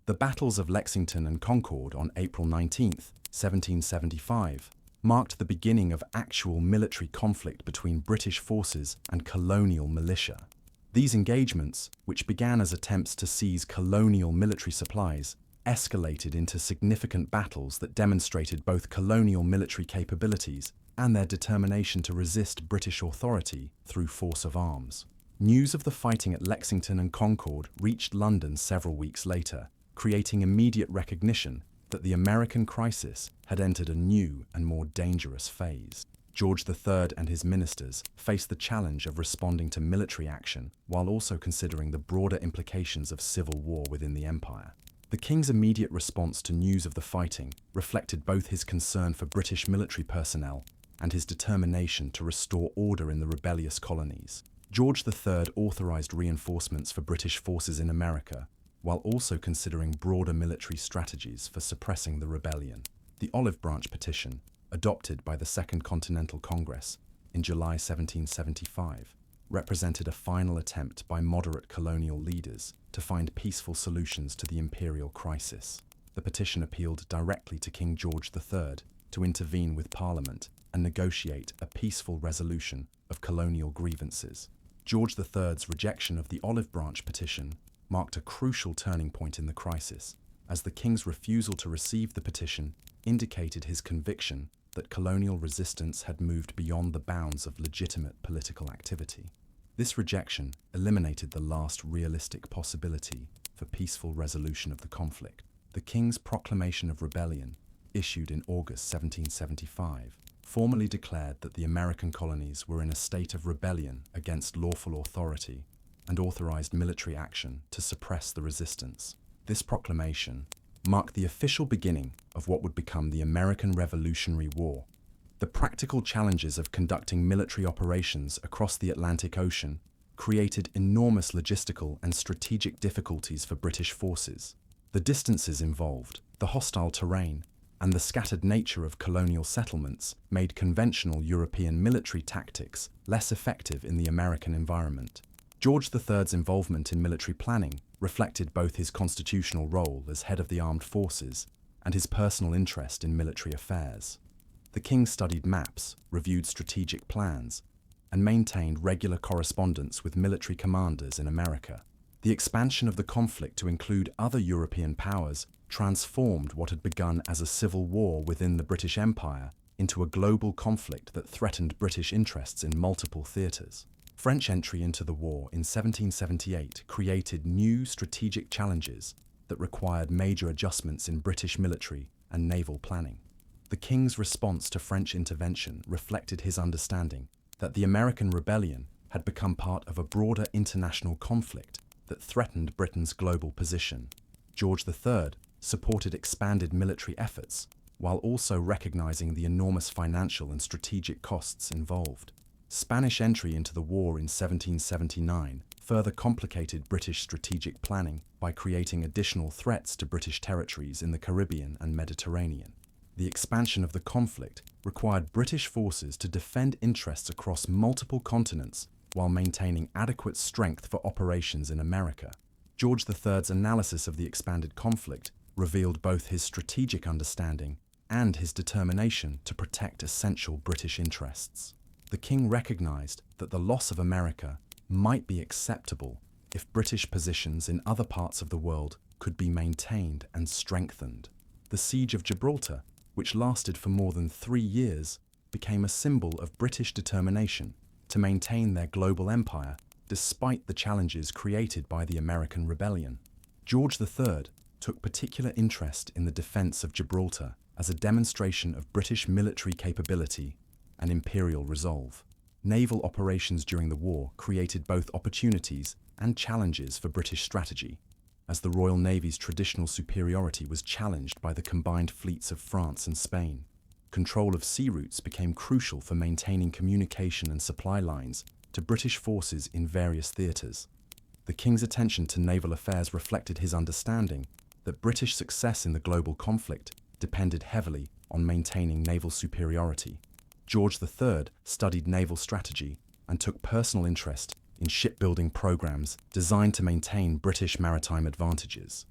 The battles of Lexington and Concord on April 19, 1775, marked the beginning of actual military conflict between British forces and colonial militia. These engagements, which began as attempts to seize colonial military supplies, escalated into significant battles that demonstrated both colonial military capabilities and their determination to resist British authority through force of arms. News of the fighting at Lexington and Concord reached London several weeks later, creating immediate recognition that the American crisis had entered a new and more dangerous phase. George III and his ministers faced the challenge of responding to military action while also considering the broader implications of civil war within the empire. The king's immediate response to news of the fighting reflected both his concern for British military personnel and his determination to restore order in the rebellious colonies. George III authorized reinforcements for British forces in America, while also considering broader military strategies for suppressing the rebellion. The Olive Branch Petition, adopted by the Second Continental Congress in July 1775, represented a final attempt by moderate colonial leaders to find peaceful solutions to the imperial crisis. The petition appealed directly to King George III to intervene with Parliament and negotiate a peaceful resolution of colonial grievances. George III's rejection of the Olive Branch Petition marked a crucial turning point in the crisis, as the king's refusal to receive the petition indicated his conviction that colonial resistance had moved beyond the bounds of legitimate political activity. This rejection eliminated the last realistic possibility for peaceful resolution of the conflict. The king's proclamation of rebellion, issued in August 1775, formally declared that the American colonies were in a state of rebellion against lawful authority and authorized military action to suppress the resistance. This proclamation marked the official beginning of what would become the American Revolutionary War. The practical challenges of conducting military operations across the Atlantic Ocean created enormous logistical and strategic difficulties for British forces. The distances involved, the hostile terrain, and the scattered nature of colonial settlements made conventional European military tactics less effective in the American environment. George III's involvement in military planning reflected both his constitutional role as head of the armed forces and his personal interest in military affairs. The king studied maps, reviewed strategic plans, and maintained regular correspondence with military commanders in America. The expansion of the conflict to include other European powers transformed what had begun as a civil war within the British Empire into a global conflict that threatened British interests in multiple theatres. French entry into the war in 1778 created new strategic challenges that required major adjustments in British military and naval planning. The king's response to French intervention reflected his understanding that the American rebellion had become part of a broader international conflict that threatened Britain's global position. George III supported expanded military efforts while also recognizing the enormous financial and strategic costs involved. Spanish entry into the war in 1779 further complicated British strategic planning by creating additional threats to British territories in the Caribbean and Mediterranean. The expansion of the conflict required British forces to defend interests across multiple continents while maintaining adequate strength for operations in America. George III's analysis of the expanded conflict revealed both his strategic understanding and his determination to protect essential British interests. The king recognized that the loss of America might be acceptable if British positions in other parts of the world could be maintained and strengthened. The Siege of Gibraltar, which lasted for more than 3 years, became a symbol of British determination to maintain their global empire despite the challenges created by the American rebellion. George III took particular interest in the defense of Gibraltar as a demonstration of British military capability and imperial resolve. Naval operations during the war created both opportunities and challenges for British strategy, as the Royal Navy's traditional superiority was challenged by the combined fleets of France and Spain. Control of sea routes became crucial for maintaining communication and supply lines to British forces in various theatres. The king's attention to naval affairs reflected his understanding that British success in the global conflict depended heavily on maintaining naval superiority. George III studied naval strategy and took personal interest in shipbuilding programs designed to maintain British maritime advantages.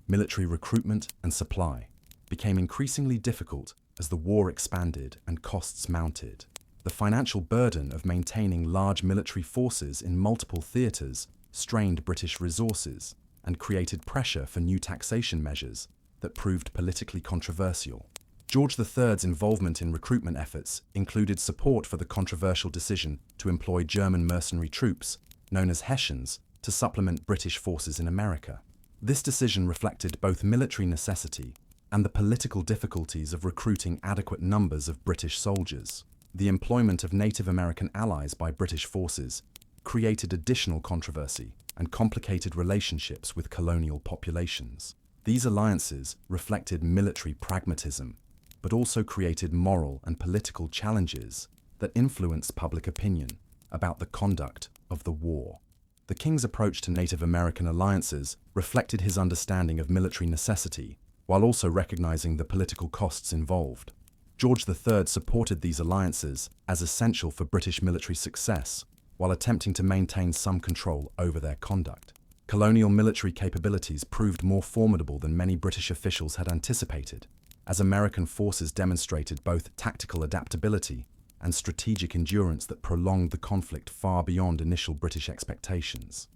Military recruitment and supply became increasingly difficult as the war expanded and costs mounted. The financial burden of maintaining large military forces in multiple theatres strained British resources and created pressure for new taxation measures that proved politically controversial. George III's involvement in recruitment efforts included support for the controversial decision to employ German mercenary troops, known as Hessians, to supplement British forces in America. This decision reflected both military necessity and the political difficulties of recruiting adequate numbers of British soldiers. The employment of Native American allies by British forces created additional controversy and complicated relationships with colonial populations. These alliances reflected military pragmatism, but also created moral and political challenges that influenced public opinion about the conduct of the war. The king's approach to Native American alliances reflected his understanding of military necessity, while also recognizing the political costs involved. George III supported these alliances as essential for British military success, while attempting to maintain some control over their conduct. Colonial military capabilities proved more formidable than many British officials had anticipated, as American forces demonstrated both tactical adaptability and strategic endurance that prolonged the conflict far beyond initial British expectations.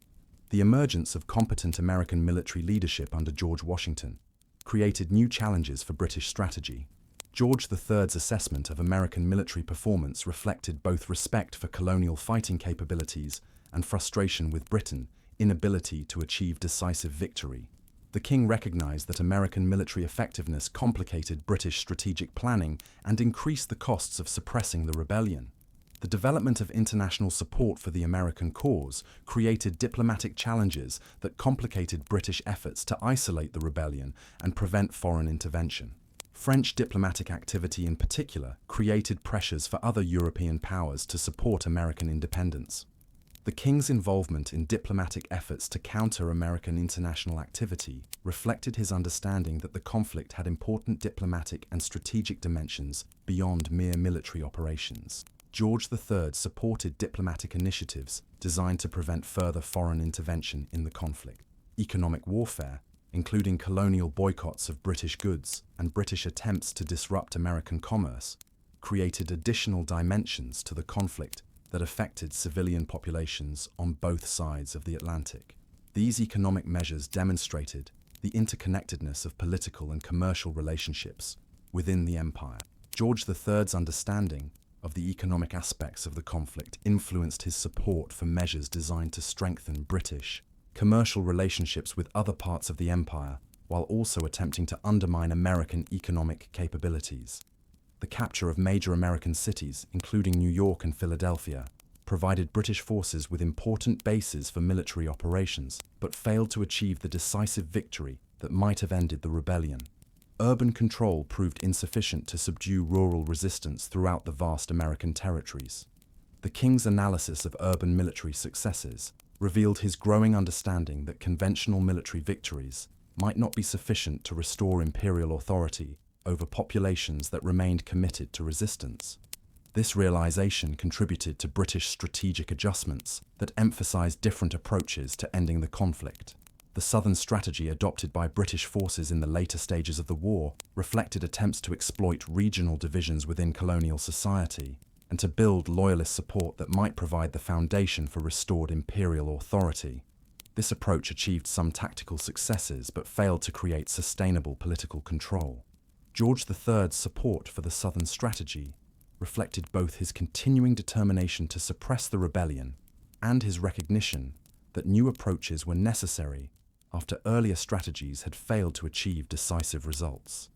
The emergence of competent American military leadership under George Washington created new challenges for British strategy. George III's assessment of American military performance reflected both respect for colonial fighting capabilities and frustration with Britain's inability to achieve decisive victory. The king recognized that American military effectiveness complicated British strategic planning and increased the costs of suppressing the rebellion. The development of international support for the American cause created diplomatic challenges that complicated British efforts to isolate the rebellion and prevent foreign intervention. French diplomatic activity in particular created pressures for other European powers to support American independence. The king's involvement in diplomatic efforts to counter American international activity reflected his understanding that the conflict had important diplomatic and strategic dimensions beyond mere military operations. George III supported diplomatic initiatives designed to prevent further foreign intervention in the conflict. Economic warfare, including colonial boycotts of British goods and British attempts to disrupt American commerce, created additional dimensions to the conflict that affected civilian populations on both sides of the Atlantic. These economic measures demonstrated the interconnectedness of political and commercial relationships within the empire. George III's understanding of the economic aspects of the conflict influenced his support for measures designed to strengthen British commercial relationships with other parts of the empire, while also attempting to undermine American economic capabilities. The capture of major American cities, including New York and Philadelphia, provided British forces with important bases for military operations, but failed to achieve the decisive victory that might have ended the rebellion. Urban control proved insufficient to subdue rural resistance throughout the vast American territories. The king's analysis of urban military successes revealed his growing understanding that conventional military victories might not be sufficient to restore imperial authority over populations that remained committed to resistance. This realization contributed to British strategic adjustments that emphasized different approaches to ending the conflict. The Southern strategy adopted by British forces in the later stages of the war reflected attempts to exploit regional divisions within colonial society and to build loyalist support that might provide the foundation for restored imperial authority. This approach achieved some tactical successes but failed to create sustainable political control. George III's support for the Southern strategy reflected both his continuing determination to suppress the rebellion and his recognition that new approaches were necessary after earlier strategies had failed to achieve decisive results.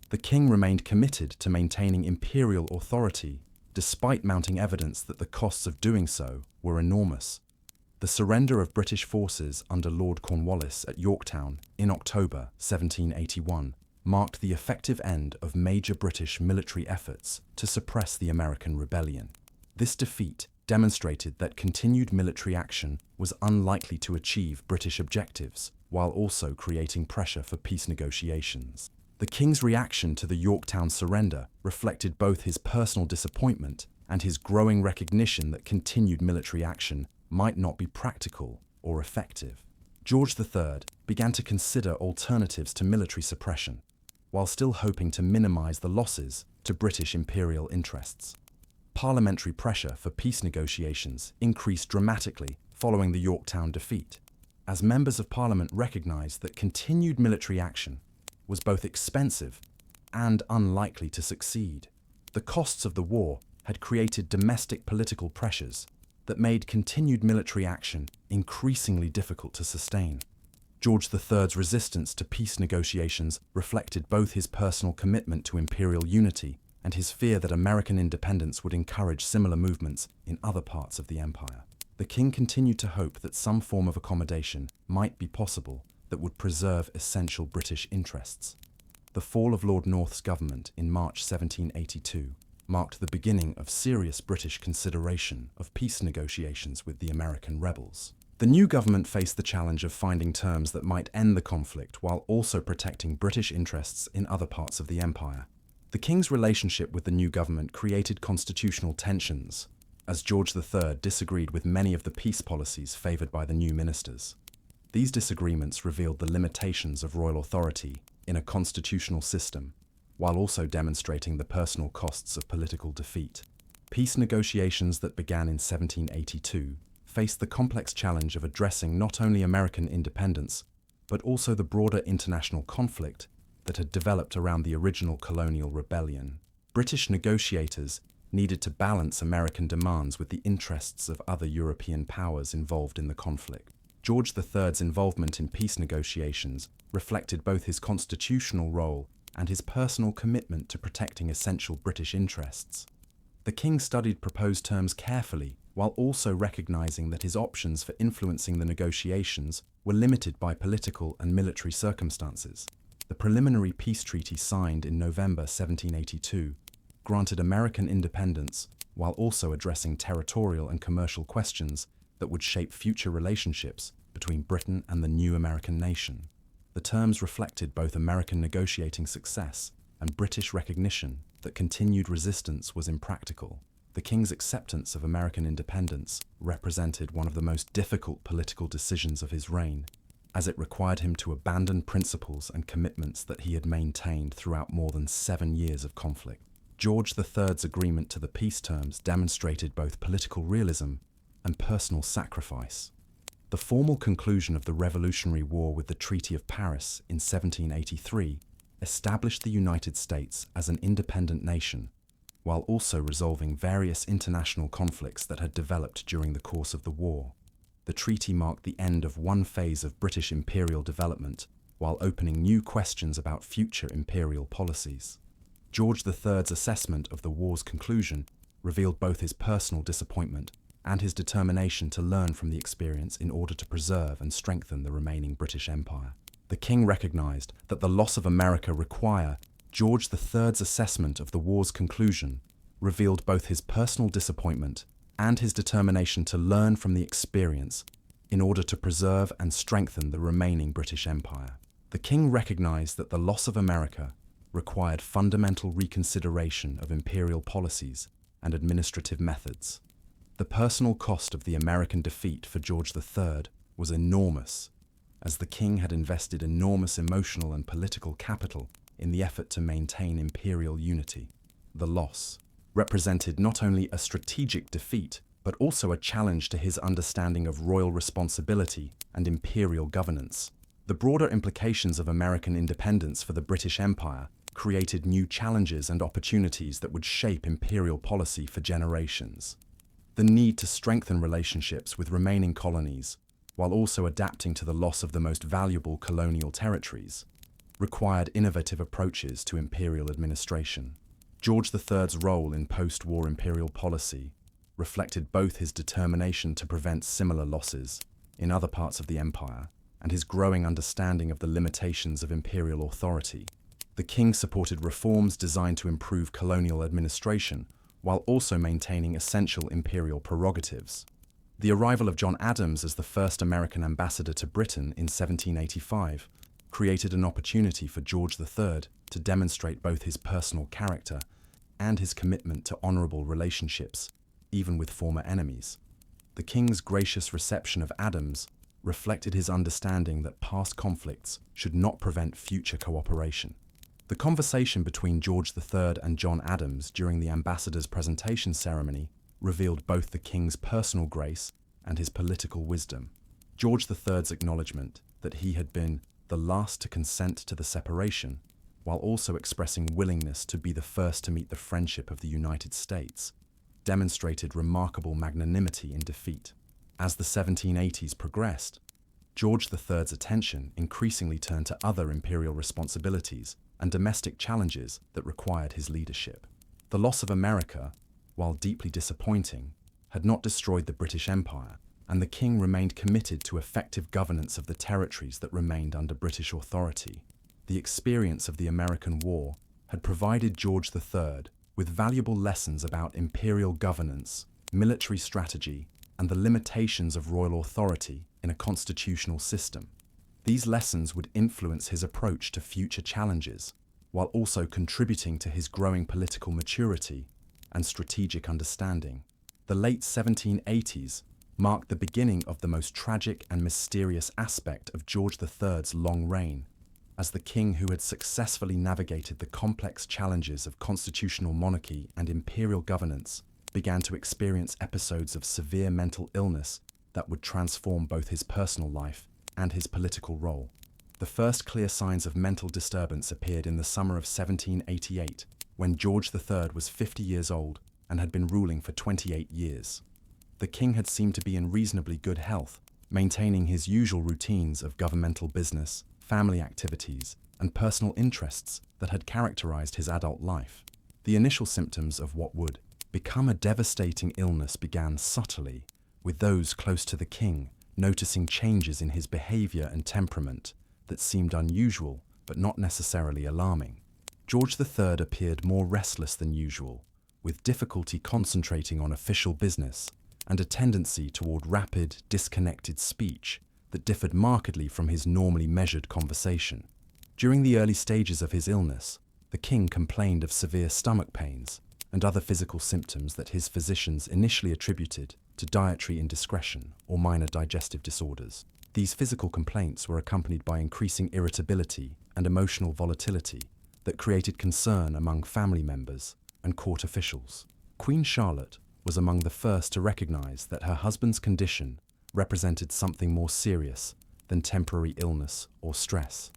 The king remained committed to maintaining imperial authority despite mounting evidence that the costs of doing so were enormous. The surrender of British forces under Lord Cornwallis at Yorktown in October 1781 marked the effective end of major British military efforts to suppress the American rebellion. This defeat demonstrated that continued military action was unlikely to achieve British objectives, while also creating pressure for peace negotiations. The king's reaction to the Yorktown surrender reflected both his personal disappointment and his growing recognition that continued military action might not be practical or effective. George III began to consider alternatives to military suppression, while still hoping to minimize the losses to British imperial interests. Parliamentary pressure for peace negotiations increased dramatically following the Yorktown defeat, as members of Parliament recognized that continued military action was both expensive and unlikely to succeed. The costs of the war had created domestic political pressures that made continued military action increasingly difficult to sustain. George III's resistance to peace negotiations reflected both his personal commitment to imperial unity and his fear that American independence would encourage similar movements in other parts of the empire. The king continued to hope that some form of accommodation might be possible that would preserve essential British interests. The fall of Lord North's government in March 1782 marked the beginning of serious British consideration of peace negotiations with the American rebels. The new government faced the challenge of finding terms that might end the conflict while also protecting British interests in other parts of the empire. The king's relationship with the new government created constitutional tensions, as George III disagreed with many of the peace policies favoured by the new ministers. These disagreements revealed the limitations of royal authority in a constitutional system, while also demonstrating the personal costs of political defeat. Peace negotiations that began in 1782 faced the complex challenge of addressing not only American independence, but also the broader international conflict that had developed around the original colonial rebellion. British negotiators needed to balance American demands with the interests of other European powers involved in the conflict. George III's involvement in peace negotiations reflected both his constitutional role and his personal commitment to protecting essential British interests. The king studied proposed terms carefully, while also recognizing that his options for influencing the negotiations were limited by political and military circumstances. The preliminary peace treaty signed in November 1782 granted American independence while also addressing territorial and commercial questions that would shape future relationships between Britain and the new American nation. The terms reflected both American negotiating success and British recognition that continued resistance was impractical. The king's acceptance of American independence represented one of the most difficult political decisions of his reign, as it required him to abandon principles and commitments that he had maintained throughout more than 7 years of conflict. George III's agreement to the peace terms demonstrated both political realism and personal sacrifice. The formal conclusion of the Revolutionary War with the Treaty of Paris in 1783 established the United States as an independent nation, while also resolving various international conflicts that had developed during the course of the war. The treaty marked the end of one phase of British imperial development, while opening new questions about future imperial policies. George III's assessment of the war's conclusion revealed both his personal disappointment and his determination to learn from the experience in order to preserve and strengthen the remaining British Empire. The king recognized that the loss of America required George III's assessment of the war's conclusion revealed both his personal disappointment and his determination to learn from the experience in order to preserve and strengthen the remaining British Empire. The king recognized that the loss of America required fundamental reconsideration of imperial policies and administrative methods. The personal cost of the American defeat for George III was enormous, as the king had invested enormous emotional and political capital in the effort to maintain imperial unity. The loss represented not only a strategic defeat, but also a challenge to his understanding of royal responsibility and imperial governance. The broader implications of American independence for the British Empire created new challenges and opportunities that would shape imperial policy for generations. The need to strengthen relationships with remaining colonies, while also adapting to the loss of the most valuable colonial territories, required innovative approaches to imperial administration. George III's role in post-war imperial policy reflected both his determination to prevent similar losses in other parts of the empire and his growing understanding of the limitations of imperial authority. The king supported reforms designed to improve colonial administration while also maintaining essential imperial prerogatives. The arrival of John Adams as the first American ambassador to Britain in 1785 created an opportunity for George III to demonstrate both his personal character and his commitment to honorable relationships, even with former enemies. The king's gracious reception of Adams reflected his understanding that past conflicts should not prevent future cooperation. The conversation between George III and John Adams during the ambassador's presentation ceremony revealed both the king's personal grace and his political wisdom. George III's acknowledgement that he had been the last to consent to the separation, while also expressing willingness to be the first to meet the friendship of the United States, demonstrated remarkable magnanimity in defeat. As the 1780s progressed, George III's attention increasingly turned to other imperial responsibilities and domestic challenges that required his leadership. The loss of America, while deeply disappointing, had not destroyed the British Empire, and the king remained committed to effective governance of the territories that remained under British authority. The experience of the American War had provided George III with valuable lessons about imperial governance, military strategy, and the limitations of royal authority in a constitutional system. These lessons would influence his approach to future challenges, while also contributing to his growing political maturity and strategic understanding. The late 1780s marked the beginning of the most tragic and mysterious aspect of George III's long reign, as the king who had successfully navigated the complex challenges of constitutional monarchy and imperial governance began to experience episodes of severe mental illness that would transform both his personal life and his political role. The first clear signs of mental disturbance appeared in the summer of 1788, when George III was 50 years old and had been ruling for 28 years. The king had seemed to be in reasonably good health, maintaining his usual routines of governmental business, family activities, and personal interests that had characterized his adult life. The initial symptoms of what would become a devastating illness began subtly, with those close to the king noticing changes in his behavior and temperament that seemed unusual but not necessarily alarming. George III appeared more restless than usual, with difficulty concentrating on official business and a tendency toward rapid, disconnected speech that differed markedly from his normally measured conversation. During the early stages of his illness, the king complained of severe stomach pains and other physical symptoms that his physicians initially attributed to dietary indiscretion or minor digestive disorders. These physical complaints were accompanied by increasing irritability and emotional volatility that created concern among family members and court officials. Queen Charlotte was among the first to recognize that her husband's condition represented something more serious than temporary illness or stress.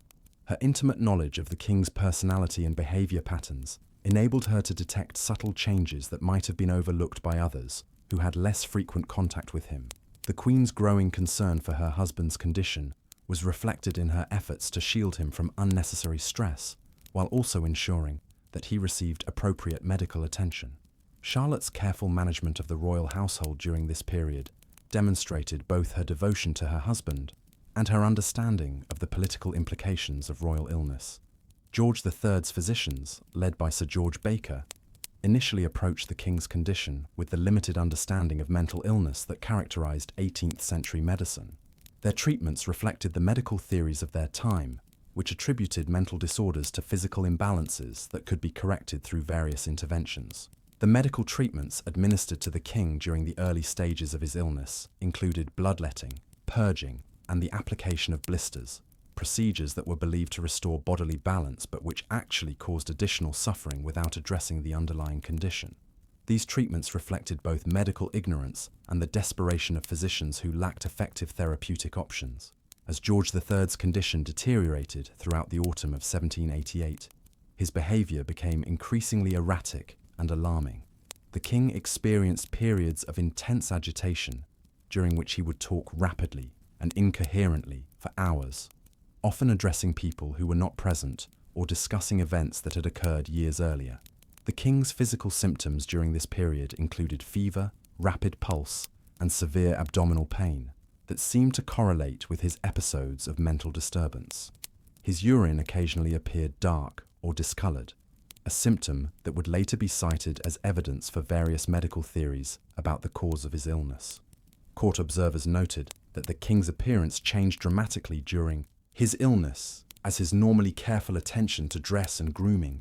Her intimate knowledge of the king's personality and behavior patterns enabled her to detect subtle changes that might have been overlooked by others who had less frequent contact with him. The Queen's growing concern for her husband's condition was reflected in her efforts to shield him from unnecessary stress, while also ensuring that he received appropriate medical attention. Charlotte's careful management of the royal household during this period demonstrated both her devotion to her husband and her understanding of the political implications of royal illness. George III's physicians, led by Sir George Baker, initially approached the king's condition with the limited understanding of mental illness that characterized 18th century medicine. Their treatments reflected the medical theories of their time, which attributed mental disorders to physical imbalances that could be corrected through various interventions. The medical treatments administered to the king during the early stages of his illness included bloodletting, purging, and the application of blisters, procedures that were believed to restore bodily balance but which actually caused additional suffering without addressing the underlying condition. These treatments reflected both medical ignorance and the desperation of physicians who lacked effective therapeutic options. As George III's condition deteriorated throughout the autumn of 1788, his behavior became increasingly erratic and alarming. The king experienced periods of intense agitation, during which he would talk rapidly and incoherently for hours, often addressing people who were not present or discussing events that had occurred years earlier. The king's physical symptoms during this period included fever, rapid pulse, and severe abdominal pain that seemed to correlate with his episodes of mental disturbance. His urine occasionally appeared dark or discolored, a symptom that would later be cited as evidence for various medical theories about the cause of his illness. Court observers noted that the king's appearance changed dramatically during his illness, as his normally careful attention to dress and grooming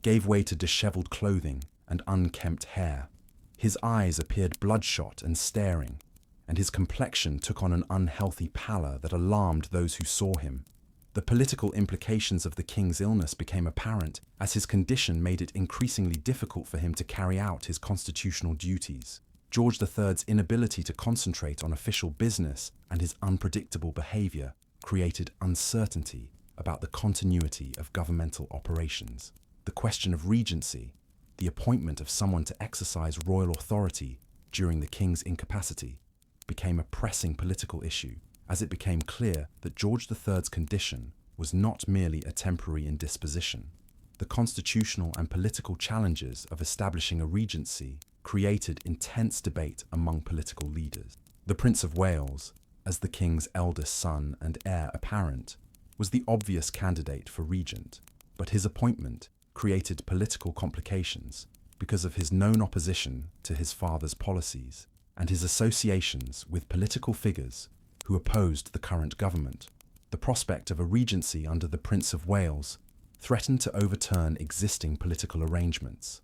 gave way to disheveled clothing and unkempt hair. His eyes appeared bloodshot and staring, and his complexion took on an unhealthy pallor that alarmed those who saw him. The political implications of the king's illness became apparent as his condition made it increasingly difficult for him to carry out his constitutional duties. George III's inability to concentrate on official business and his unpredictable behavior created uncertainty about the continuity of governmental operations. The question of regency, the appointment of someone to exercise royal authority during the king's incapacity, became a pressing political issue, as it became clear that George III's condition was not merely a temporary indisposition. The constitutional and political challenges of establishing a regency created intense debate among political leaders. The Prince of Wales, as the king's eldest son and heir apparent, was the obvious candidate for regent, but his appointment created political complications because of his known opposition to his father's policies and his associations with political figures who opposed the current government. The prospect of a regency under the Prince of Wales threatened to overturn existing political arrangements.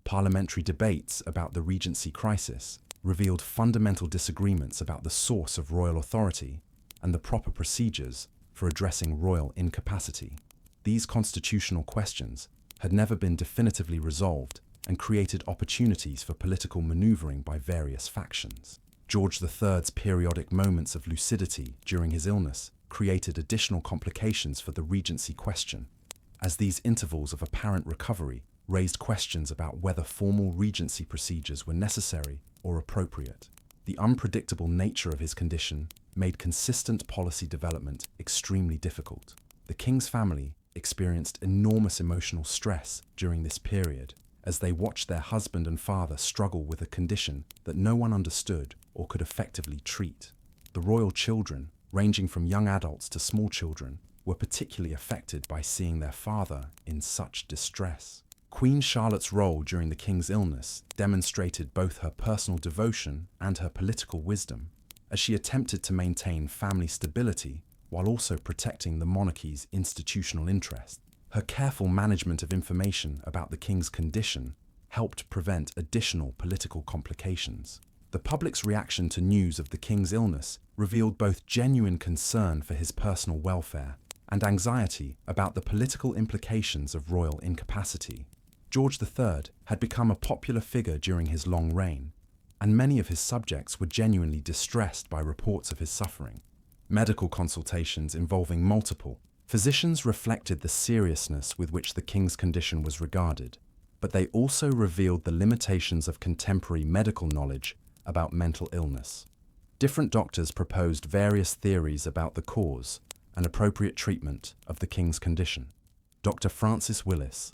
Parliamentary debates about the regency crisis revealed fundamental disagreements about the source of royal authority and the proper procedures for addressing royal incapacity. These constitutional questions had never been definitively resolved and created opportunities for political maneuvering by various factions. George III's periodic moments of lucidity during his illness created additional complications for the regency question, as these intervals of apparent recovery raised questions about whether formal regency procedures were necessary or appropriate. The unpredictable nature of his condition made consistent policy development extremely difficult. The king's family experienced enormous emotional stress during this period as they watched their husband and father struggle with a condition that no one understood or could effectively treat. The royal children, ranging from young adults to small children, were particularly affected by seeing their father in such distress. Queen Charlotte's role during the king's illness demonstrated both her personal devotion and her political wisdom, as she attempted to maintain family stability while also protecting the monarchy's institutional interests. Her careful management of information about the king's condition helped prevent additional political complications. The public's reaction to news of the king's illness revealed both genuine concern for his personal welfare and anxiety about the political implications of royal incapacity. George III had become a popular figure during his long reign, and many of his subjects were genuinely distressed by reports of his suffering. Medical consultations involving multiple physicians reflected the seriousness with which the king's condition was regarded, but they also revealed the limitations of contemporary medical knowledge about mental illness. Different doctors proposed various theories about the cause and appropriate treatment of the king's condition. Dr. Francis Willis,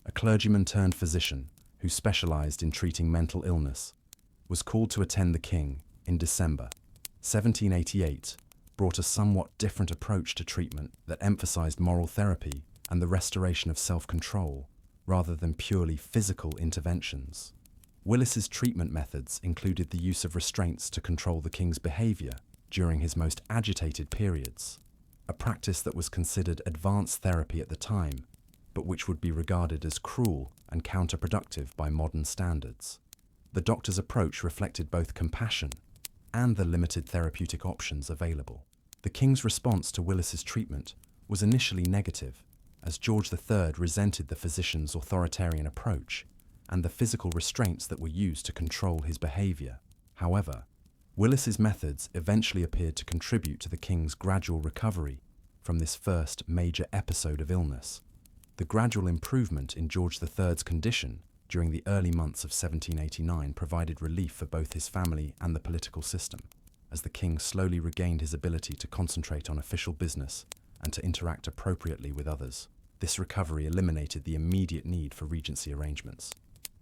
a clergyman-turned-physician who specialized in treating mental illness, was called to attend the king in December 1788, brought a somewhat different approach to treatment that emphasized moral therapy and the restoration of self-control rather than purely physical interventions. Willis's treatment methods included the use of restraints to control the king's behavior during his most agitated periods, a practice that was considered advanced therapy at the time, but which would be regarded as cruel and counterproductive by modern standards. The doctor's approach reflected both compassion and the limited therapeutic options available. The king's response to Willis's treatment was initially negative, as George III resented the physician's authoritarian approach and the physical restraints that were used to control his behavior. However, Willis's methods eventually appeared to contribute to the king's gradual recovery from this first major episode of illness. The gradual improvement in George III's condition during the early months of 1789 provided relief for both his family and the political system, as the king slowly regained his ability to concentrate on official business and to interact appropriately with others. This recovery eliminated the immediate need for regency arrangements.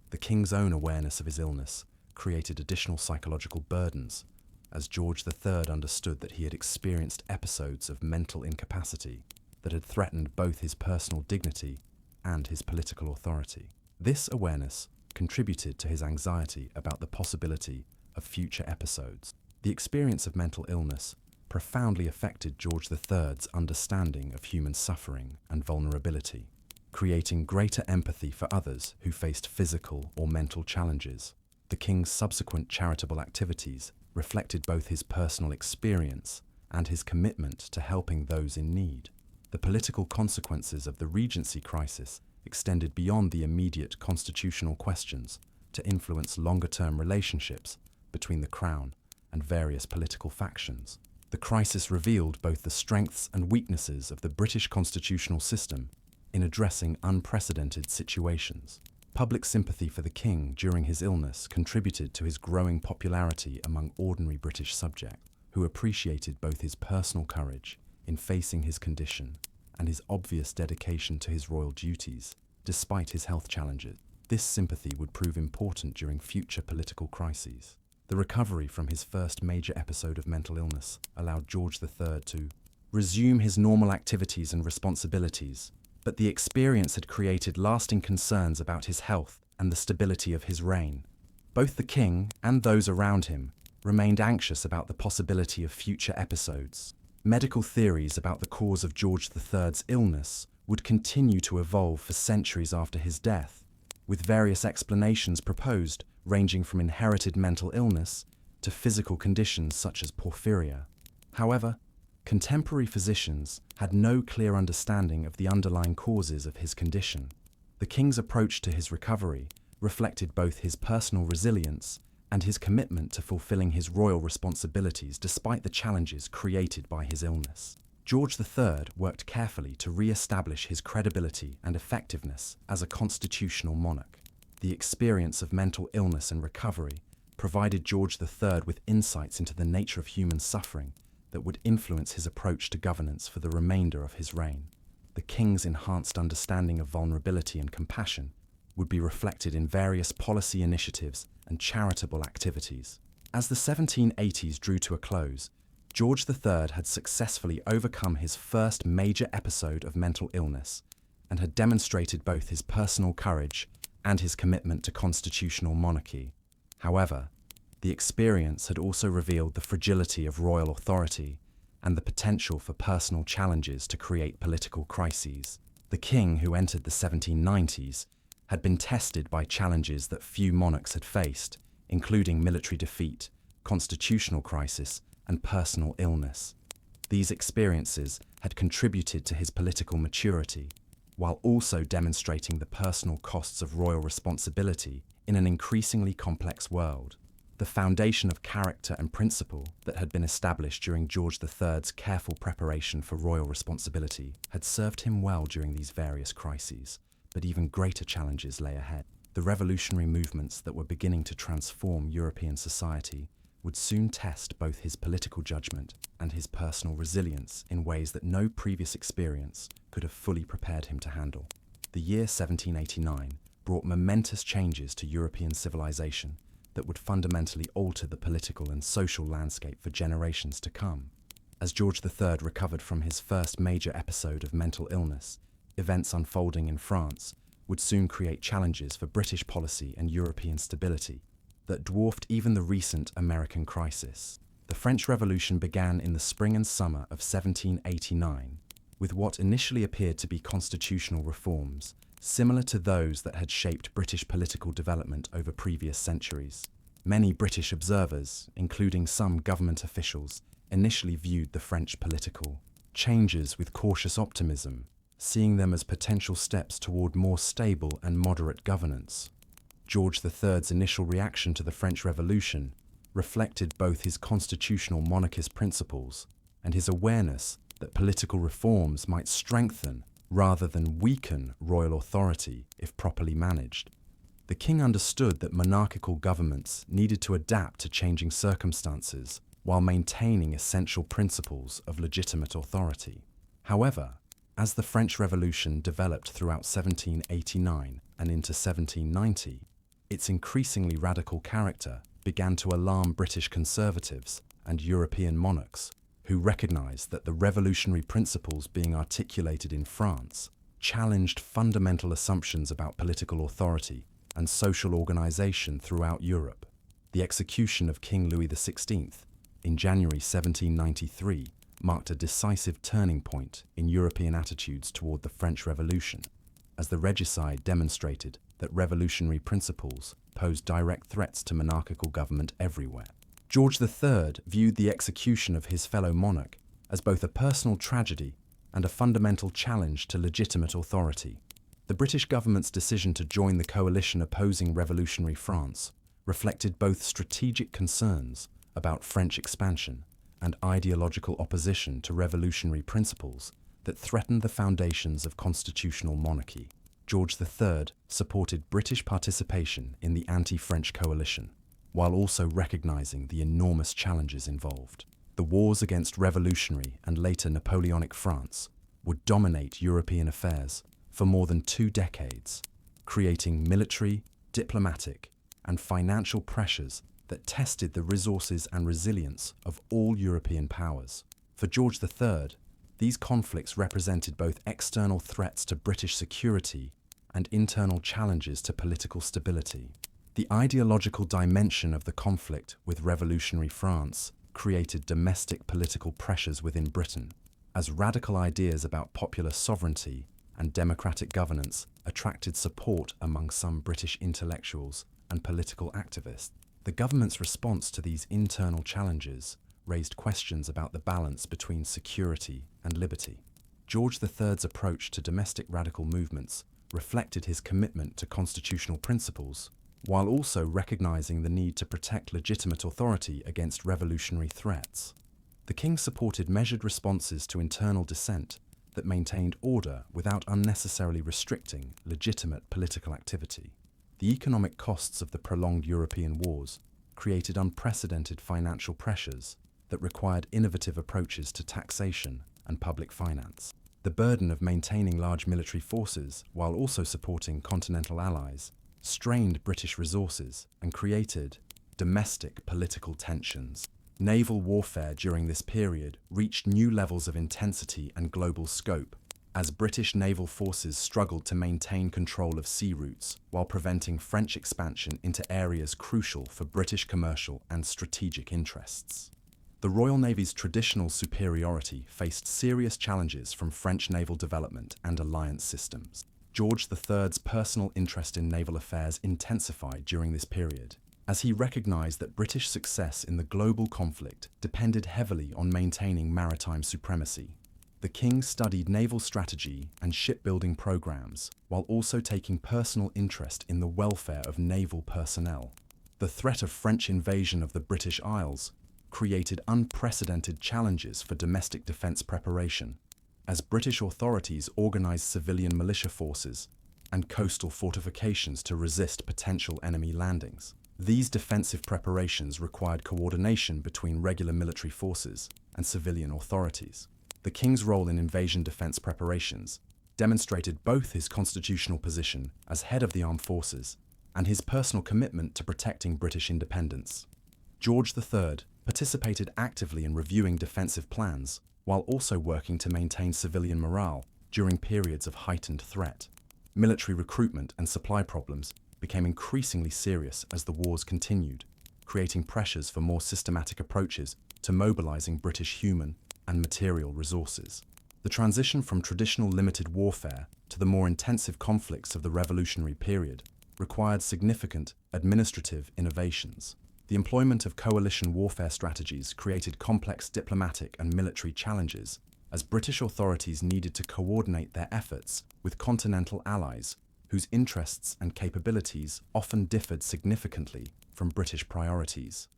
The king's own awareness of his illness created additional psychological burdens, as George III understood that he had experienced episodes of mental incapacity that had threatened both his personal dignity and his political authority. This awareness contributed to his anxiety about the possibility of future episodes. The experience of mental illness profoundly affected George III's understanding of human suffering and vulnerability, creating greater empathy for others who faced physical or mental challenges. The king's subsequent charitable activities reflected both his personal experience and his commitment to helping those in need. The political consequences of the Regency crisis extended beyond the immediate constitutional questions to influence longer-term relationships between the Crown and various political factions. The crisis revealed both the strengths and weaknesses of the British constitutional system in addressing unprecedented situations. Public sympathy for the king during his illness contributed to his growing popularity among ordinary British subjects, who appreciated both his personal courage in facing his condition and his obvious dedication to his royal duties, despite his health challenges. This sympathy would prove important during future political crises. The recovery from his first major episode of mental illness allowed George III to resume his normal activities and responsibilities, but the experience had created lasting concerns about his health and the stability of his reign. Both the king and those around him remained anxious about the possibility of future episodes. Medical theories about the cause of George III's illness would continue to evolve for centuries after his death, with various explanations proposed ranging from inherited mental illness to physical conditions such as porphyria. However, contemporary physicians had no clear understanding of the underlying causes of his condition. The king's approach to his recovery reflected both his personal resilience and his commitment to fulfilling his royal responsibilities despite the challenges created by his illness. George III worked carefully to re-establish his credibility and effectiveness as a constitutional monarch. The experience of mental illness and recovery provided George III with insights into the nature of human suffering that would influence his approach to governance for the remainder of his reign. The king's enhanced understanding of vulnerability and compassion would be reflected in various policy initiatives and charitable activities. As the 1780s drew to a close, George III had successfully overcome his first major episode of mental illness and had demonstrated both his personal courage and his commitment to constitutional monarchy. However, the experience had also revealed the fragility of royal authority and the potential for personal challenges to create political crises. The king, who entered the 1790s, had been tested by challenges that few monarchs had faced, including military defeat, constitutional crisis, and personal illness. These experiences had contributed to his political maturity, while also demonstrating the personal costs of royal responsibility in an increasingly complex world. The foundation of character and principle that had been established during George III's careful preparation for royal responsibility had served him well during these various crises, but even greater challenges lay ahead. The revolutionary movements that were beginning to transform European society would soon test both his political judgment and his personal resilience in ways that no previous experience could have fully prepared him to handle. The year 1789 brought momentous changes to European civilization that would fundamentally alter the political and social landscape for generations to come. As George III recovered from his first major episode of mental illness, events unfolding in France would soon create challenges for British policy and European stability that dwarfed even the recent American crisis. The French Revolution began in the spring and summer of 1789 with what initially appeared to be constitutional reforms, similar to those that had shaped British political development over previous centuries. Many British observers, including some government officials, initially viewed the French political changes with cautious optimism, seeing them as potential steps toward more stable and moderate governance. George III's initial reaction to the French Revolution reflected both his constitutional monarchist principles and his awareness that political reforms might strengthen rather than weaken royal authority if properly managed. The king understood that monarchical governments needed to adapt to changing circumstances while maintaining essential principles of legitimate authority. However, as the French Revolution developed throughout 1789 and into 1790, its increasingly radical character began to alarm British conservatives and European monarchs, who recognized that the revolutionary principles being articulated in France challenged fundamental assumptions about political authority and social organization throughout Europe. The execution of King Louis XVI in January 1793 marked a decisive turning point in European attitudes toward the French Revolution, as the regicide demonstrated that revolutionary principles posed direct threats to monarchical government everywhere. George III viewed the execution of his fellow monarch as both a personal tragedy and a fundamental challenge to legitimate authority. The British government's decision to join the coalition opposing revolutionary France reflected both strategic concerns about French expansion and ideological opposition to revolutionary principles that threatened the foundations of constitutional monarchy. George III supported British participation in the anti-French coalition, while also recognizing the enormous challenges involved. The wars against revolutionary and later Napoleonic France would dominate European affairs for more than 2 decades, creating military, diplomatic, and financial pressures that tested the resources and resilience of all European powers. For George III, these conflicts represented both external threats to British security and internal challenges to political stability. The ideological dimension of the conflict with revolutionary France created domestic political pressures within Britain, as radical ideas about popular sovereignty and democratic governance attracted support among some British intellectuals and political activists. The government's response to these internal challenges raised questions about the balance between security and liberty. George III's approach to domestic radical movements reflected his commitment to constitutional principles, while also recognizing the need to protect legitimate authority against revolutionary threats. The king supported measured responses to internal dissent that maintained order without unnecessarily restricting legitimate political activity. The economic costs of the prolonged European wars created unprecedented financial pressures that required innovative approaches to taxation and public finance. The burden of maintaining large military forces while also supporting continental allies strained British resources and created domestic political tensions. Naval warfare during this period reached new levels of intensity and global scope, as British naval forces struggled to maintain control of sea routes while preventing French expansion into areas crucial for British commercial and strategic interests. The Royal Navy's traditional superiority faced serious challenges from French naval development and alliance systems. George III's personal interest in naval affairs intensified during this period, as he recognized that British success in the global conflict depended heavily on maintaining maritime supremacy. The king studied naval strategy and shipbuilding programs, while also taking personal interest in the welfare of naval personnel. The threat of French invasion of the British Isles created unprecedented challenges for domestic defense preparation, as British authorities organized civilian militia forces and coastal fortifications to resist potential enemy landings. These defensive preparations required coordination between regular military forces and civilian authorities. The king's role in invasion defense preparations demonstrated both his constitutional position as head of the armed forces and his personal commitment to protecting British independence. George III participated actively in reviewing defensive plans while also working to maintain civilian morale during periods of heightened threat. Military recruitment and supply problems became increasingly serious as the wars continued, creating pressures for more systematic approaches to mobilizing British human and material resources. The transition from traditional limited warfare to the more intensive conflicts of the Revolutionary period required significant administrative innovations. The employment of coalition warfare strategies created complex diplomatic and military challenges, as British authorities needed to coordinate their efforts with continental allies whose interests and capabilities often differed significantly from British priorities.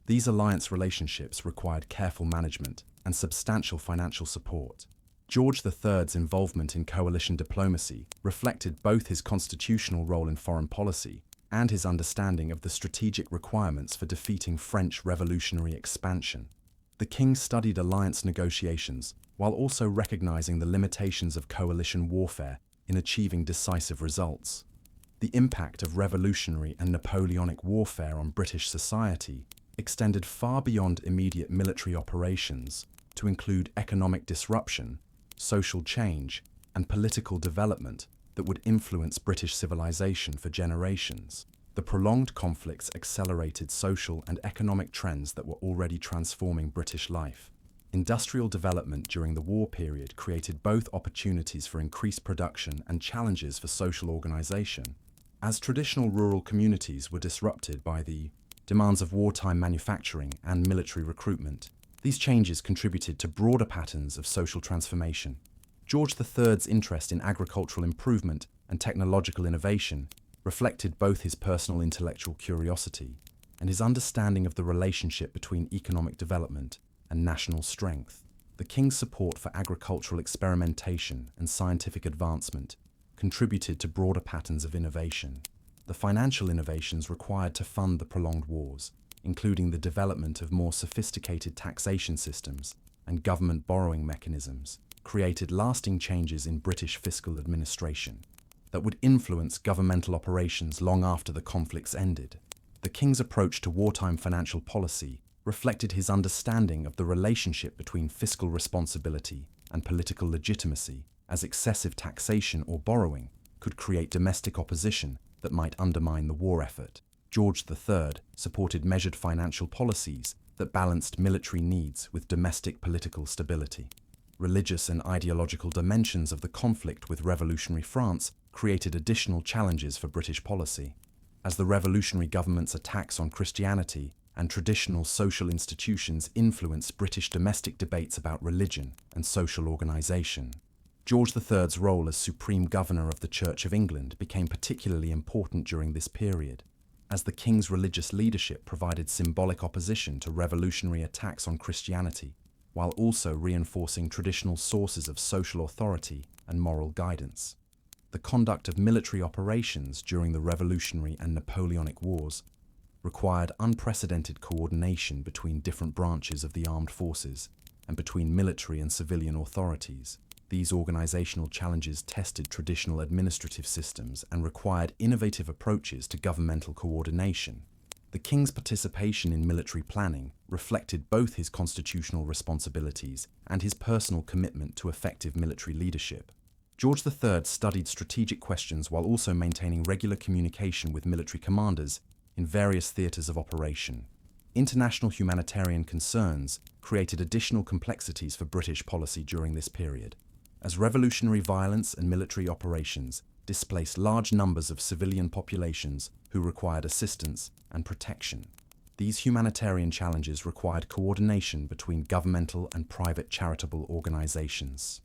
These alliance relationships required careful management and substantial financial support. George III's involvement in coalition diplomacy reflected both his constitutional role in foreign policy and his understanding of the strategic requirements for defeating French revolutionary expansion. The king studied alliance negotiations while also recognizing the limitations of coalition warfare in achieving decisive results. The impact of revolutionary and Napoleonic warfare on British society extended far beyond immediate military operations to include economic disruption, social change, and political development that would influence British civilization for generations. The prolonged conflicts accelerated social and economic trends that were already transforming British life. Industrial development during the war period created both opportunities for increased production and challenges for social organization, as traditional rural communities were disrupted by the demands of wartime manufacturing and military recruitment. These changes contributed to broader patterns of social transformation. George III's interest in agricultural improvement and technological innovation reflected both his personal intellectual curiosity and his understanding of the relationship between economic development and national strength. The king's support for agricultural experimentation and scientific advancement contributed to broader patterns of innovation. The financial innovations required to fund the prolonged wars, including the development of more sophisticated taxation systems and government borrowing mechanisms, created lasting changes in British fiscal administration that would influence governmental operations long after the conflicts ended. The king's approach to wartime financial policy reflected his understanding of the relationship between fiscal responsibility and political legitimacy, as excessive taxation or borrowing could create domestic opposition that might undermine the war effort. George III supported measured financial policies that balanced military needs with domestic political stability. Religious and ideological dimensions of the conflict with revolutionary France created additional challenges for British policy, as the revolutionary government's attacks on Christianity and traditional social institutions influenced British domestic debates about religion and social organisation. George III's role as Supreme Governor of the Church of England became particularly important during this period, as the king's religious leadership provided symbolic opposition to revolutionary attacks on Christianity, while also reinforcing traditional sources of social authority and moral guidance. The conduct of military operations during the Revolutionary and Napoleonic Wars required unprecedented coordination between different branches of the armed forces and between military and civilian authorities. These organizational challenges tested traditional administrative systems and required innovative approaches to governmental coordination. The king's participation in military planning reflected both his constitutional responsibilities and his personal commitment to effective military leadership. George III studied strategic questions while also maintaining regular communication with military commanders in various theatres of operation. International humanitarian concerns created additional complexities for British policy during this period, as revolutionary violence and military operations displaced large numbers of civilian populations who required assistance and protection. These humanitarian challenges required coordination between governmental and private charitable organizations.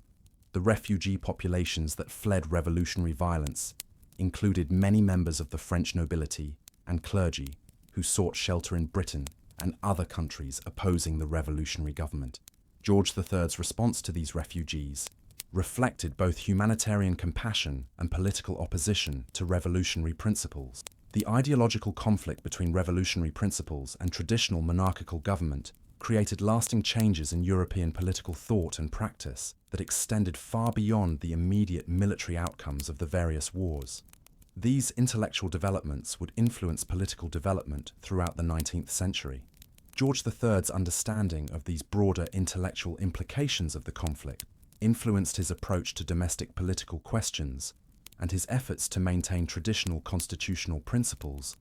The refugee populations that fled revolutionary violence included many members of the French nobility and clergy who sought shelter in Britain and other countries opposing the revolutionary government. George III's response to these refugees reflected both humanitarian compassion and political opposition to revolutionary principles. The ideological conflict between revolutionary principles and traditional monarchical government created lasting changes in European political thought and practice that extended far beyond the immediate military outcomes of the various wars. These intellectual developments would influence political development throughout the 19th century. George III's understanding of these broader intellectual implications of the conflict influenced his approach to domestic political questions and his efforts to maintain traditional constitutional principles,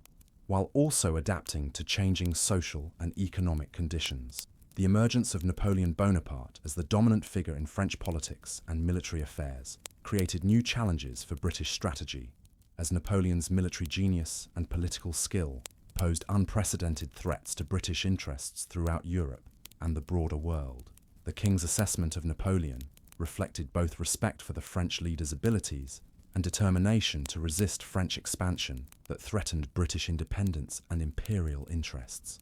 while also adapting to changing social and economic conditions. The emergence of Napoleon Bonaparte as the dominant figure in French politics and military affairs created new challenges for British strategy, as Napoleon's military genius and political skill posed unprecedented threats to British interests throughout Europe and the broader world. The King's assessment of Napoleon reflected both respect for the French leader's abilities and determination to resist French expansion that threatened British independence and imperial interests.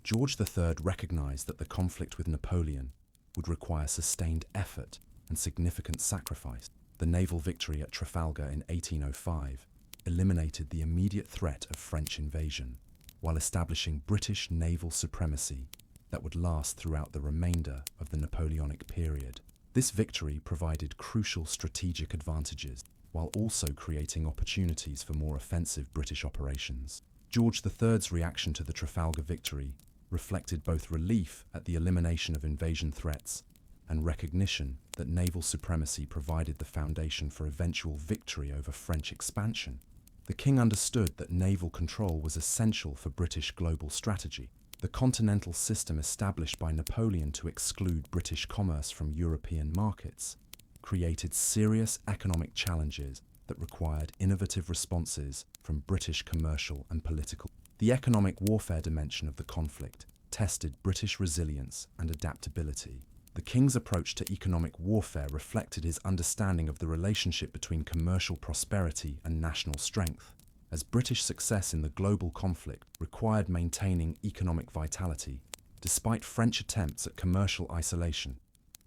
George III recognized that the conflict with Napoleon would require sustained effort and significant sacrifice. The naval victory at Trafalgar in 1805 eliminated the immediate threat of French invasion, while establishing British naval supremacy that would last throughout the remainder of the Napoleonic period. This victory provided crucial strategic advantages, while also creating opportunities for more offensive British operations. George III's reaction to the Trafalgar victory reflected both relief at the elimination of invasion threats and recognition that naval supremacy provided the foundation for eventual victory over French expansion. The King understood that naval control was essential for British global strategy. The continental system established by Napoleon to exclude British commerce from European markets created serious economic challenges that required innovative responses from British commercial and political. The economic warfare dimension of the conflict tested British resilience and adaptability. The King's approach to economic warfare reflected his understanding of the relationship between commercial prosperity and national strength, as British success in the global conflict required maintaining economic vitality, despite French attempts at commercial isolation.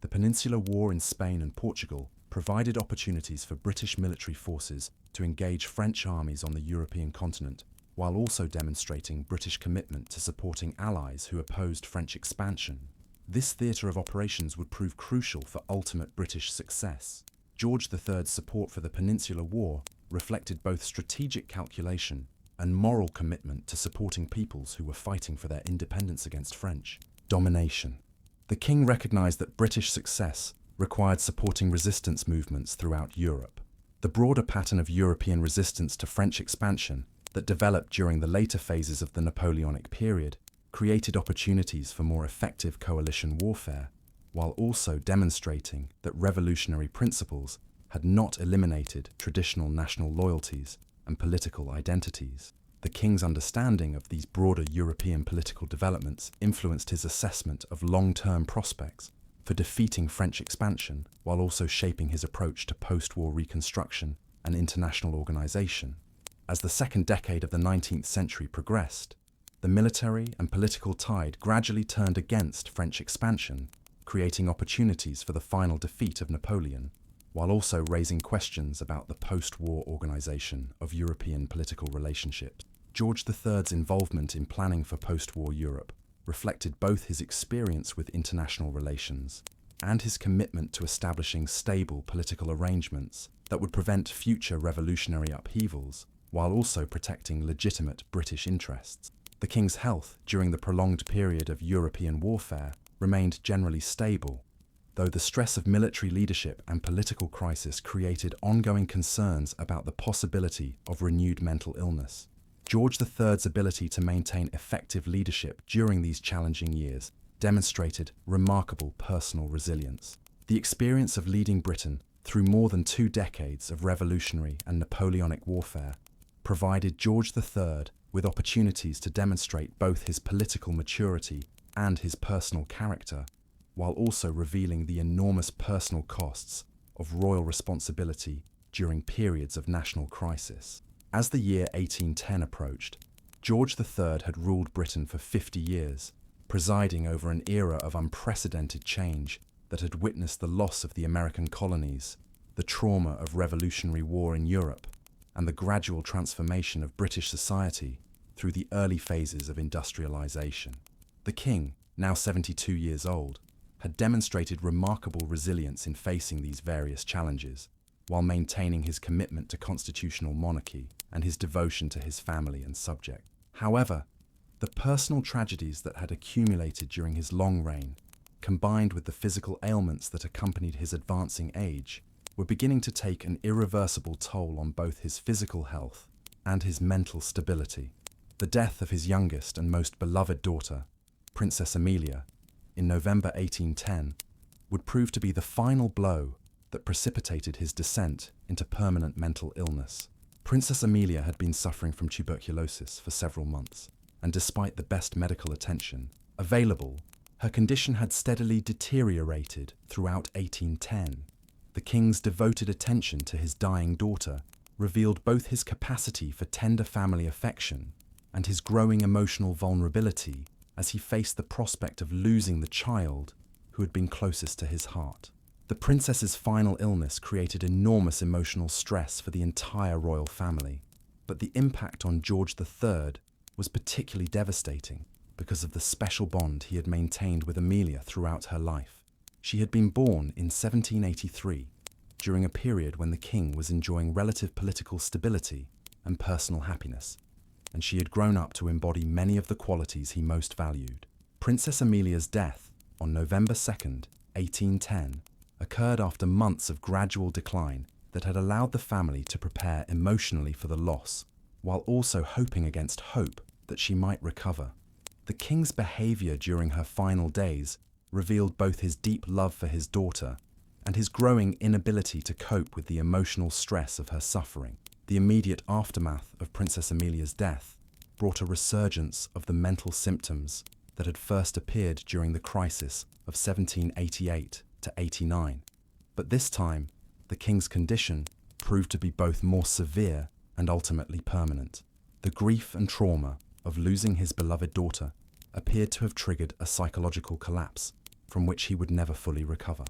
The Peninsular War in Spain and Portugal provided opportunities for British military forces to engage French armies on the European continent, while also demonstrating British commitment to supporting allies who opposed French expansion. This theatre of operations would prove crucial for ultimate British success. George III's support for the Peninsular War reflected both strategic calculation and moral commitment to supporting peoples who were fighting for their independence against French domination. The King recognized that British success required supporting resistance movements throughout Europe. The broader pattern of European resistance to French expansion that developed during the later phases of the Napoleonic period created opportunities for more effective coalition warfare, while also demonstrating that revolutionary principles had not eliminated traditional national loyalties and political identities. The King's understanding of these broader European political developments influenced his assessment of long-term prospects for defeating French expansion, while also shaping his approach to post-war reconstruction and international organization. As the second decade of the 19th century progressed, the military and political tide gradually turned against French expansion, creating opportunities for the final defeat of Napoleon, while also raising questions about the post-war organization of European political relationships. George III's involvement in planning for post-war Europe reflected both his experience with international relations and his commitment to establishing stable political arrangements that would prevent future revolutionary upheavals, while also protecting legitimate British interests. The King's health during the prolonged period of European warfare remained generally stable, though the stress of military leadership and political crisis created ongoing concerns about the possibility of renewed mental illness. George III's ability to maintain effective leadership during these challenging years demonstrated remarkable personal resilience. The experience of leading Britain through more than 2 decades of revolutionary and Napoleonic warfare provided George III with opportunities to demonstrate both his political maturity and his personal character, while also revealing the enormous personal costs of royal responsibility during periods of national crisis. As the year 1810 approached, George III had ruled Britain for 50 years, presiding over an era of unprecedented change that had witnessed the loss of the American colonies, the trauma of Revolutionary War in Europe, and the gradual transformation of British society through the early phases of industrialization. The king, now 72 years old, had demonstrated remarkable resilience in facing these various challenges, while maintaining his commitment to constitutional monarchy and his devotion to his family and subjects. However, the personal tragedies that had accumulated during his long reign, combined with the physical ailments that accompanied his advancing age, were beginning to take an irreversible toll on both his physical health and his mental stability. The death of his youngest and most beloved daughter, Princess Amelia, in November 1810, would prove to be the final blow that precipitated his descent into permanent mental illness. Princess Amelia had been suffering from tuberculosis for several months, and despite the best medical attention available, her condition had steadily deteriorated throughout 1810. The king's devoted attention to his dying daughter revealed both his capacity for tender family affection and his growing emotional vulnerability as he faced the prospect of losing the child who had been closest to his heart. The princess's final illness created enormous emotional stress for the entire royal family, but the impact on George III was particularly devastating because of the special bond he had maintained with Amelia throughout her life. She had been born in 1783, during a period when the king was enjoying relative political stability and personal happiness, and she had grown up to embody many of the qualities he most valued. Princess Amelia's death on November 2nd, 1810, occurred after months of gradual decline that had allowed the family to prepare emotionally for the loss, while also hoping against hope that she might recover. The king's behavior during her final days revealed both his deep love for his daughter and his growing inability to cope with the emotional stress of her suffering. The immediate aftermath of Princess Amelia's death brought a resurgence of the mental symptoms that had first appeared during the crisis of 1788 to 89. But this time, the king's condition proved to be both more severe and ultimately permanent. The grief and trauma of losing his beloved daughter appeared to have triggered a psychological collapse from which he would never fully recover.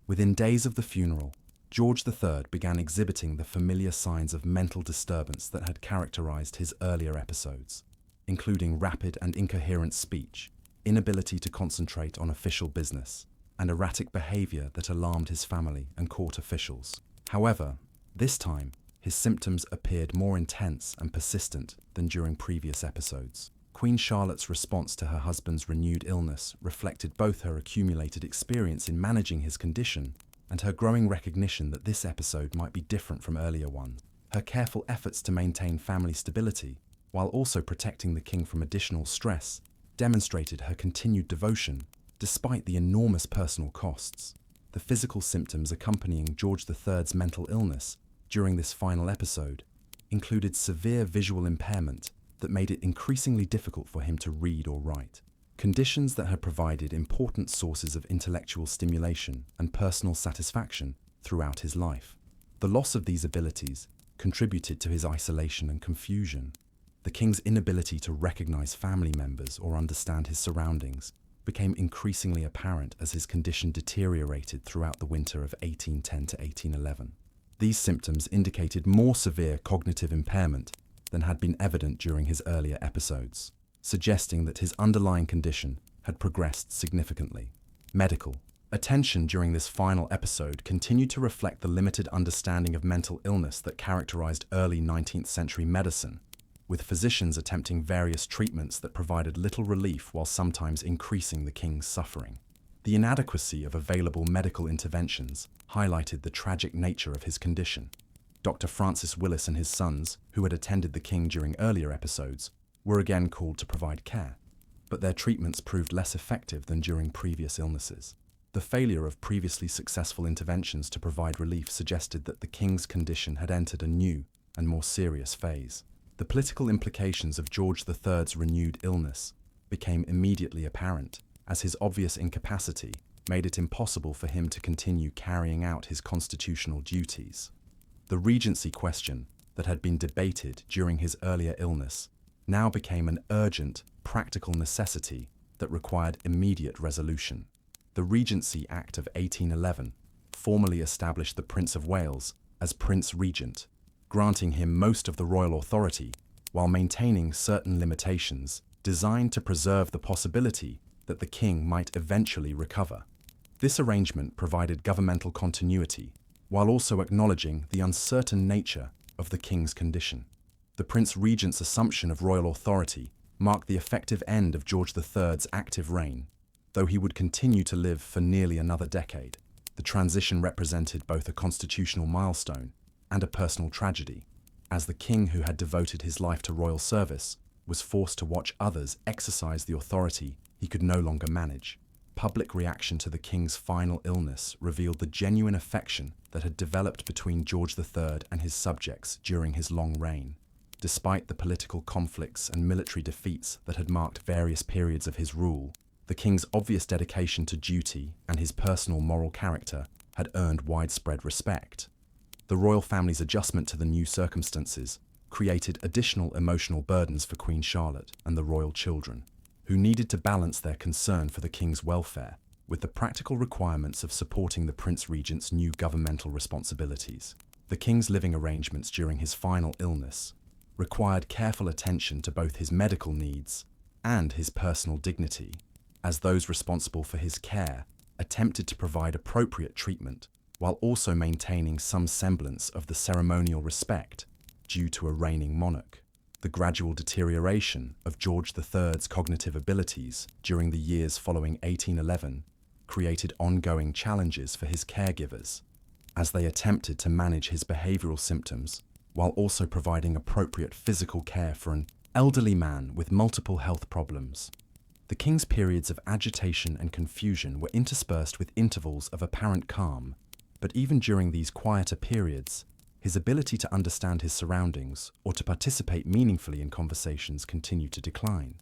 Within days of the funeral, George III began exhibiting the familiar signs of mental disturbance that had characterized his earlier episodes, including rapid and incoherent speech, inability to concentrate on official business, and erratic behavior that alarmed his family and court officials. However, this time, his symptoms appeared more intense and persistent than during previous episodes. Queen Charlotte's response to her husband's renewed illness reflected both her accumulated experience in managing his condition and her growing recognition that this episode might be different from earlier ones. Her careful efforts to maintain family stability, while also protecting the king from additional stress, demonstrated her continued devotion despite the enormous personal costs. The physical symptoms accompanying George III's mental illness during this final episode included severe visual impairment that made it increasingly difficult for him to read or write, conditions that had provided important sources of intellectual stimulation and personal satisfaction throughout his life. The loss of these abilities contributed to his isolation and confusion. The king's inability to recognize family members or understand his surroundings became increasingly apparent as his condition deteriorated throughout the winter of 1810 to 1811. These symptoms indicated more severe cognitive impairment than had been evident during his earlier episodes, suggesting that his underlying condition had progressed significantly. Medical attention during this final episode continued to reflect the limited understanding of mental illness that characterized early 19th century medicine, with physicians attempting various treatments that provided little relief while sometimes increasing the king's suffering. The The inadequacy of available medical interventions highlighted the tragic nature of his condition. Dr. Francis Willis and his sons, who had attended the king during earlier episodes, were again called to provide care, but their treatments proved less effective than during previous illnesses. The failure of previously successful interventions to provide relief suggested that the king's condition had entered a new and more serious phase. The political implications of George III's renewed illness became immediately apparent, as his obvious incapacity made it impossible for him to continue carrying out his constitutional duties. The regency question that had been debated during his earlier illness now became an urgent, practical necessity that required immediate resolution. The Regency Act of 1811 formally established the Prince of Wales as Prince Regent, granting him most of the royal authority while maintaining certain limitations designed to preserve the possibility that the king might eventually recover. This arrangement provided governmental continuity while also acknowledging the uncertain nature of the king's condition. The Prince Regent's assumption of royal authority marked the effective end of George III's active reign, though he would continue to live for nearly another decade. The transition represented both a constitutional milestone and a personal tragedy, as the king who had devoted his life to royal service was forced to watch others exercise the authority he could no longer manage. Public reaction to the king's final illness revealed the genuine affection that had developed between George III and his subjects during his long reign. Despite the political conflicts and military defeats that had marked various periods of his rule, the king's obvious dedication to duty and his personal moral character had earned widespread respect. The royal family's adjustment to the new circumstances created additional emotional burdens for Queen Charlotte and the royal children, who needed to balance their concern for the king's welfare with the practical requirements of supporting the Prince Regent's new governmental responsibilities. The king's living arrangements during his final illness required careful attention to both his medical needs and his personal dignity, as those responsible for his care attempted to provide appropriate treatment while also maintaining some semblance of the ceremonial respect due to a reigning monarch. The gradual deterioration of George III's cognitive abilities during the years following 1811 created ongoing challenges for his caregivers, as they attempted to manage his behavioral symptoms while also providing appropriate physical care for an elderly man with multiple health problems. The king's periods of agitation and confusion were interspersed with intervals of apparent calm, but even during these quieter periods, his ability to understand his surroundings or to participate meaningfully in conversations continued to decline.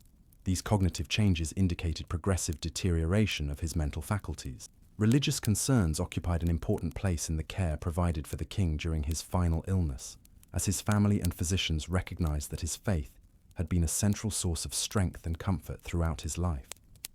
These cognitive changes indicated progressive deterioration of his mental faculties. Religious concerns occupied an important place in the care provided for the king during his final illness, as his family and physicians recognized that his faith had been a central source of strength and comfort throughout his life.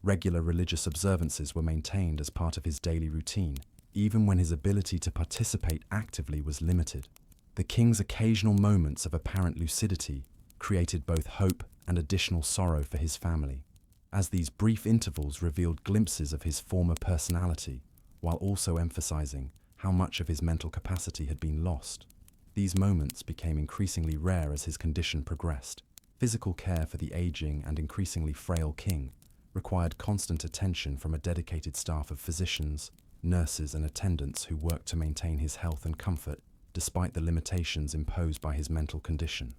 Regular religious observances were maintained as part of his daily routine, even when his ability to participate actively was limited. The king's occasional moments of apparent lucidity created both hope and additional sorrow for his family, as these brief intervals revealed glimpses of his former personality, while also emphasizing how much of his mental capacity had been lost. These moments became increasingly rare as his condition progressed. Physical care for the aging and increasingly frail king required constant attention from a dedicated staff of physicians, nurses and attendants who worked to maintain his health and comfort despite the limitations imposed by his mental condition.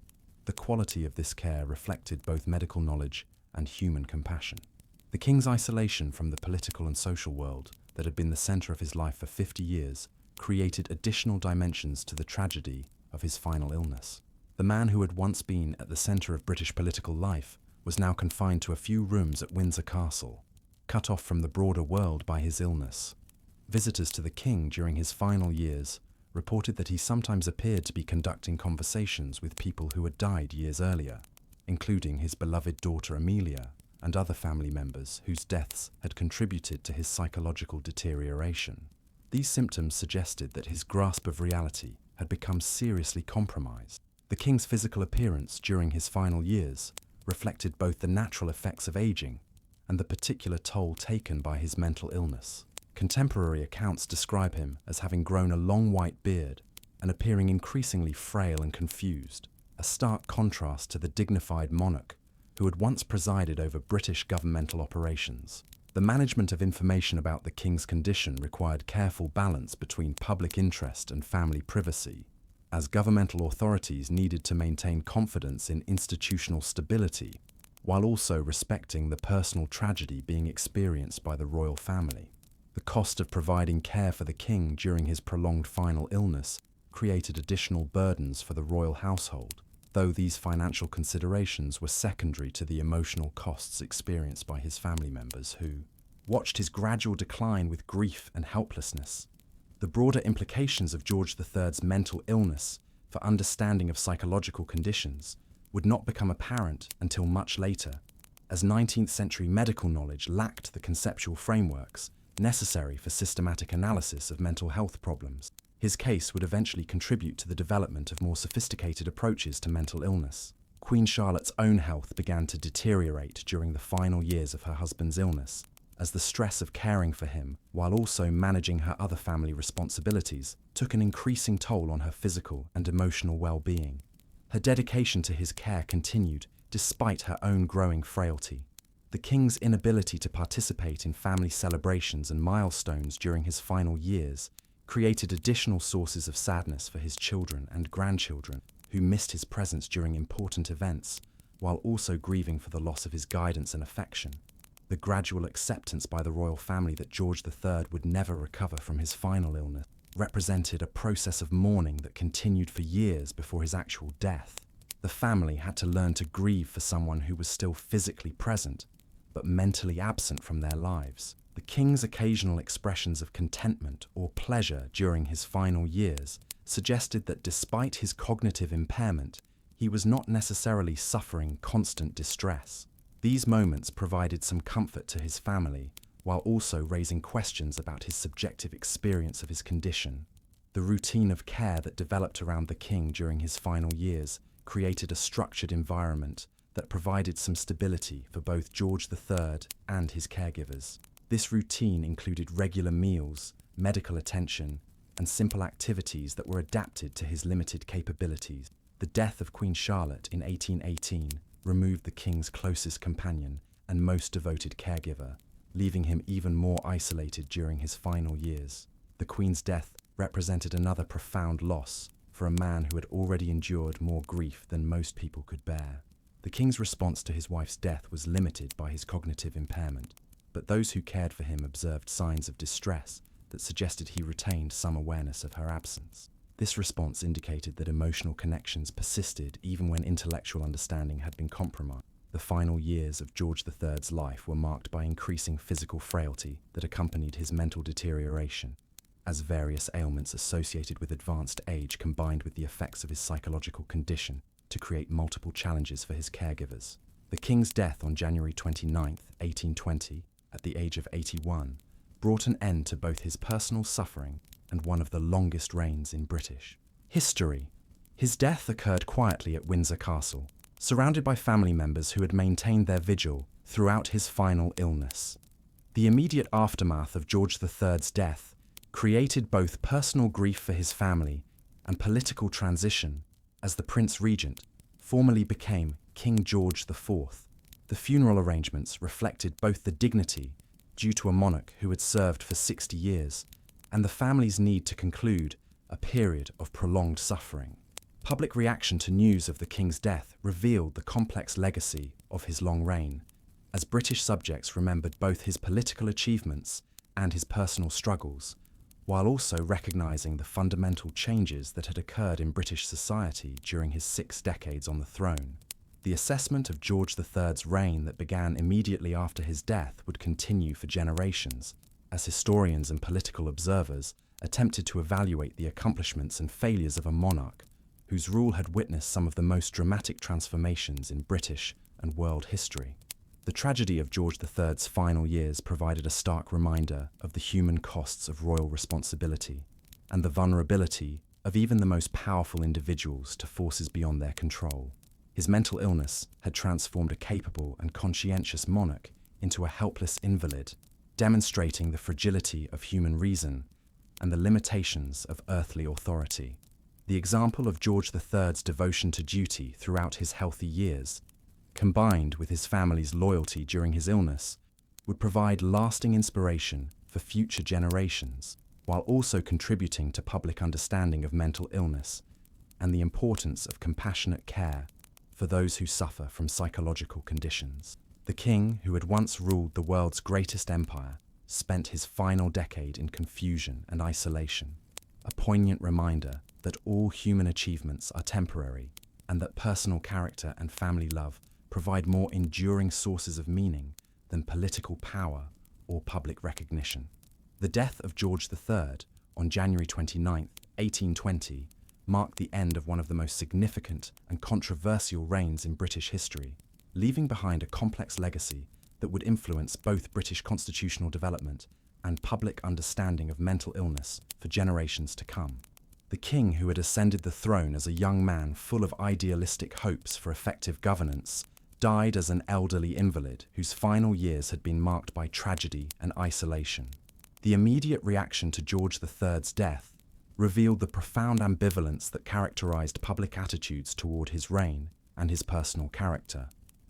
The quality of this care reflected both medical knowledge and human compassion. The king's isolation from the political and social world that had been the center of his life for 50 years created additional dimensions to the tragedy of his final illness. The man who had once been at the center of British political life was now confined to a few rooms at Windsor Castle, cut off from the broader world by his illness. Visitors to the king during his final years reported that he sometimes appeared to be conducting conversations with people who had died years earlier, including his beloved daughter Amelia and other family members whose deaths had contributed to his psychological deterioration. These symptoms suggested that his grasp of reality had become seriously compromised. The king's physical appearance during his final years reflected both the natural effects of aging and the particular toll taken by his mental illness. Contemporary accounts describe him as having grown a long white beard and appearing increasingly frail and confused, a stark contrast to the dignified monarch who had once presided over British governmental operations. The management of information about the king's condition required careful balance between public interest and family privacy, as governmental authorities needed to maintain confidence in institutional stability, while also respecting the personal tragedy being experienced by the royal family. The cost of providing care for the king during his prolonged final illness created additional burdens for the royal household, though these financial considerations were secondary to the emotional costs experienced by his family members who watched his gradual decline with grief and helplessness. The broader implications of George III's mental illness for understanding of psychological conditions would not become apparent until much later, as 19th century medical knowledge lacked the conceptual frameworks necessary for systematic analysis of mental health problems. His case would eventually contribute to the development of more sophisticated approaches to mental illness. Queen Charlotte's own health began to deteriorate during the final years of her husband's illness, as the stress of caring for him, while also managing her other family responsibilities, took an increasing toll on her physical and emotional well-being. Her dedication to his care continued despite her own growing frailty. The king's inability to participate in family celebrations and milestones during his final years created additional sources of sadness for his children and grandchildren, who missed his presence during important events, while also grieving for the loss of his guidance and affection. The gradual acceptance by the royal family that George III would never recover from his final illness represented a process of mourning that continued for years before his actual death. The family had to learn to grieve for someone who was still physically present, but mentally absent from their lives. The king's occasional expressions of contentment or pleasure during his final years suggested that despite his cognitive impairment, he was not necessarily suffering constant distress. These moments provided some comfort to his family, while also raising questions about his subjective experience of his condition. The routine of care that developed around the king during his final years created a structured environment that provided some stability for both George III and his caregivers. This routine included regular meals, medical attention, and simple activities that were adapted to his limited capabilities. The death of Queen Charlotte in 1818 removed the king's closest companion and most devoted caregiver, leaving him even more isolated during his final years. The Queen's death represented another profound loss for a man who had already endured more grief than most people could bear. The king's response to his wife's death was limited by his cognitive impairment, but those who cared for him observed signs of distress that suggested he retained some awareness of her absence. This response indicated that emotional connections persisted even when intellectual understanding had been compromised. The final years of George III's life were marked by increasing physical frailty that accompanied his mental deterioration, as various ailments associated with advanced age combined with the effects of his psychological condition to create multiple challenges for his caregivers. The king's death on January 29, 1820, at the age of 81, brought an end to both his personal suffering and one of the longest reigns in British history. His death occurred quietly at Windsor Castle, surrounded by family members who had maintained their vigil throughout his final illness. The immediate aftermath of George III's death created both personal grief for his family and political transition, as the Prince Regent formally became King George IV. The funeral arrangements reflected both the dignity due to a monarch who had served for 60 years and the family's need to conclude a period of prolonged suffering. Public reaction to news of the king's death revealed the complex legacy of his long reign, as British subjects remembered both his political achievements and his personal struggles, while also recognizing the fundamental changes that had occurred in British society during his 6 decades on the throne. The assessment of George III's reign that began immediately after his death would continue for generations, as historians and political observers attempted to evaluate the accomplishments and failures of a monarch whose rule had witnessed some of the most dramatic transformations in British and world history. The tragedy of George III's final years provided a stark reminder of the human costs of royal responsibility and the vulnerability of even the most powerful individuals to forces beyond their control. His mental illness had transformed a capable and conscientious monarch into a helpless invalid, demonstrating the fragility of human reason and the limitations of earthly authority. The example of George III's devotion to duty throughout his healthy years, combined with his family's loyalty during his illness, would provide lasting inspiration for future generations, while also contributing to public understanding of mental illness and the importance of compassionate care for those who suffer from psychological conditions. The king, who had once ruled the world's greatest empire, spent his final decade in confusion and isolation, a poignant reminder that all human achievements are temporary and that personal character and family love provide more enduring sources of meaning than political power or public recognition. The death of George III on January 29, 1820, marked the end of one of the most significant and controversial reigns in British history, leaving behind a complex legacy that would influence both British constitutional development and public understanding of mental illness for generations to come. The king, who had ascended the throne as a young man full of idealistic hopes for effective governance, died as an elderly invalid whose final years had been marked by tragedy and isolation. The immediate reaction to George III's death revealed the profound ambivalence that characterized public attitudes toward his reign and his personal character.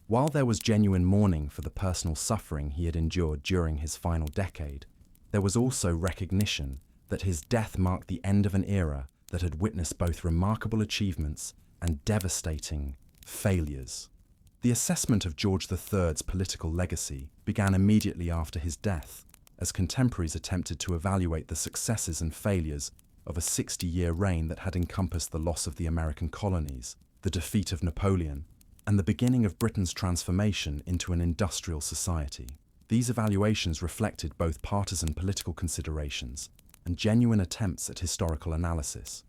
While there was genuine mourning for the personal suffering he had endured during his final decade, there was also recognition that his death marked the end of an era that had witnessed both remarkable achievements and devastating failures. The assessment of George III's political legacy began immediately after his death, as contemporaries attempted to evaluate the successes and failures of a 60-year reign that had encompassed the loss of the American colonies, the defeat of Napoleon, and the beginning of Britain's transformation into an industrial society. These evaluations reflected both partisan political considerations and genuine attempts at historical analysis.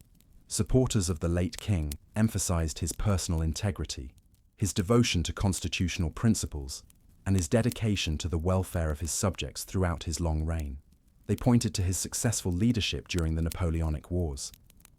Supporters of the late king emphasized his personal integrity, his devotion to constitutional principles, and his dedication to the welfare of his subjects throughout his long reign. They pointed to his successful leadership during the Napoleonic Wars,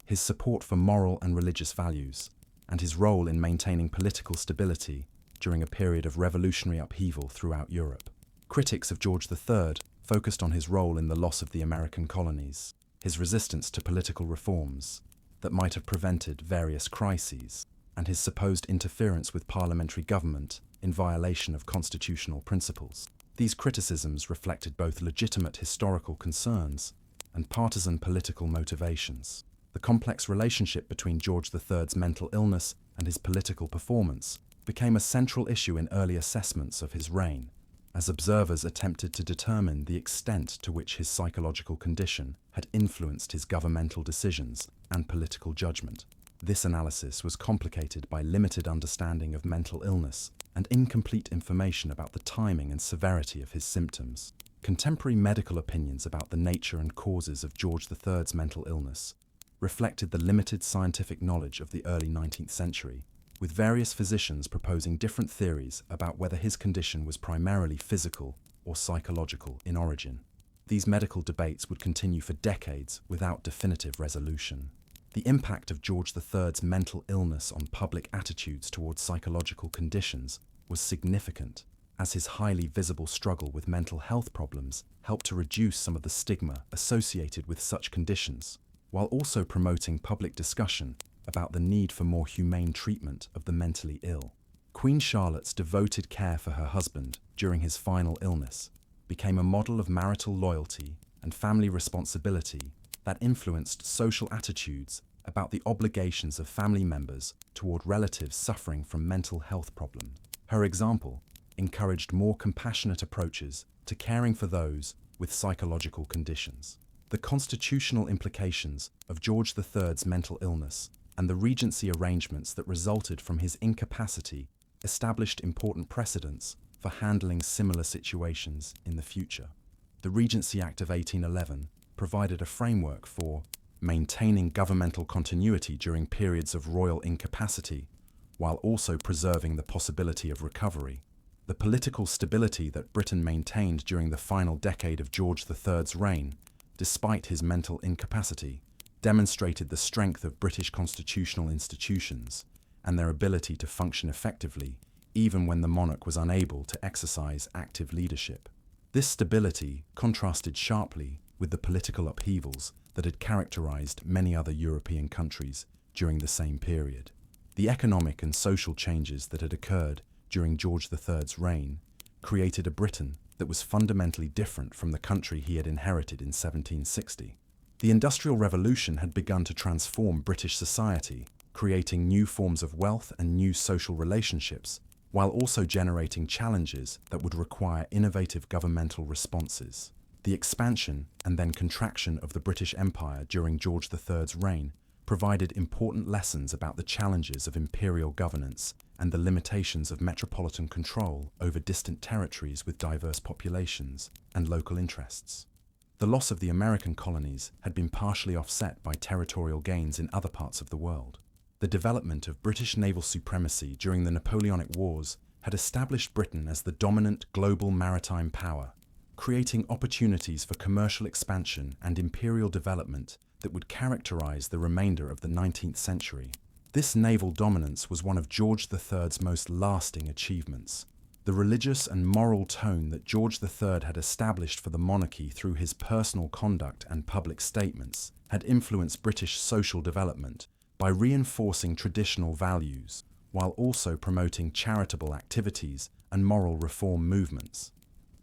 his support for moral and religious values, and his role in maintaining political stability during a period of revolutionary upheaval throughout Europe. Critics of George III focused on his role in the loss of the American colonies, his resistance to political reforms that might have prevented various crises, and his supposed interference with parliamentary government in violation of constitutional principles. These criticisms reflected both legitimate historical concerns and partisan political motivations. The complex relationship between George III's mental illness and his political performance became a central issue in early assessments of his reign, as observers attempted to determine the extent to which his psychological condition had influenced his governmental decisions and political judgment. This analysis was complicated by limited understanding of mental illness and incomplete information about the timing and severity of his symptoms. Contemporary medical opinions about the nature and causes of George III's mental illness reflected the limited scientific knowledge of the early 19th century, with various physicians proposing different theories about whether his condition was primarily physical or psychological in origin. These medical debates would continue for decades without definitive resolution. The impact of George III's mental illness on public attitudes towards psychological conditions was significant, as his highly visible struggle with mental health problems helped to reduce some of the stigma associated with such conditions, while also promoting public discussion about the need for more humane treatment of the mentally ill. Queen Charlotte's devoted care for her husband during his final illness became a model of marital loyalty and family responsibility that influenced social attitudes about the obligations of family members toward relatives suffering from mental health problems. Her example encouraged more compassionate approaches to caring for those with psychological conditions. The constitutional implications of George III's mental illness and the regency arrangements that resulted from his incapacity established important precedents for handling similar situations in the future. The Regency Act of 1811 provided a framework for maintaining governmental continuity during periods of royal incapacity, while also preserving the possibility of recovery. The political stability that Britain maintained during the final decade of George III's reign, despite his mental incapacity, demonstrated the strength of British constitutional institutions and their ability to function effectively, even when the monarch was unable to exercise active leadership. This stability contrasted sharply with the political upheavals that had characterized many other European countries during the same period. The economic and social changes that had occurred during George III's reign created a Britain that was fundamentally different from the country he had inherited in 1760. The Industrial Revolution had begun to transform British society, creating new forms of wealth and new social relationships, while also generating challenges that would require innovative governmental responses. The expansion and then contraction of the British Empire during George III's reign provided important lessons about the challenges of imperial governance and the limitations of metropolitan control over distant territories with diverse populations and local interests. The loss of the American colonies had been partially offset by territorial gains in other parts of the world. The development of British naval supremacy during the Napoleonic Wars had established Britain as the dominant global maritime power, creating opportunities for commercial expansion and imperial development that would characterize the remainder of the 19th century. This naval dominance was one of George III's most lasting achievements. The religious and moral tone that George III had established for the monarchy through his personal conduct and public statements had influenced British social development by reinforcing traditional values, while also promoting charitable activities and moral reform movements.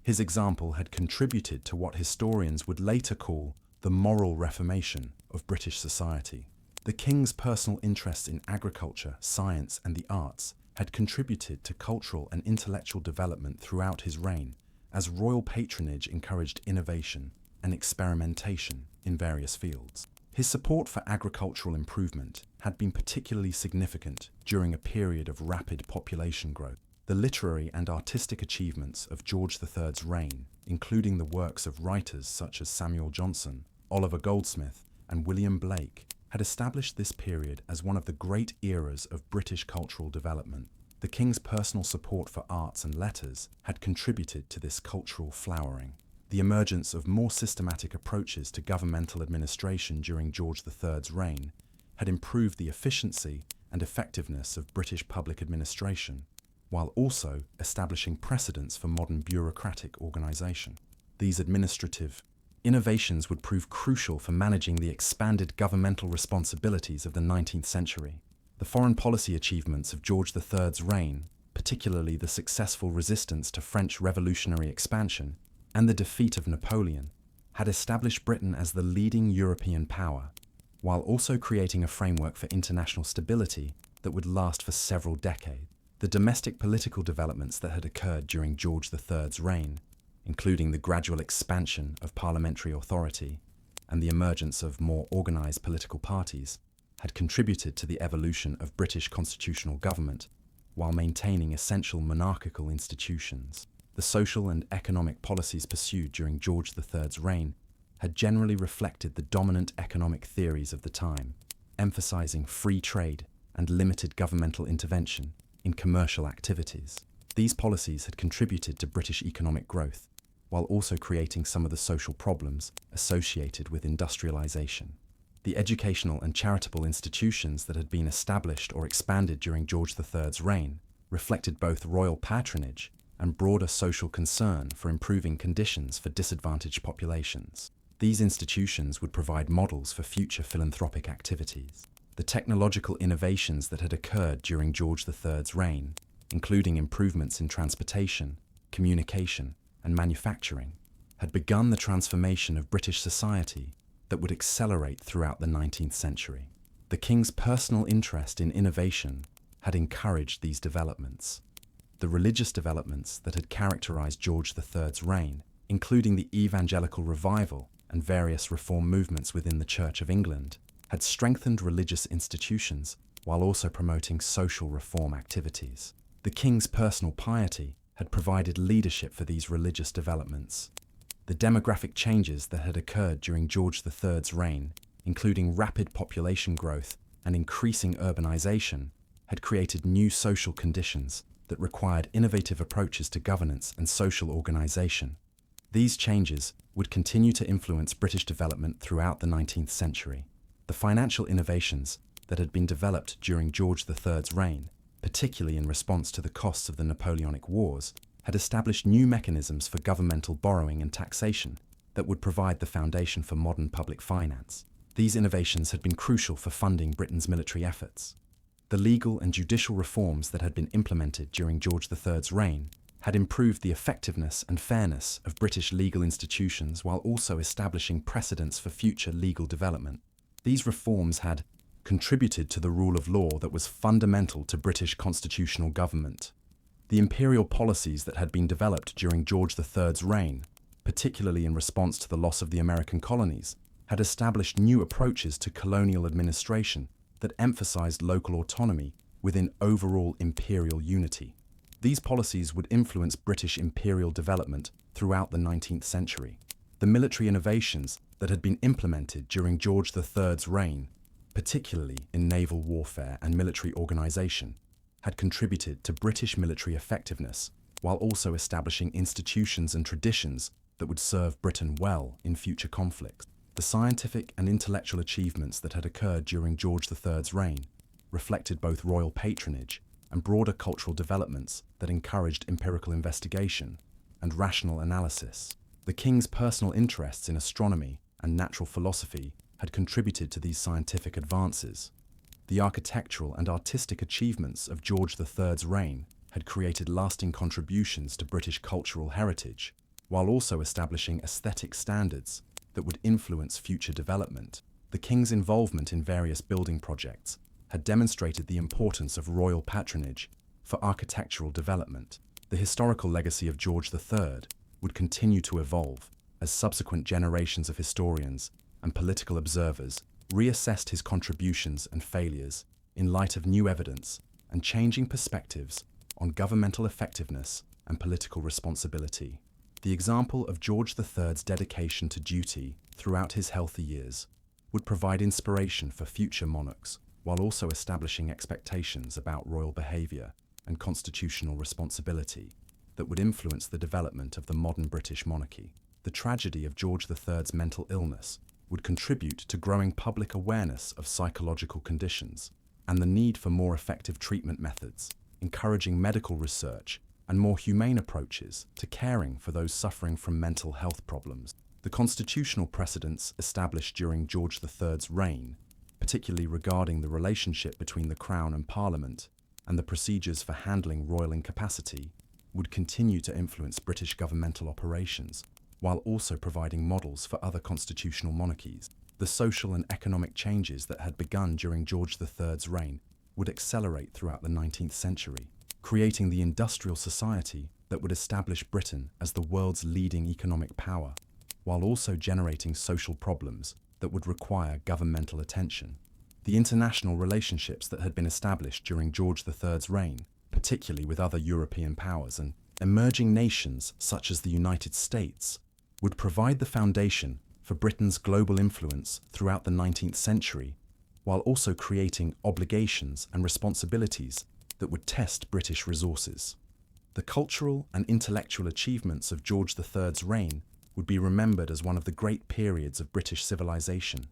His example had contributed to what historians would later call the moral reformation of British society. The king's personal interest in agriculture, science, and the arts had contributed to cultural and intellectual development throughout his reign, as royal patronage encouraged innovation and experimentation in various fields. His support for agricultural improvement had been particularly significant during a period of rapid population growth. The literary and artistic achievements of George III's reign, including the works of writers such as Samuel Johnson, Oliver Goldsmith, and William Blake, had established this period as one of the great eras of British cultural development. The king's personal support for arts and letters had contributed to this cultural flowering. The emergence of more systematic approaches to governmental administration during George III's reign had improved the efficiency and effectiveness of British public administration, while also establishing precedents for modern bureaucratic organisation. These administrative innovations would prove crucial for managing the expanded governmental responsibilities of the 19th century. The foreign policy achievements of George III's reign, particularly the successful resistance to French revolutionary expansion and the defeat of Napoleon, had established Britain as the leading European power, while also creating a framework for international stability that would last for several decades. The domestic political developments that had occurred during George III's reign, including the gradual expansion of parliamentary authority and the emergence of more organised political parties, had contributed to the evolution of British constitutional government while maintaining essential monarchical institutions. The social and economic policies pursued during George III's reign had generally reflected the dominant economic theories of the time, emphasizing free trade and limited governmental intervention in commercial activities. These policies had contributed to British economic growth, while also creating some of the social problems associated with industrialization. The educational and charitable institutions that had been established or expanded during George III's reign reflected both royal patronage and broader social concern for improving conditions for disadvantaged populations. These institutions would provide models for future philanthropic activities. The technological innovations that had occurred during George III's reign, including improvements in transportation, communication, and manufacturing, had begun the transformation of British society that would accelerate throughout the 19th century. The king's personal interest in innovation had encouraged these developments. The religious developments that had characterized George III's reign, including the evangelical revival and various reform movements within the Church of England, had strengthened religious institutions while also promoting social reform activities. The king's personal piety had provided leadership for these religious developments. The demographic changes that had occurred during George III's reign, including rapid population growth and increasing urbanization, had created new social conditions that required innovative approaches to governance and social organization. These changes would continue to influence British development throughout the 19th century. The financial innovations that had been developed during George III's reign, particularly in response to the costs of the Napoleonic Wars, had established new mechanisms for governmental borrowing and taxation that would provide the foundation for modern public finance. These innovations had been crucial for funding Britain's military efforts. The legal and judicial reforms that had been implemented during George III's reign had improved the effectiveness and fairness of British legal institutions while also establishing precedents for future legal development. These reforms had contributed to the rule of law that was fundamental to British constitutional government. The imperial policies that had been developed during George III's reign, particularly in response to the loss of the American colonies, had established new approaches to colonial administration that emphasized local autonomy within overall imperial unity. These policies would influence British imperial development throughout the 19th century. The military innovations that had been implemented during George III's reign, particularly in naval warfare and military organization, had contributed to British military effectiveness while also establishing institutions and traditions that would serve Britain well in future conflicts. The scientific and intellectual achievements that had occurred during George III's reign reflected both royal patronage and broader cultural developments that encouraged empirical investigation and rational analysis. The king's personal interests in astronomy and natural philosophy had contributed to these scientific advances. The architectural and artistic achievements of George III's reign had created lasting contributions to British cultural heritage, while also establishing aesthetic standards that would influence future development. The king's involvement in various building projects had demonstrated the importance of royal patronage for architectural development. The historical legacy of George III would continue to evolve as subsequent generations of historians and political observers reassessed his contributions and failures in light of new evidence and changing perspectives on governmental effectiveness and political responsibility. The example of George III's dedication to duty throughout his healthy years would provide inspiration for future monarchs, while also establishing expectations about royal behaviour and constitutional responsibility that would influence the development of the modern British monarchy. The tragedy of George III's mental illness would contribute to growing public awareness of psychological conditions and the need for more effective treatment methods, encouraging medical research and more humane approaches to caring for those suffering from mental health problems. The constitutional precedents established during George III's reign, particularly regarding the relationship between the Crown and Parliament and the procedures for handling royal incapacity, would continue to influence British governmental operations, while also providing models for other constitutional monarchies. The social and economic changes that had begun during George III's reign would accelerate throughout the 19th century, creating the industrial society that would establish Britain as the world's leading economic power, while also generating social problems that would require governmental attention. The international relationships that had been established during George III's reign, particularly with other European powers and emerging nations such as the United States, would provide the foundation for Britain's global influence throughout the 19th century, while also creating obligations and responsibilities that would test British resources. The cultural and intellectual achievements of George III's reign would be remembered as one of the great periods of British civilization,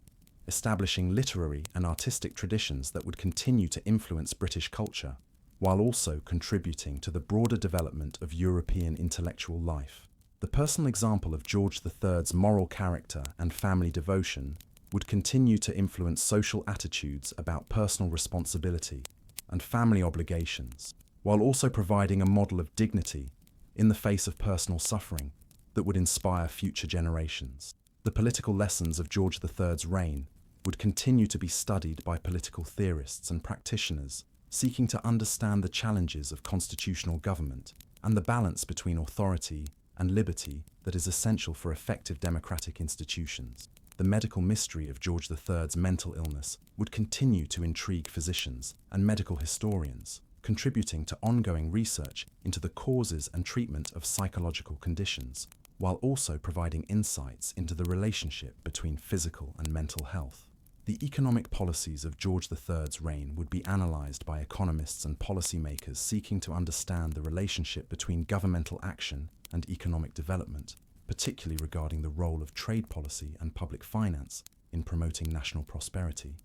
establishing literary and artistic traditions that would continue to influence British culture, while also contributing to the broader development of European intellectual life. The personal example of George III's moral character and family devotion would continue to influence social attitudes about personal responsibility and family obligations, while also providing a model of dignity in the face of personal suffering that would inspire future generations. The political lessons of George III's reign would continue to be studied by political theorists and practitioners seeking to understand the challenges of constitutional government and the balance between authority and liberty that is essential for effective democratic institutions. The medical mystery of George III's mental illness would continue to intrigue physicians and medical historians, contributing to ongoing research into the causes and treatment of psychological conditions, while also providing insights into the relationship between physical and mental health. The economic policies of George III's reign would be analysed by economists and policymakers seeking to understand the relationship between governmental action and economic development, particularly regarding the role of trade policy and public finance in promoting national prosperity.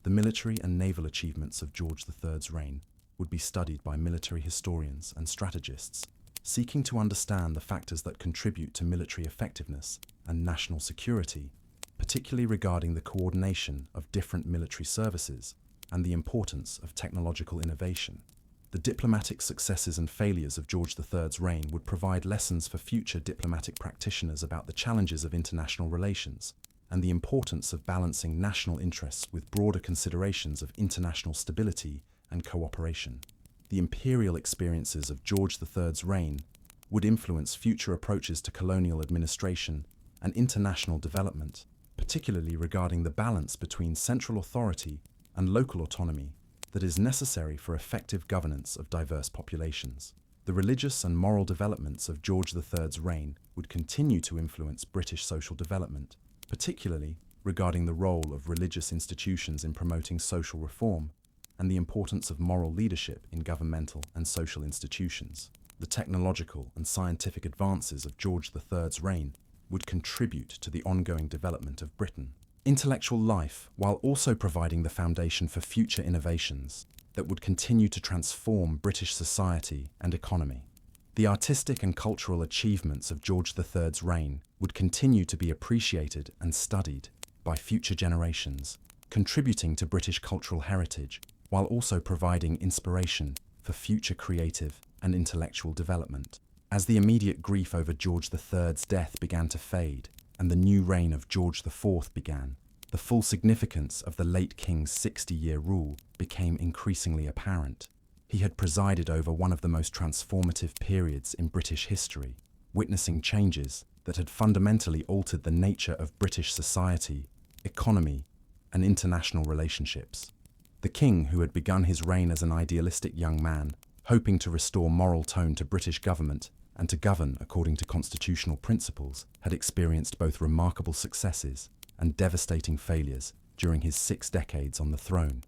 The military and naval achievements of George III's reign would be studied by military historians and strategists, seeking to understand the factors that contribute to military effectiveness and national security, particularly regarding the coordination of different military services and the importance of technological innovation. The diplomatic successes and failures of George III's reign would provide lessons for future diplomatic practitioners about the challenges of international relations and the importance of balancing national interests with broader considerations of international stability and cooperation. The imperial experiences of George III's reign would influence future approaches to colonial administration and international development, particularly regarding the balance between central authority and local autonomy that is necessary for effective governance of diverse populations. The religious and moral developments of George III's reign would continue to influence British social development, particularly regarding the role of religious institutions in promoting social reform and the importance of moral leadership in governmental and social institutions. The technological and scientific advances of George III's reign would contribute to the ongoing development of Britain. Intellectual life, while also providing the foundation for future innovations that would continue to transform British society and economy. The artistic and cultural achievements of George III's reign would continue to be appreciated and studied by future generations, contributing to British cultural heritage, while also providing inspiration for future creative and intellectual development. As the immediate grief over George III's death began to fade, and the new reign of George IV began, the full significance of the late king's 60-year rule became increasingly apparent. He had presided over one of the most transformative periods in British history, witnessing changes that had fundamentally altered the nature of British society, economy, and international relationships. The king, who had begun his reign as an idealistic young man, hoping to restore moral tone to British government and to govern according to constitutional principles, had experienced both remarkable successes and devastating failures during his 6 decades on the throne.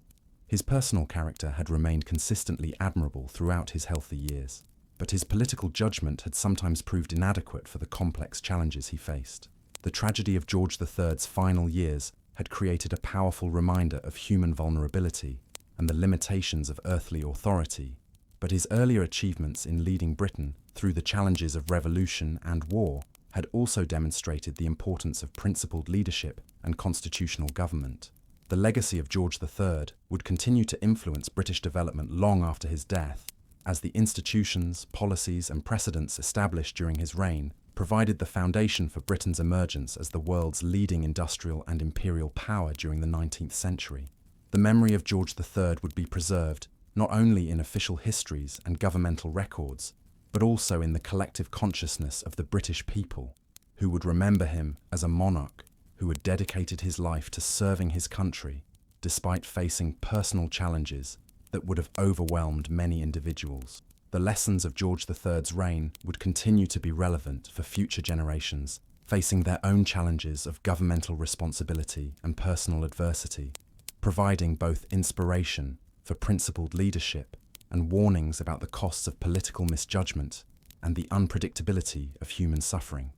His personal character had remained consistently admirable throughout his healthy years, but his political judgment had sometimes proved inadequate for the complex challenges he faced. The tragedy of George III's final years had created a powerful reminder of human vulnerability and the limitations of earthly authority, but his earlier achievements in leading Britain through the challenges of revolution and war had also demonstrated the importance of principled leadership and constitutional government. The legacy of George III would continue to influence British development long after his death, as the institutions, policies, and precedents established during his reign provided the foundation for Britain's emergence as the world's leading industrial and imperial power during the 19th century. The memory of George III would be preserved not only in official histories and governmental records, but also in the collective consciousness of the British people, who would remember him as a monarch who had dedicated his life to serving his country, despite facing personal challenges that would have overwhelmed many individuals. The lessons of George III's reign would continue to be relevant for future generations, facing their own challenges of governmental responsibility and personal adversity, providing both inspiration for principled leadership and warnings about the costs of political misjudgment and the unpredictability of human suffering.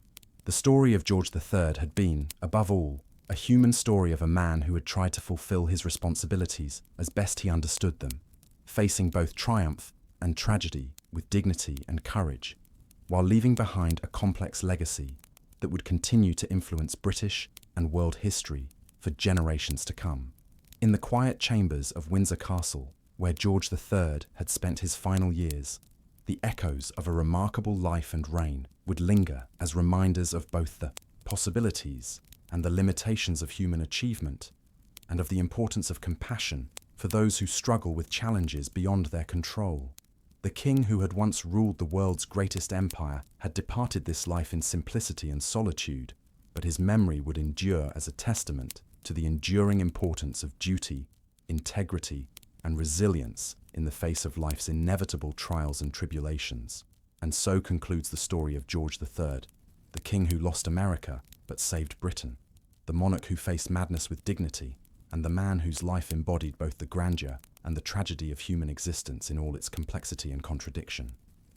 The story of George III had been, above all, a human story of a man who had tried to fulfill his responsibilities as best he understood them, facing both triumph and tragedy with dignity and courage, while leaving behind a complex legacy that would continue to influence British and world history for generations to come. In the quiet chambers of Windsor Castle, where George III had spent his final years, the echoes of a remarkable life and reign would linger as reminders of both the possibilities and the limitations of human achievement, and of the importance of compassion for those who struggle with challenges beyond their control. The king who had once ruled the world's greatest empire had departed this life in simplicity and solitude, but his memory would endure as a testament to the enduring importance of duty, integrity, and resilience in the face of life's inevitable trials and tribulations. And so concludes the story of George III, the king who lost America but saved Britain, the monarch who faced madness with dignity, and the man whose life embodied both the grandeur and the tragedy of human existence in all its complexity and contradiction.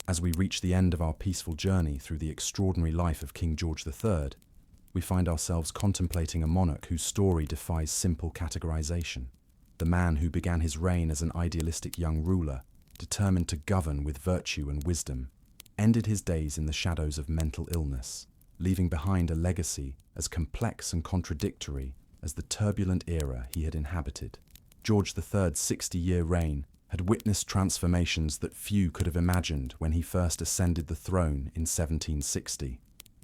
As we reach the end of our peaceful journey through the extraordinary life of King George III, we find ourselves contemplating a monarch whose story defies simple categorization. The man who began his reign as an idealistic young ruler, determined to govern with virtue and wisdom, ended his days in the shadows of mental illness, leaving behind a legacy as complex and contradictory as the turbulent era he had inhabited. George III's 60-year reign had witnessed transformations that few could have imagined when he first ascended the throne in 1760.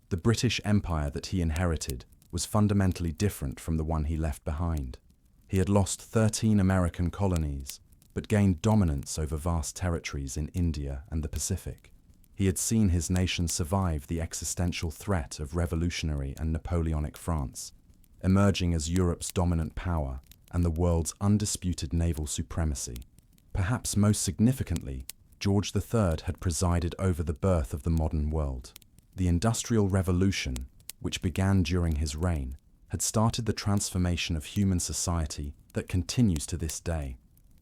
The British Empire that he inherited was fundamentally different from the one he left behind. He had lost 13 American colonies, but gained dominance over vast territories in India and the Pacific. He had seen his nation survive the existential threat of revolutionary and Napoleonic France, emerging as Europe's dominant power and the world's undisputed naval supremacy. Perhaps most significantly, George III had presided over the birth of the modern world. The Industrial Revolution, which began during his reign, had started the transformation of human society that continues to this day.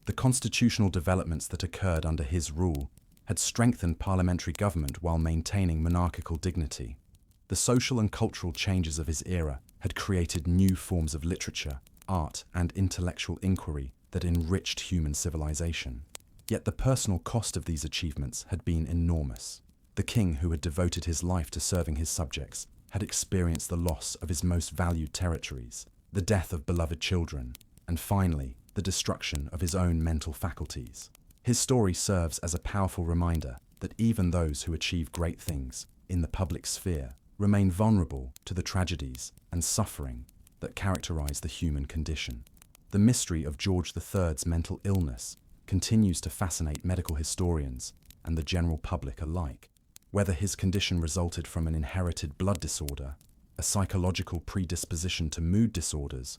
The constitutional developments that occurred under his rule had strengthened parliamentary government while maintaining monarchical dignity. The social and cultural changes of his era had created new forms of literature, art, and intellectual inquiry that enriched human civilization. Yet the personal cost of these achievements had been enormous. The king, who had devoted his life to serving his subjects, had experienced the loss of his most valued territories, the death of beloved children, and finally, the destruction of his own mental faculties. His story serves as a powerful reminder that even those who achieve great things in the public sphere remain vulnerable to the tragedies and suffering that characterize the human condition. The mystery of George III's mental illness continues to fascinate medical historians and the general public alike. Whether his condition resulted from an inherited blood disorder, a psychological predisposition to mood disorders,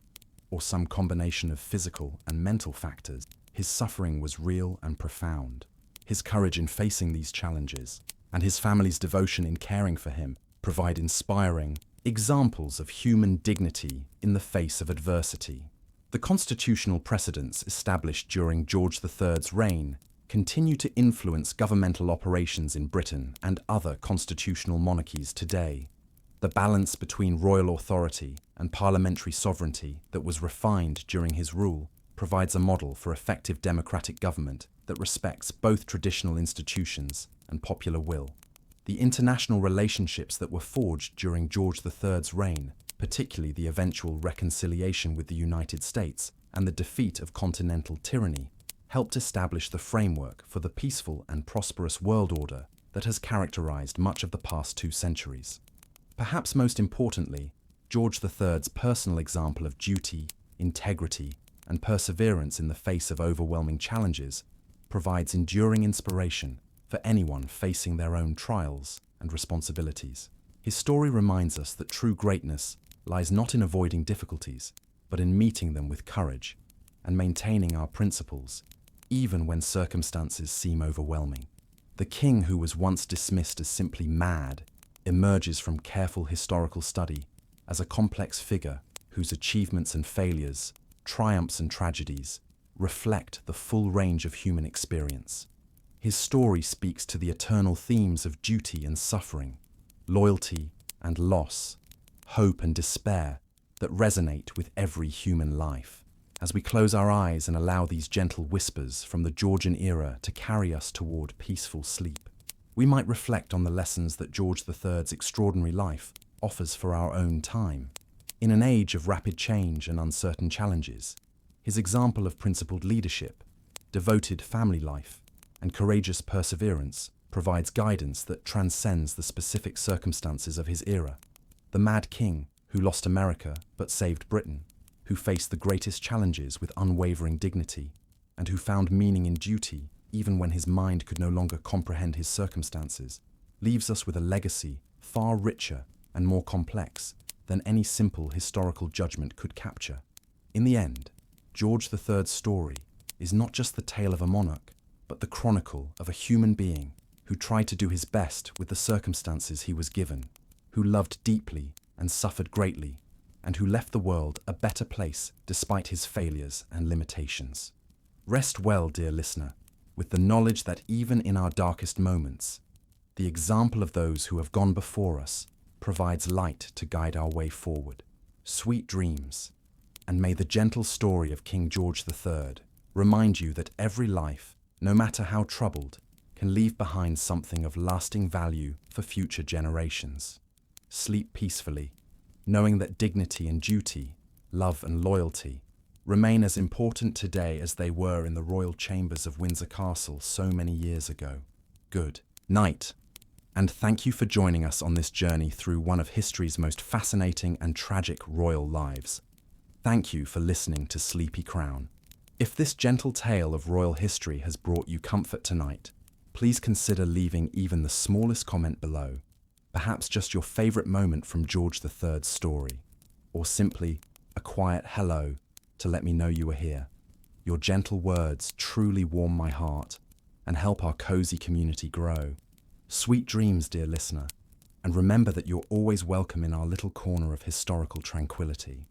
or some combination of physical and mental factors, his suffering was real and profound. His courage in facing these challenges and his family's devotion in caring for him provide inspiring examples of human dignity in the face of adversity. The constitutional precedents established during George III's reign continue to influence governmental operations in Britain and other constitutional monarchies today. The balance between royal authority and parliamentary sovereignty that was refined during his rule provides a model for effective democratic government that respects both traditional institutions and popular will. The international relationships that were forged during George III's reign, particularly the eventual reconciliation with the United States and the defeat of continental tyranny, helped establish the framework for the peaceful and prosperous world order that has characterized much of the past 2 centuries. Perhaps most importantly, George III's personal example of duty, integrity, and perseverance in the face of overwhelming challenges provides enduring inspiration for anyone facing their own trials and responsibilities. His story reminds us that true greatness lies not in avoiding difficulties, but in meeting them with courage and maintaining our principles, even when circumstances seem overwhelming. The king, who was once dismissed as simply mad, emerges from careful historical study as a complex figure whose achievements and failures, triumphs and tragedies, reflect the full range of human experience. His story speaks to the eternal themes of duty and suffering, loyalty and loss, hope and despair that resonate with every human life. As we close our eyes and allow these gentle whispers from the Georgian era to carry us toward peaceful sleep, we might reflect on the lessons that George III's extraordinary life offers for our own time. In an age of rapid change and uncertain challenges, his example of principled leadership, devoted family life, and courageous perseverance provides guidance that transcends the specific circumstances of his era. The mad king who lost America but saved Britain, who faced the greatest challenges with unwavering dignity, and who found meaning in duty even when his mind could no longer comprehend his circumstances, leaves us with a legacy far richer and more complex than any simple historical judgment could capture. In the end, George III's story is not just the tale of a monarch, but the chronicle of a human being who tried to do his best with the circumstances he was given, who loved deeply and suffered greatly, and who left the world a better place despite his failures and limitations. Rest well, dear listener, with the knowledge that even in our darkest moments, the example of those who have gone before us provides light to guide our way forward. Sweet dreams, and may the gentle story of King George III remind you that every life, no matter how troubled, can leave behind something of lasting value for future generations. Sleep peacefully, knowing that dignity and duty, love and loyalty remain as important today as they were in the royal chambers of Windsor Castle so many years ago. Good night, and thank you for joining us on this journey through one of history's most fascinating and tragic royal lives. Thank you for listening to Sleepy Crown. If this gentle tale of royal history has brought you comfort tonight, please consider leaving even the smallest comment below, perhaps just your favorite moment from George III's story, or simply a quiet hello to let me know you are here. Your gentle words truly warm my heart and help our cozy community grow. Sweet dreams, dear listener, and remember that you're always welcome in our little corner of historical tranquility.